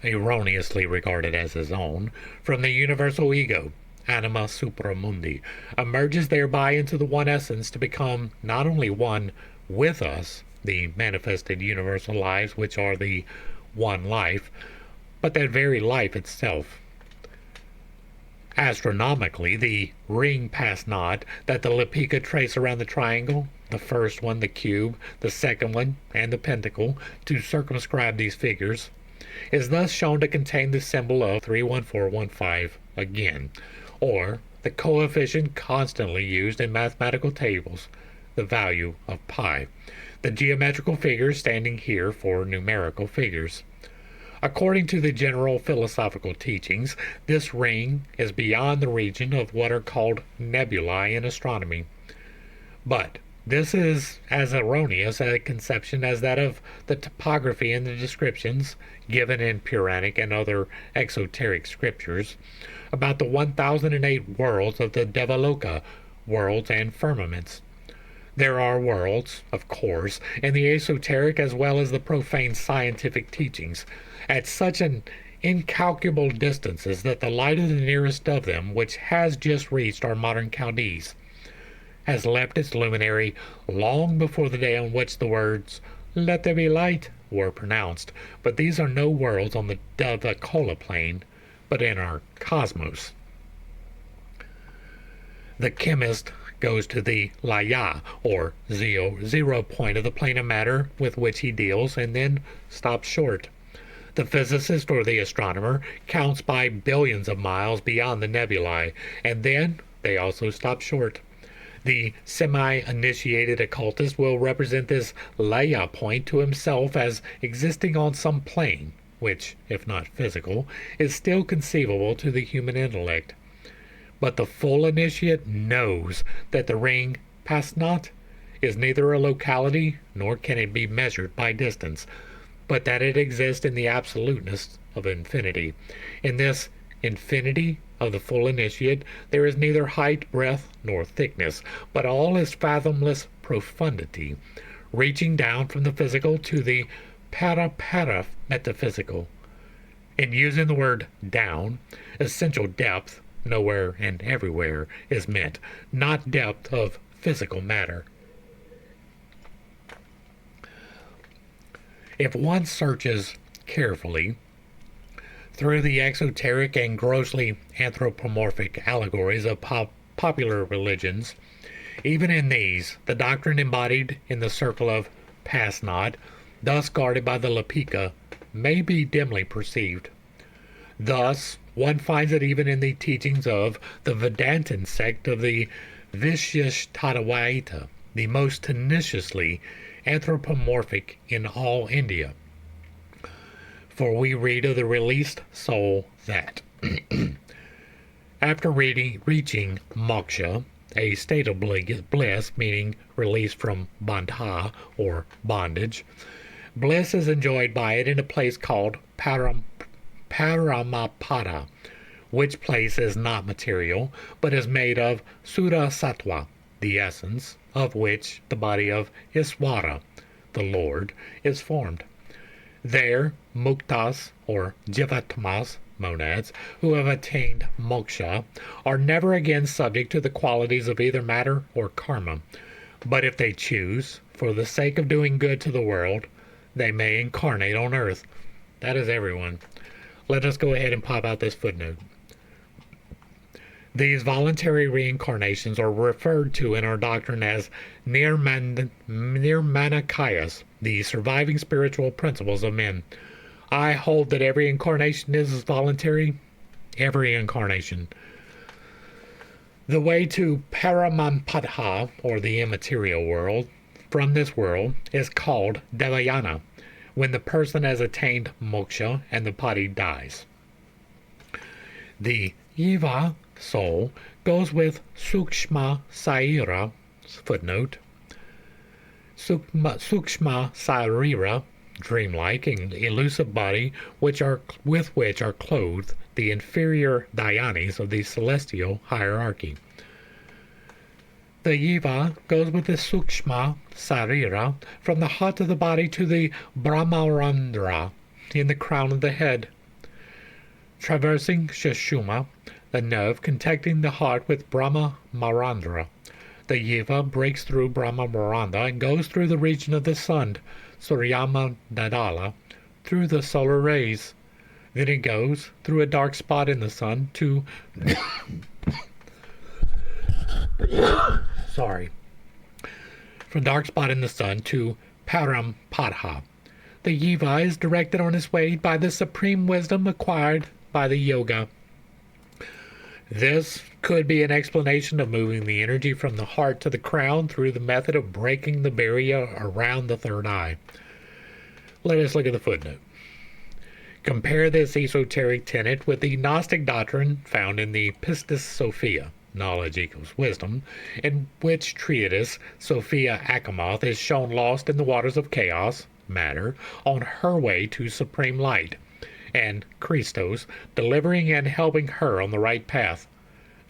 erroneously regarded as his own, from the universal ego, anima supramundi, emerges thereby into the one essence to become not only one with us, the manifested universal lives which are the one life, but that very life itself. Astronomically, the ring past not that the Lapika trace around the triangle, the first one the cube, the second one, and the pentacle, to circumscribe these figures, is thus shown to contain the symbol of 31415 again, or the coefficient constantly used in mathematical tables, the value of pi, the geometrical figures standing here for numerical figures. According to the general philosophical teachings, this ring is beyond the region of what are called nebulae in astronomy. But this is as erroneous a conception as that of the topography and the descriptions given in Puranic and other exoteric scriptures about the 1008 worlds of the Devaloka, worlds and firmaments. There are worlds, of course, in the esoteric as well as the profane scientific teachings, at such an incalculable distances that the light of the nearest of them, which has just reached our modern Chaldees, has left its luminary long before the day on which the words, "Let there be light," were pronounced. But these are no worlds on the Davakola plane, but in our cosmos. The chemist goes to the laya, or zero point of the plane of matter with which he deals, and then stops short. The physicist or the astronomer counts by billions of miles beyond the nebulae, and then they also stop short. The semi-initiated occultist will represent this laya point to himself as existing on some plane, which, if not physical, is still conceivable to the human intellect. But the full initiate knows that the ring Pasnat is neither a locality nor can it be measured by distance, but that it exists in the absoluteness of infinity. In this infinity of the full initiate there is neither height, breadth, nor thickness, but all is fathomless profundity, reaching down from the physical to the para metaphysical. In using the word down, essential depth, nowhere and everywhere, is meant, not depth of physical matter. If one searches carefully through the exoteric and grossly anthropomorphic allegories of popular religions, even in these, the doctrine embodied in the circle of Pasnad, thus guarded by the Lapika, may be dimly perceived. Thus, one finds it even in the teachings of the Vedantin sect of the Vishishtadvaita, the most tenaciously anthropomorphic in all India. For we read of the released soul that, after reaching moksha, a state of bliss, meaning release from bandha, or bondage, bliss is enjoyed by it in a place called Paramapada, which place is not material, but is made of Sura Sattva, the essence of which the body of Iswara, the Lord, is formed. There, muktas, or jivatmas, monads, who have attained moksha, are never again subject to the qualities of either matter or karma, but if they choose, for the sake of doing good to the world, they may incarnate on earth. That is everyone. Let us go ahead and pop out this footnote. These voluntary reincarnations are referred to in our doctrine as nirmanakayas, the surviving spiritual principles of men. I hold that every incarnation is voluntary. Every incarnation. The way to Paramapadha, or the immaterial world, from this world, is called Devayana, when the person has attained moksha and the body dies. The Jiva soul goes with Sukshma Saira, footnote, Sukshma Sarira, dreamlike and elusive body, with which are clothed the inferior dhyanis of the celestial hierarchy. The Jiva goes with the Sukshma Sarira from the heart of the body to the Brahmarandra in the crown of the head, traversing Shashuma, the nerve connecting the heart with Brahma Marandra. The Jiva breaks through Brahma Maranda and goes through the region of the sun, Suryama Nadala, through the solar rays. Then it goes through a dark spot in the sun to from dark spot in the sun to Parampadha. The Jiva is directed on its way by the supreme wisdom acquired by the yoga. This could be an explanation of moving the energy from the heart to the crown through the method of breaking the barrier around the third eye. Let us look at the footnote. Compare this esoteric tenet with the Gnostic doctrine found in the Pistis Sophia, knowledge equals wisdom, in which treatise Sophia Achamoth is shown lost in the waters of chaos, matter, on her way to supreme light, and Christos delivering and helping her on the right path.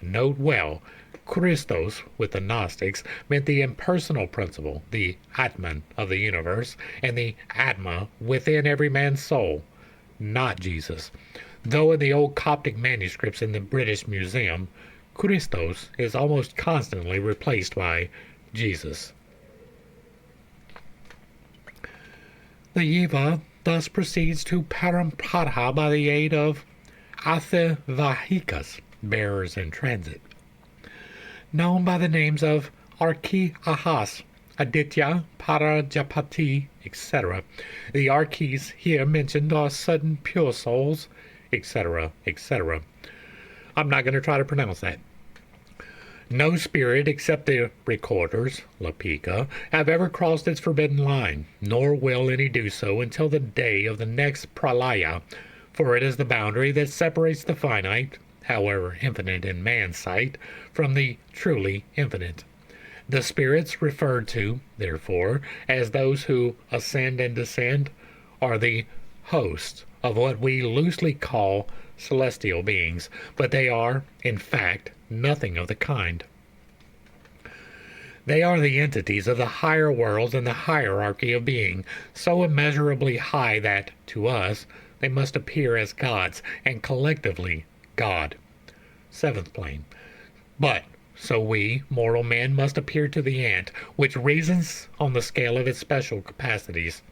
Note well, Christos, with the Gnostics, meant the impersonal principle, the Atman of the universe, and the Atma within every man's soul, not Jesus. Though in the old Coptic manuscripts in the British Museum, Christos is almost constantly replaced by Jesus. The Jiva thus proceeds to Parampadha by the aid of Athavahikas, bearers in transit. known by the names of Arki Ahas, Aditya, Parajapati, etc. The Arkis here mentioned are sudden pure souls, etc., etc. I'm not going to try to pronounce that. No spirit except the recorders, Lapika, have ever crossed its forbidden line, nor will any do so until the day of the next pralaya, for it is the boundary that separates the finite, however infinite in man's sight, from the truly infinite. The spirits referred to, therefore, as those who ascend and descend, are the hosts of what we loosely call celestial beings, but they are, in fact, nothing of the kind. They are the entities of the higher worlds in the hierarchy of being, so immeasurably high that, to us, they must appear as gods, and collectively God. Seventh plane. But so we, mortal men, must appear to the ant, which reasons on the scale of its special capacities.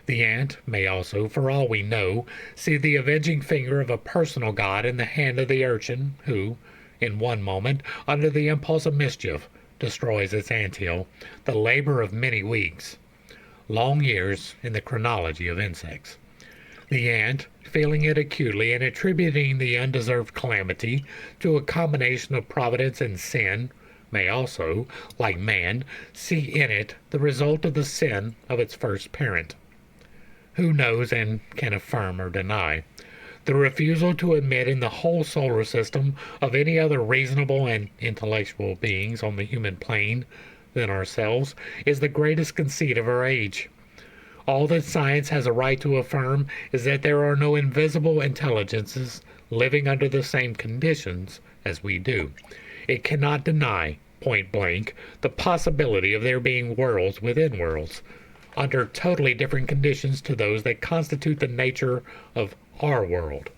The ant may also, for all we know, see the avenging finger of a personal god in the hand of the urchin, who, in one moment, under the impulse of mischief, destroys its anthill, the labor of many weeks, long years in the chronology of insects. The ant, feeling it acutely and attributing the undeserved calamity to a combination of providence and sin, may also, like man, see in it the result of the sin of its first parent. Who knows and can affirm or deny? The refusal to admit in the whole solar system of any other reasonable and intellectual beings on the human plane than ourselves is the greatest conceit of our age. All that science has a right to affirm is that there are no invisible intelligences living under the same conditions as we do. It cannot deny, point blank, the possibility of there being worlds within worlds, under totally different conditions to those that constitute the nature of our world.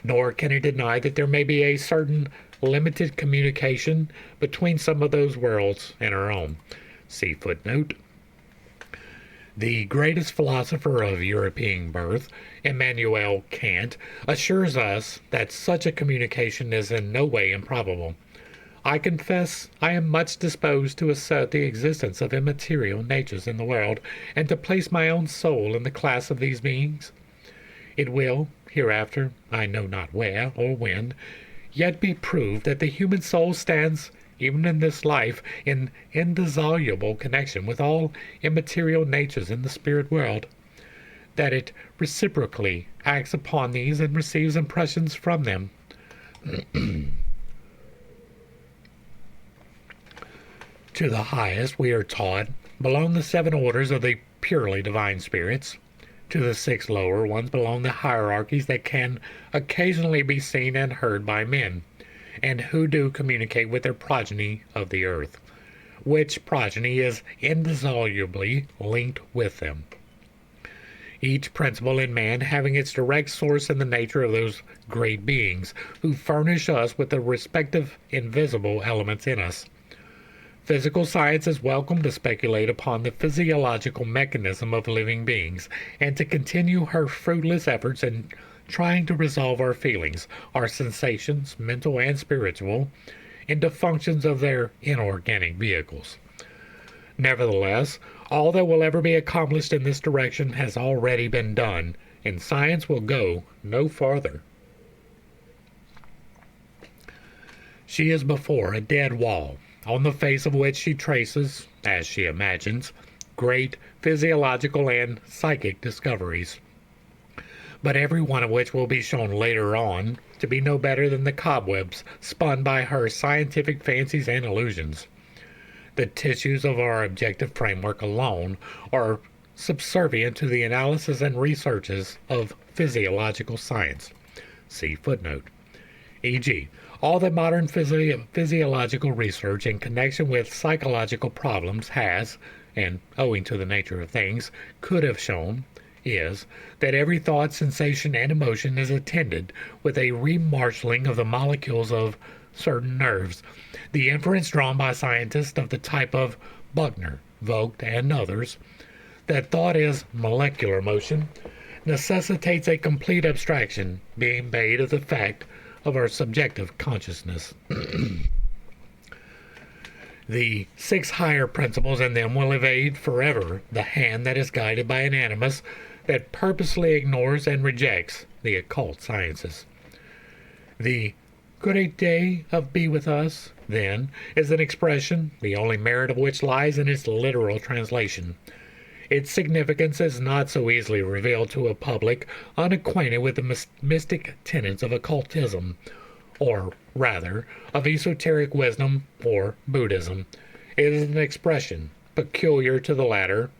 Nor can it deny that there may be a certain limited communication between some of those worlds and our own. See footnote. The greatest philosopher of European birth, Immanuel Kant, assures us that such a communication is in no way improbable. I confess I am much disposed to assert the existence of immaterial natures in the world, and to place my own soul in the class of these beings. It will, hereafter, I know not where or when, yet be proved that the human soul stands, even in this life, in indissoluble connection with all immaterial natures in the spirit world, that it reciprocally acts upon these and receives impressions from them. To the highest, we are taught, belong the 7 orders of the purely divine spirits. To the 6 lower ones belong the hierarchies that can occasionally be seen and heard by men, and who do communicate with their progeny of the earth, which progeny is indissolubly linked with them. Each principle in man having its direct source in the nature of those great beings who furnish us with the respective invisible elements in us. Physical science is welcome to speculate upon the physiological mechanism of living beings, and to continue her fruitless efforts in trying to resolve our feelings, our sensations, mental and spiritual, into functions of their inorganic vehicles. Nevertheless, all that will ever be accomplished in this direction has already been done, and science will go no farther. She is before a dead wall, on the face of which she traces, as she imagines, great physiological and psychic discoveries, but every one of which will be shown later on to be no better than the cobwebs spun by her scientific fancies and illusions. The tissues of our objective framework alone are subservient to the analysis and researches of physiological science. See footnote. E.g., all that modern physiological research in connection with psychological problems has, and owing to the nature of things, could have shown, is that every thought, sensation, and emotion is attended with a remarshaling of the molecules of certain nerves. The inference drawn by scientists of the type of Buckner, Vogt, and others, that thought is molecular motion, necessitates a complete abstraction being made of the fact of our subjective consciousness. The 6 higher principles in them will evade forever the hand that is guided by an animus that purposely ignores and rejects the occult sciences. The great day of Be With Us, then, is an expression, the only merit of which lies in its literal translation. Its significance is not so easily revealed to a public unacquainted with the mystic tenets of occultism, or rather, of esoteric wisdom or Buddhism. It is an expression peculiar to the latter,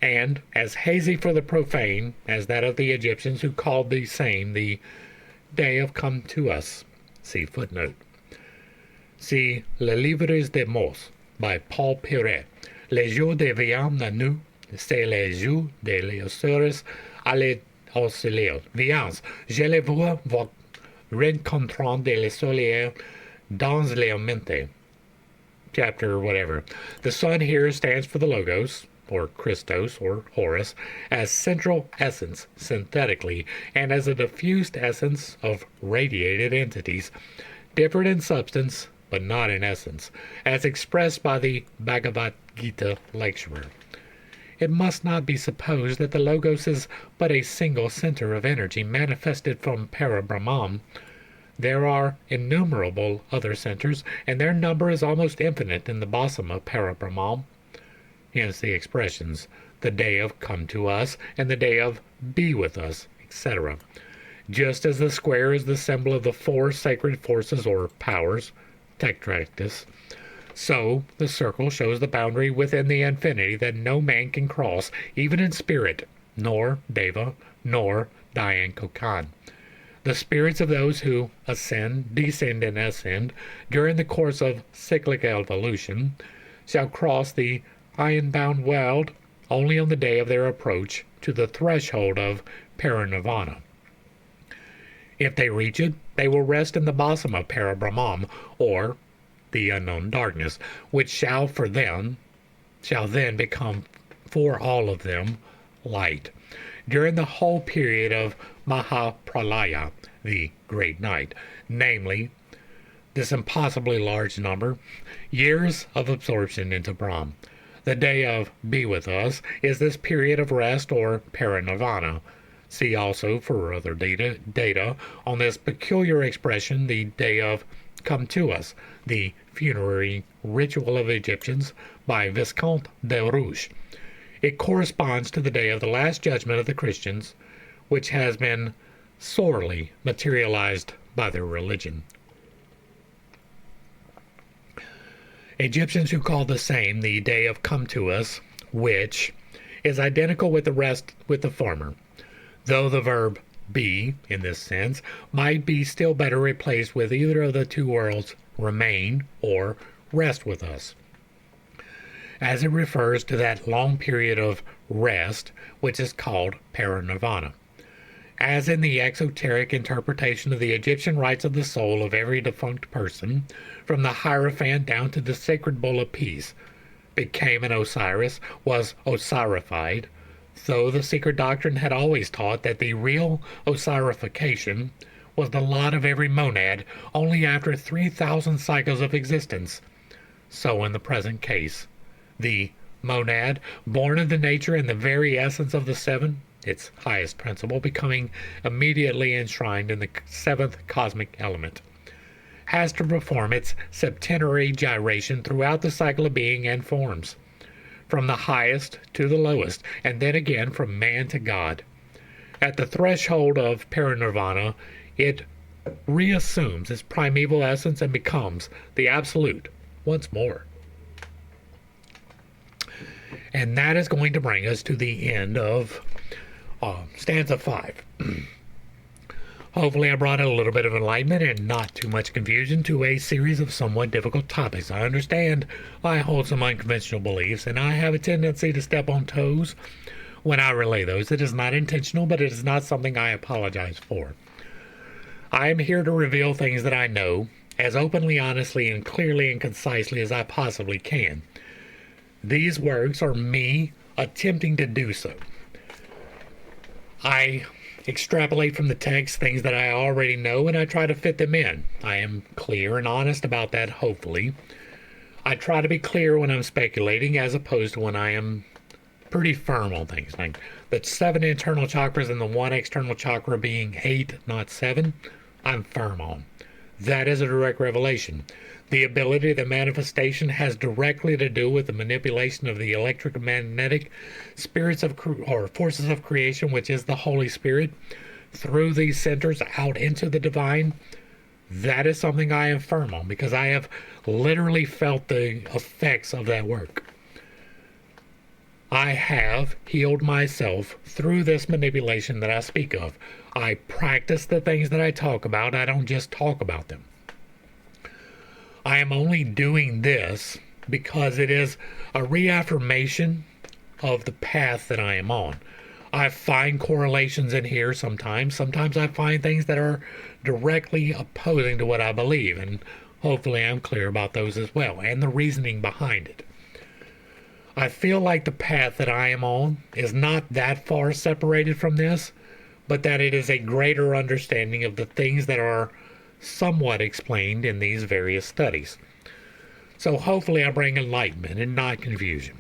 and as hazy for the profane as that of the Egyptians who called the same the day of come to us. See footnote. See Le Livres des Mots by Paul Piret. Les jours de Viam Nanu, c'est les jours de l'Osiris à l'Osilir. Viens, je les vois rencontrant de l'Osilier dans les mentes. Chapter whatever. The sun here stands for the Logos, or Christos, or Horus, as central essence synthetically, and as a diffused essence of radiated entities, different in substance, but not in essence, as expressed by the Bhagavad Gita lecturer. It must not be supposed that the Logos is but a single center of energy manifested from Parabrahman. There are innumerable other centers, and their number is almost infinite in the bosom of Parabrahman. Hence the expressions, the day of come to us, and the day of be with us, etc. Just as the square is the symbol of the 4 sacred forces or powers, Tetractus, so the circle shows the boundary within the infinity that no man can cross, even in spirit, nor Deva, nor Dayan Kokan. The spirits of those who ascend, descend, and ascend during the course of cyclic evolution shall cross the iron-bound world only on the day of their approach to the threshold of parinirvana. If they reach it, they will rest in the bosom of Parabrahman, or the unknown darkness, which shall then become for all of them light. During the whole period of Mahapralaya, the Great Night, namely, this impossibly large number, years of absorption into Brahm. The day of Be With Us is this period of rest or parinirvana. See also for other data on this peculiar expression the day of Come to Us, the funerary ritual of Egyptians by Viscount de Rouge. It corresponds to the day of the last judgment of the Christians, which has been sorely materialized by their religion. Egyptians who called the same the day of come to us, which is identical with the former, though the verb be, in this sense, might be still better replaced with either of the 2 worlds, remain or rest with us, as it refers to that long period of rest which is called parinirvana. As in the exoteric interpretation of the Egyptian rites of the soul of every defunct person, from the Hierophant down to the sacred bull of peace, became an Osiris, was osirified, though the secret doctrine had always taught that the real osirification was the lot of every monad only after 3,000 cycles of existence. So in the present case, the monad, born of the nature and the very essence of the 7, its highest principle, becoming immediately enshrined in the 7th cosmic element, has to perform its septenary gyration throughout the cycle of being and forms, from the highest to the lowest, and then again from man to God. At the threshold of parinirvana, it reassumes its primeval essence and becomes the absolute once more. And that is going to bring us to the end of stanza 5. Hopefully I brought a little bit of enlightenment and not too much confusion to a series of somewhat difficult topics. I understand I hold some unconventional beliefs, and I have a tendency to step on toes when I relay those. It is not intentional, but it is not something I apologize for. I am here to reveal things that I know as openly, honestly, and clearly and concisely as I possibly can. These works are me attempting to do so. I extrapolate from the text things that I already know, and I try to fit them in. I am clear and honest about that, hopefully. I try to be clear when I'm speculating as opposed to when I am pretty firm on things. Like the 7 internal chakras and the 1 external chakra being 8, not 7, I'm firm on. That is a direct revelation. The ability, the manifestation has directly to do with the manipulation of the electromagnetic spirits of or forces of creation, which is the Holy Spirit, through these centers out into the divine. That is something I am firm on because I have literally felt the effects of that work. I have healed myself through this manipulation that I speak of. I practice the things that I talk about. I don't just talk about them. I am only doing this because it is a reaffirmation of the path that I am on. I find correlations in here sometimes. Sometimes I find things that are directly opposing to what I believe, and hopefully I'm clear about those as well, and the reasoning behind it. I feel like the path that I am on is not that far separated from this, but that it is a greater understanding of the things that are somewhat explained in these various studies. So hopefully I bring enlightenment and not confusion.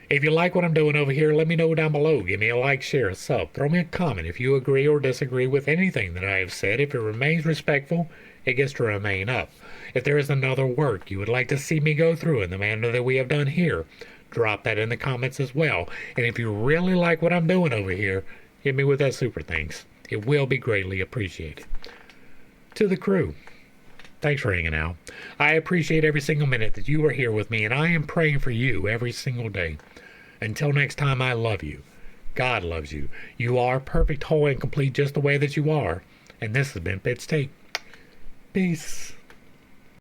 If you like what I'm doing over here, let me know down below. Give me a like, share, a sub. Throw me a comment if you agree or disagree with anything that I have said. If it remains respectful, it gets to remain up. If there is another work you would like to see me go through in the manner that we have done here, drop that in the comments as well. And if you really like what I'm doing over here, hit me with that super thanks. It will be greatly appreciated. To the crew, thanks for hanging out. I appreciate every single minute that you are here with me, and I am praying for you every single day. Until next time, I love you. God loves you. You are perfect, whole, and complete just the way that you are. And this has been Pitt's Take. Peace.